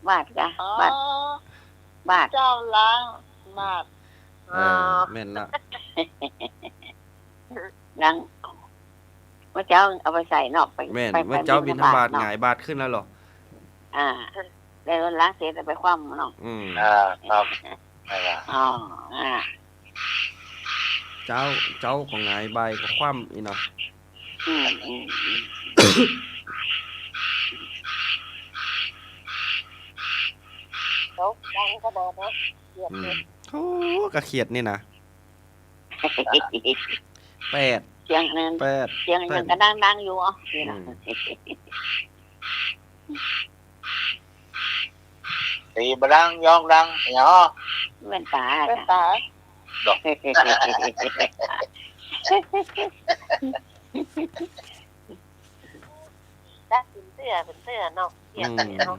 S7: บาทกะ
S1: อ๋อบ
S7: าท
S1: เจ้าล้างบาท
S2: แม่นละ
S7: ดังว่าเจ้าเอาไปใส่นอกไป
S2: แม่น
S7: ไป
S2: ว่าเจ้าบินทบาท
S7: เนาะ
S2: หงายบาทขึ้นแล้วเหรอ
S7: แล้วล้างเสร็จแล้วไปคว่ำเนาะ
S5: ครับไม่ละ
S7: อ๋อ
S2: เจ้าของหงายบ่ายก็คว่ำอีเนาะ
S1: ตกดังก็บอกว่าเหยียบเลย
S2: โอ้กระเขียดนี่นะแปด
S7: เสียงนั้น
S2: แปด
S7: เสียงยังก็ดังอยู่อ๋อนี่นะ
S5: ตีบดังย่องดังเนาะ
S7: แว่นตา
S1: เป็น
S7: ค่ะ
S1: ตา
S5: ดอก
S4: ได้เป็นเสื้อเนาะเสื้อเนาะ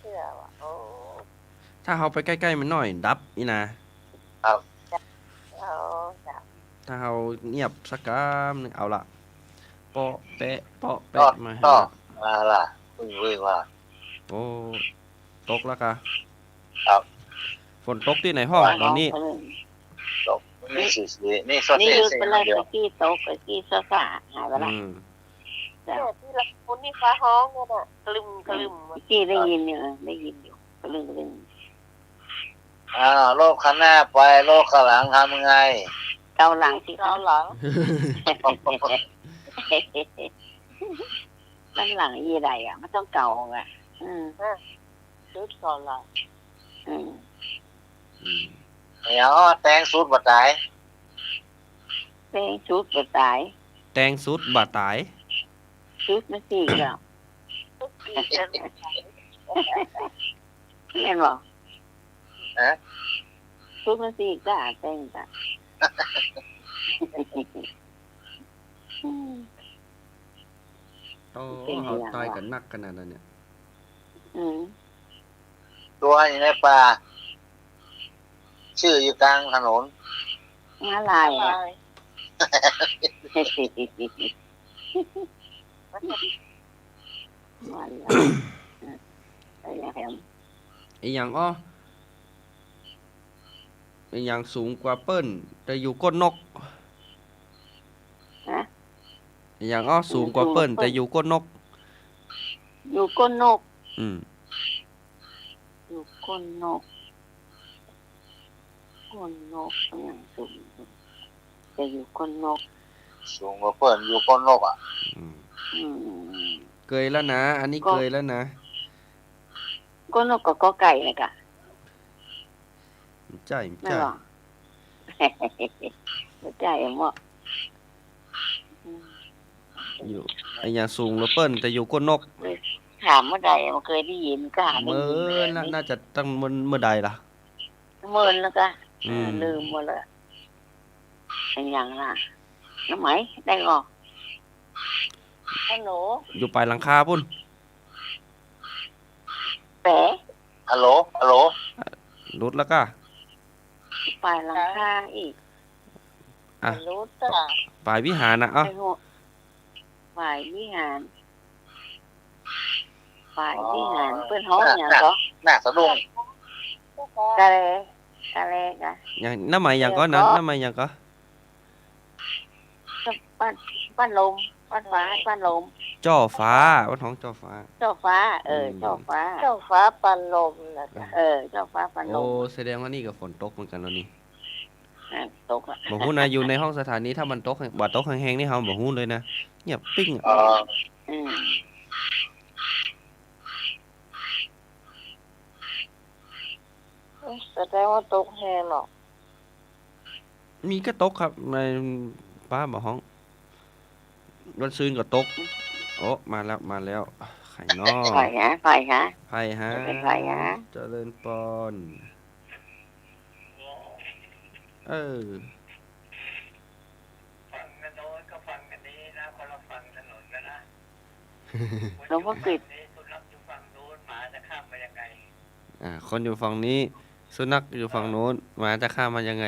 S4: เสื้อว่ะโอ้
S2: ถ้าเขาไปใกล้ๆมันหน่อยดับนี่นะ
S4: เอาจ้ะ
S2: ถ้าเขาเงียบสักกามหนึงเอาละเปาะแปะเปาะ
S5: ต่อ
S2: แปะมา
S5: ต่อ
S2: หา
S5: มาล่ะวิ่งว่า
S2: โอ้ตกแล้วกะ
S5: ครับ
S2: ฝนตกที่ไหนพ่อตอนนี้
S5: ตกนี่สินี่ซอส
S7: นี่
S5: เซ่
S7: ยุด
S5: เซ่
S7: ไปเลย
S5: เดียว
S7: ตะกี้โต๊ะตะกี้โซฟาหายไปละ
S2: อืม
S7: จ้ะ
S4: เนี่ยที่ละคนนี่ฟ้าห้องเนี่ยน่ะกลึม
S7: ตะกี้ได้ยินอยู่ได้ยินอยู่กระลึงกระลึง
S5: โลกข้างหน้าไปโลกข้างหลังทำไง
S7: เกาหลังสิ
S1: เกาหลัง
S7: ด้านหลังยี่ใดอ่ะมันต้องเก่าอ่ะ
S1: ชุดเกาหลัง
S7: อืม
S2: อืม
S5: เดี๋ยวแตงสูตรบัดตาย
S7: เป็นชุดกระตาย
S2: แตงสุดบาดตาย
S7: ชุดไม่สี่แล้ว
S4: ทุกปีเป็น
S7: เห็นบอก
S5: ฮะ
S7: ชุดไม่สี่ก็อาจแต่งจ้ะ
S2: โอ้เขาตายกันนักขนาดนั้นเนี่ย
S7: อืม
S5: ตัวอยู่ในป่าชื่ออยู่กลางถนน
S7: มาลายอ่ะ มาลายไปแล้วแฮม
S2: ไอ้หยังอ้อไอ้หยังสูงกว่าเปิ้นแต่อยู่ก้นนก
S7: ฮะ
S2: ไอ้หยังอ้อสูงกว่าเปิ้นแต่อยู่ก้นนก
S7: อยู่ก้นนก
S2: อืม
S7: อยู่ก้นนกก้นนกอย่างสูงจะอยู่ก้นนก
S5: สูงกว่าเปิ้นอยู่ก้นโลกอ่ะ
S2: อืม
S7: อืม
S2: เกยแล้วนะ อันนี้
S7: ก็
S2: เกยแล้วนะ
S7: ก้นนกกับกอไก่เลยกะ
S2: ใจ
S7: ไม่
S2: ใจ
S7: หรอกไม่ใจเอ็มว่าอืม
S2: อยู่ไอ้หยังสูงกว่าเปิ้นแต่อยู่ก้นนก
S7: ถามเมื่อใดมันเคยได้ยินก็หาได้
S2: เมื่
S7: ยิน
S2: อน่าจะตั้งเมื่อใดล่ะ
S7: เมินแล้วก็
S2: อืม
S7: ลืมหมดเลยเป็นอย่างน่ะน้ำไหมได้หรอ
S1: ฮัลโหล
S2: อยู่ปลายหลังคาพุ่น
S7: แปะ
S5: ฮัลโหลฮัลโหล
S2: รุดแล้วก็
S7: ไปหลังคาอีก
S2: อ่ะ
S1: รู้จ้ะ
S2: ปลายวิหารนะเอ้า
S7: ไปหัวฝ่ายวิหารฝ่ายวิหารเพื่อนห้องอย่างก็
S5: หน้าสะดุ้ง
S7: กะเลกะเลกะ
S2: อย่างน้ำใหม่อย่างก็นะน้ำใหม่อย่างก็
S7: ปั้นลมปั้นฟ้าปั้นลม
S2: จ่อฟ้าวัดท้องจ่อฟ้า
S7: เจ้าฟ้า เจ้าฟ้า
S1: เจ้าฟ้าปันลมนะจ๊ะ
S7: เจ้าฟ้าปั้นล
S2: โอ้
S7: ม
S2: แสดงว่านี่กับฝนตกเหมือนกันแล้วนี่
S7: ตกอ่ะ
S2: บอกฮู้นะอยู่ในห้องสถานีถ้ามันตกบ่ตกแห้งๆนี่เฮาบอกฮู้เลยนะเงียบปิ้งอะ
S7: อืม
S1: แสดงว่าตกแฮงหรอก
S2: มีก็ตกครับในป้าบอกห้องวันซืนก็ตกโอ้มาแล้วไข่นอ
S7: ไฟฮะ
S2: ไผ่ฮะ
S7: เป็นไฟฮะ
S2: เจริญปอนเออ
S7: หลวงพ่อกฤษ
S2: คนอยู่ฝั่งนี้สุนัขอยู่ฝั่งโน้นหมาจะข้ามมายังไง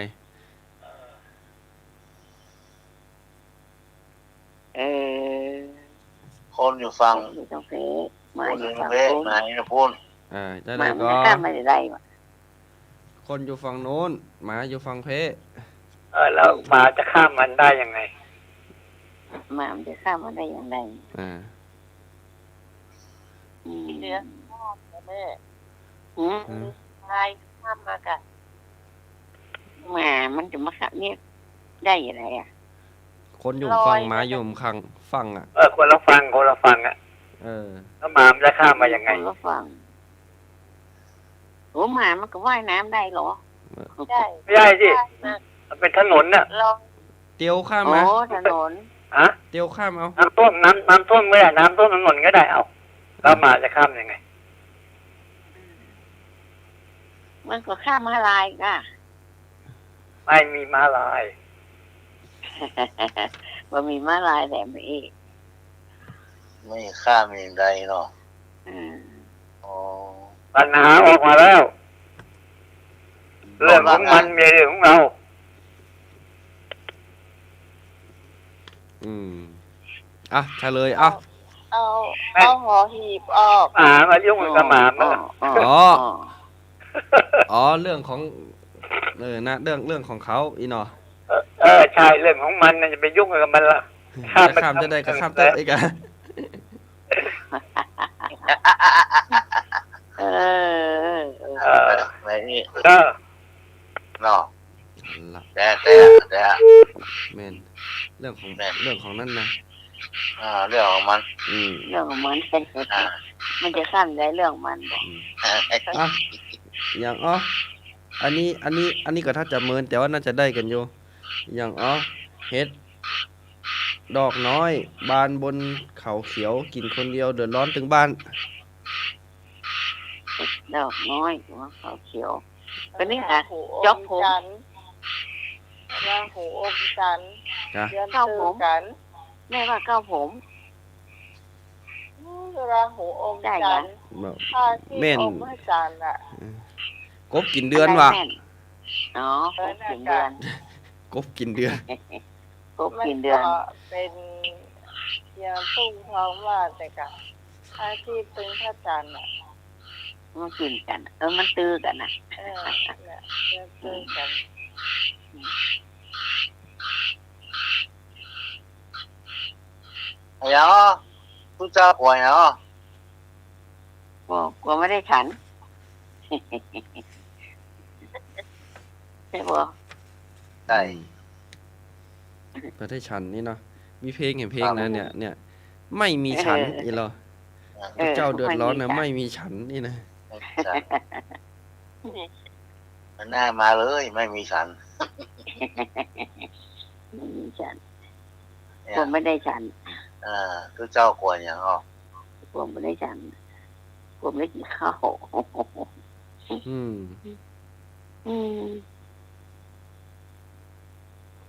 S5: คนอยู่ฟัง
S7: อยู่ตรงเพ
S5: ค
S7: มาน อ
S5: อยู่ ยู่
S7: ฝั่ง
S5: เว้ย
S7: โน้น
S5: มาอยู่พูน
S2: จะ
S7: มา
S2: ได้
S7: มัน
S2: ก็
S7: จะข้ามมาได้วะ
S2: คนอยู่ฝั่งโน้นหมาอยู่ฝั่งเพ
S8: แล้วหมาจะข้ามมันได้ยังไง
S7: มามันจะข้ามมาได้อย่างไร
S2: อ่า
S4: เดือนแม่
S7: อืม
S4: ชายข้ามมากะ
S7: มามันจะมาขับเนี่ยได้ยังไงอ่ะ
S2: คนอยู่ฝั่งหมาอยู่ข้างฝั่งอ่ะ
S8: คนละฟังอ่ะ
S2: เออ
S8: แล้วหมามันจะข้ามมายังไง
S7: คนละฝั่งโอ้หมามันก็ว่ายน้ำได้เหรอ
S4: ได้
S8: ไม่ได้สิ มันเป็นถนนน่ะ
S4: ลอง
S2: เตียวข้าม
S7: โอ้
S2: มา
S7: ถนน
S8: ฮะ
S2: เตียวข้ามเอา
S8: น้ำท่วมไม่ได้น้ำท่วมถนนก็ได้เอาแล้วหมาจะข้ามยังไง
S7: มันก็ข้ามมาลายก็
S8: ไม่มีม้าลาย
S7: ว่ามีมาลายแต่ไม่อีก
S5: ไม่ข้ามอย่างใดเนาะ
S7: อืม
S5: อ๋อ
S8: ปัญหาออกมาแล้ว เรื่องของมันมีเรื่องของเรา
S2: อ่ะเฉลยอ่ะ
S1: เอาหอหีบออก
S8: หมามายุ่งกับหมาเมื่อ
S2: อ๋อเรื่องของนะเรื่องของเขาอีเนาะ
S8: ใช่เรื่องของมันน่ะจะไปยุ่งกับมันละ
S2: จะข้ามจะได้ก็ข้ามเตอะอีกอ่ะ
S7: เออ
S5: ไหนนี่
S8: เออ
S5: เนาะ
S2: ละ
S5: แต่
S2: แม่นเรื่องของนั่นนะ
S5: เรื่องของมัน
S7: เรื่องของมัน
S5: อ่า
S7: มันจะข้ามได้เรื่องมันบอก
S2: อ่ะอย่างอันนี้ก็ถ้าจะเมินแต่ว่าน่าจะได้กันอยู่อย่างเฮ็ดดอกน้อยบานบนเขาเขียวกินคนเดียวเดือดร้อนถึงบ้าน
S7: ดอกน้อยหัวเขาเขียวก็นี่
S1: รา
S7: ค่ะ
S1: หู
S7: จ
S1: อก ม
S7: ผม
S1: จันทร์ราหูอมจันทร์
S2: จ้ะ
S1: เดือนตื้อกัน
S7: แม่ว่าเก้าผม
S1: ราหูอมจันทร์
S2: แบบ
S1: ผ้าที่
S2: แม่น
S1: อมพระจันทร์อ่ะ
S2: กบกินเดือนว่ะ
S7: แม่อ๋อครบกินเดือน
S2: กบกินเดือน
S7: ครบกินเดือน
S1: มัก็เป็นยาพุ่งท้องว่าแต่กับผ้าที่เป็นพระจันทร์อ่ะ
S7: มันกินกัน มันตื้อกันนะ
S1: เนี่ยเดือนตื้อกัน
S5: เนาะทุกเจ้าป่วยเนาะ
S7: กลัวไม่ได้ฉัน ใช่ปะ
S5: ใช่
S2: ประเทศฉันนี่เนาะมีเพลงเห็นเพลงนะเนี่ยไม่มีฉันอีหรอเจ้าเดือดร้อนนะไม่มีฉันนี่นะ
S5: มันหน้ามาเลยไม่มีฉัน
S7: ไม่มีฉัน
S5: เนี่
S7: กลั
S5: ยว
S7: ไม่ได้ฉัน
S5: ทุกเจ้าป่วยอย่างอ๋อก
S7: ลัวไม่ได้ฉันกลัวไม่ได้กินข้าว
S2: อืม
S7: อืม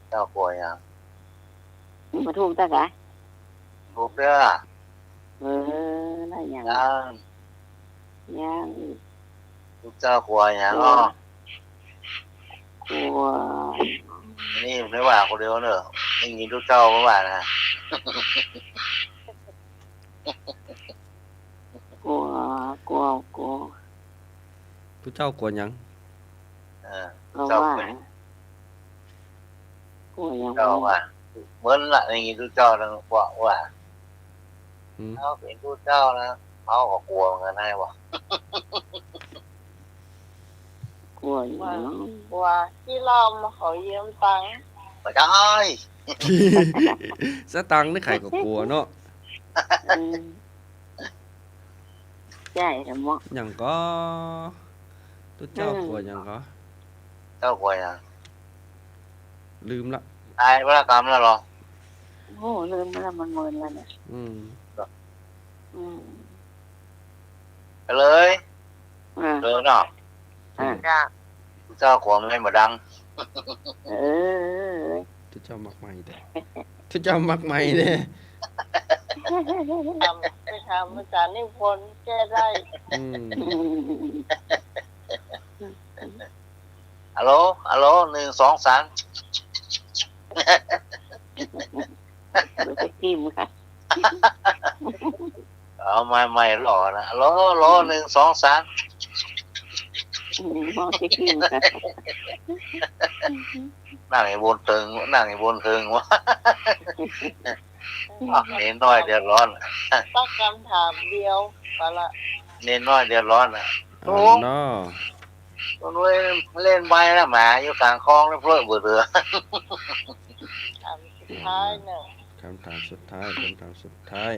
S5: เจ้าป่วยอย่าง
S7: มาทุ่มตะกะ
S5: ลูกเด้อ
S7: แล้วอย่าง
S5: ยัง
S7: ยัง
S5: ทุกเจ้าป่วยอย่างอ๋อก
S7: ลัว
S5: นี่ไม่ว่าคนเดียวเนอะไม่มีทุกเจ้าไม่ว่านะ
S7: กลัวกลัวกลัว
S2: ผู้เจ้ากวนหยัง
S7: เพราะ
S5: เจ้า
S7: ว่า
S5: ป่วย
S7: กลัวยัง
S5: เจ้าว่าเหมือนละอย่างนี้ทุกเจ้านะบอกว่า
S2: อืม
S5: เขาเป็นทุกเจ้านะเขาก็กลัวเหมือนกันได้บอก
S7: กลัวอยู่
S1: ว่าที่เรามาขอยืมตังค์
S5: ไม่ได้
S2: สตังค์นี่ใครก็กลัวเนาะ
S7: ใช่สมอง
S2: อย่างก็ผู้เจ้ากลัวอย่างก็
S5: เจ้ากลัวอย่าง
S2: ลืมละ
S5: ตายวรกรรมแล้วเหรอ
S7: โอ้ลืมแล้วมันเมินแล้วเนี่ย
S2: อืม
S5: ไปเลยเลยเนาะ
S4: จ้า
S5: เจ้ากลัวไม่มาดัง
S2: ผู้เจ้ามักใหม่เด้ผู้เจ้ามักใหม่เด้
S1: ไปทำอาจารย์นิพนธ์แก้ได้
S2: อืม
S5: ฮัลโหลฮัลโหล1 2 3
S7: ไปจิ้มค่ะ
S5: เอาไม่หล่อนะฮัลโหลฮัลโหล1 2 3
S7: มองไปจิ้มค่ะ
S5: นั่งไอ้บนเทิงนั่งไอ้บนเทิงวะเน้นน้อยเดือดร้อน
S1: ตั้งคำถามเดียวก็ละ
S5: เน้นน้อยเดือดร้อนอ่ะ
S2: เอาเนาะ
S5: ตัวนู้นเล่นใบนะหมาอยู่กลางคลองแล้วเพลิดเบื่อเรือ
S1: ถามสุดท้ายเนี่ย
S2: คำถามสุดท้ายคำถามสุดท้าย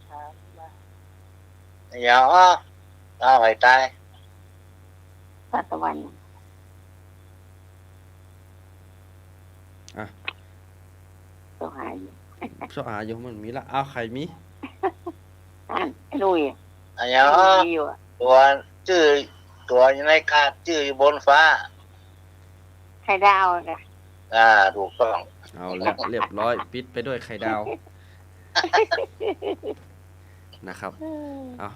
S1: ถามมา
S5: อย่าตาไปตาย
S7: ปัตตะวัน
S2: อ่ะ
S7: ตัวหาย
S2: ชอบหาอยู่มันมีละเอาใครมี
S7: ลุย
S5: อันนี้ตัวชื่อตัวอยู่ในกาดชื่ออยู่บนฟ้า
S7: ไข่ดาวค่ะ
S5: ถูกต้อง
S2: เอาแล้วเรียบร้อยปิดไปด้วยไข่ดาวนะครับเอา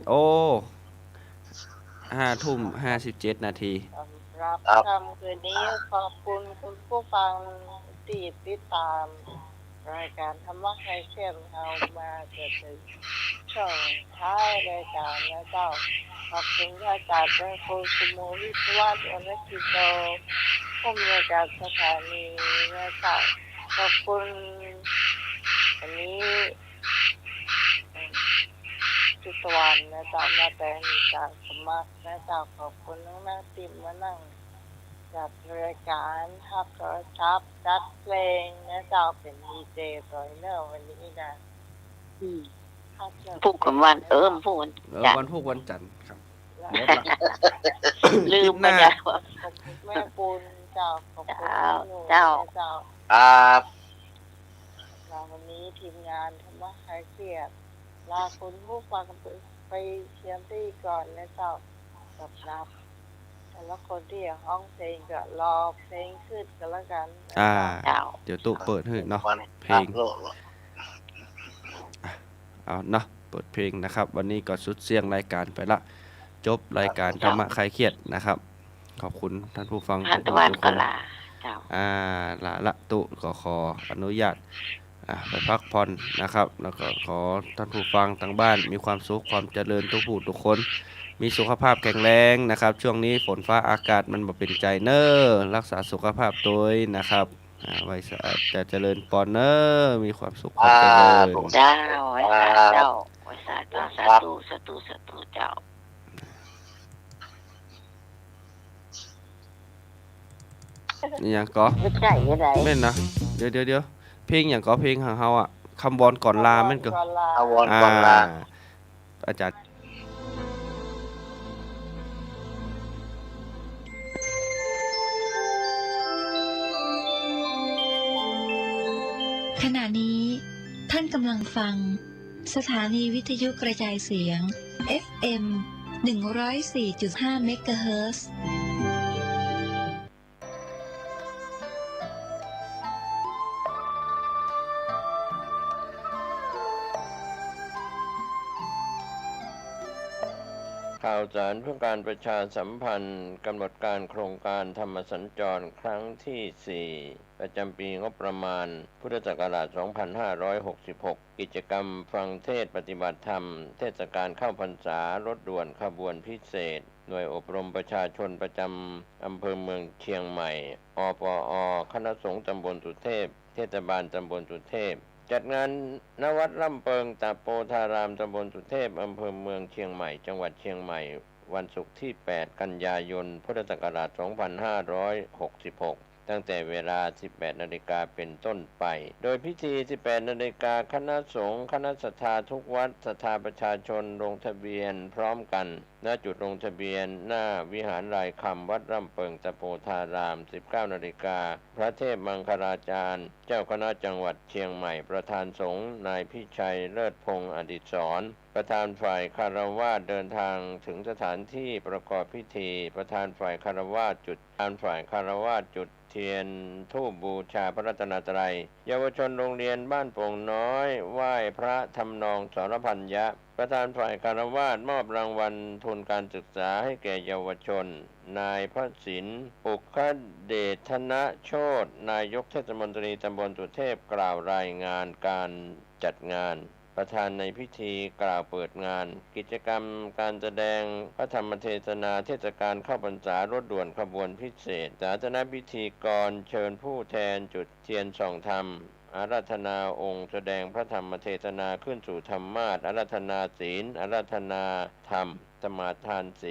S2: โอ้5:57 นาที
S1: สำหรับคำคืนนี้ขอบคุณคุณผู้ฟังที่ติดตามรายการธรรมะไคเช่นเรามาจนถึงช่วงท้ายรายการนะเจ้าขอบคุณอาจารย์เป็นคุณสมุวิทวัฒน์วรรณกิจโตผู้อำนวยการสถานีนะเจ้าขอบคุณอันนี้จุตวันนะเจ้ามาแต่งจากสมัครนะเจ้าขอบคุณน้องนั่งติมมานั่งจัดรายการฮักกระชับจัดเพลงนะเจ้าเป็นดีเจรอยเนอร์วันนี้นะ
S7: พูดกับวันพูด
S2: วันพุธวันจันทร์ครับ
S7: ลืมไปแล้ว
S1: ขอบคุณแม่ปูนเจ้าขอบคุณหนู
S7: เจ้า
S5: ครับ
S1: วันนี้ทีมงานธรรมะคลายเครียดลาคุณผู้ฟังไปเชียร์ที่ก่อนนะเจ้ากับรับแต่ละคนที่ห้องเพลงก็รอเพลงขึ้นกันแล้วกัน
S2: เดี๋ยวตู้เปิดให้เนาะเพลงเอาเนาะเปิดเพลงนะครับวันนี้ก็สุดเสียงรายการไปละจบรายการธรรมะคลายเครียดนะครับขอบคุณท่านผู้ฟังทุกคนละตู้ก็ขออนุญาตไปพักผ่อนนะครับแล้วก็ขอท่านผู้ฟังทางบ้านมีความสุขความเจริญทุกผู้ทุกคนมีสุขภาพแข็งแรงนะครับช่วงนี้ฝนฟ้าอากาศมันบ่เป็นใจเนอรักษาสุขภาพโดยนะครับไว้สะอาดจะเจริญปอนเนอมีความสุขความเจริญ
S7: เจ้าเจ้าสาธุสาธุสาธุสาธุเจ้า
S2: นี่ยังก็แม่นนะเดี๋ยวเพลงอย่างก็เพลงของเฮาอ่ะคำวอนก่อนลาแม่นก็อาจารย์
S9: ขณะนี้ท่านกำลังฟังสถานีวิทยุกระจายเสียง FM 104.5 เมกะเฮิรตซ์
S10: ข่าวสารเพื่อการประชาสัมพันธ์กำหนดการโครงการธรรมสัญจรครั้งที่ 4 ประจำปีงบประมาณพุทธศักราช 2566 กิจกรรมฟังเทศปฏิบัติธรรมเทศกาลเข้าพรรษารถด่วนขบวนพิเศษหน่วยอบรมประชาชนประจำอำเภอเมืองเชียงใหม่อปอคณะสงฆ์ตำบลสุเทพเทศบาลตำบลสุเทพจัดงานณวัดร่ำเปิงตาโปธารามตำบลสุเทพอำเภอเมืองเชียงใหม่จังหวัดเชียงใหม่วันศุกร์ที่ 8 กันยายน พุทธศักราช 2566 ตั้งแต่เวลา 18 นาฬิกาเป็นต้นไปโดยพิธี 18 นาฬิกาคณะสงฆ์คณะศรัทธาทุกวัดศรัทธาประชาชนลงทะเบียนพร้อมกันณจุดลงทะเบียนหน้าวิหารรายคำวัดร่ำเปิงตะโพธาราม 19 นาฬิกาพระเทพมังคลาจารย์เจ้าคณะจังหวัดเชียงใหม่ประธานสงฆ์นายพิชัยเลิศพงษ์อดิศรประธานฝ่ายคารวาสเดินทางถึงสถานที่ประกอบพิธีประธานฝ่ายคารวาสจุดจุดเทียนธูปบูชาพระรัตนตรัยเยาวชนโรงเรียนบ้านโป่งน้อยไหว้พระทำนองสรพัญญะประธานฝ่ายคารวาสมอบรางวัลทุนการศึกษาให้แก่เยาวชนนายพระศิลป์ปุคเดชธนโชตินายกเทศมนตรีตำบลสุเทพกล่าวรายงานการจัดงานประธานในพิธีกล่าวเปิดงานกิจกรรมการแสดงพระธรรมเทศนาเทศกาลเข้าพรรษารถด่วนขบวนพิเศษสาธารณพิธีกรเชิญผู้แทนจุดเทียนส่องธรรมอาราธนาองค์แสดงพระธรรมเทศนาขึ้นสู่ธรรมาสน์อาราธนาศีลอาราธนาธรรมสมาทานศีล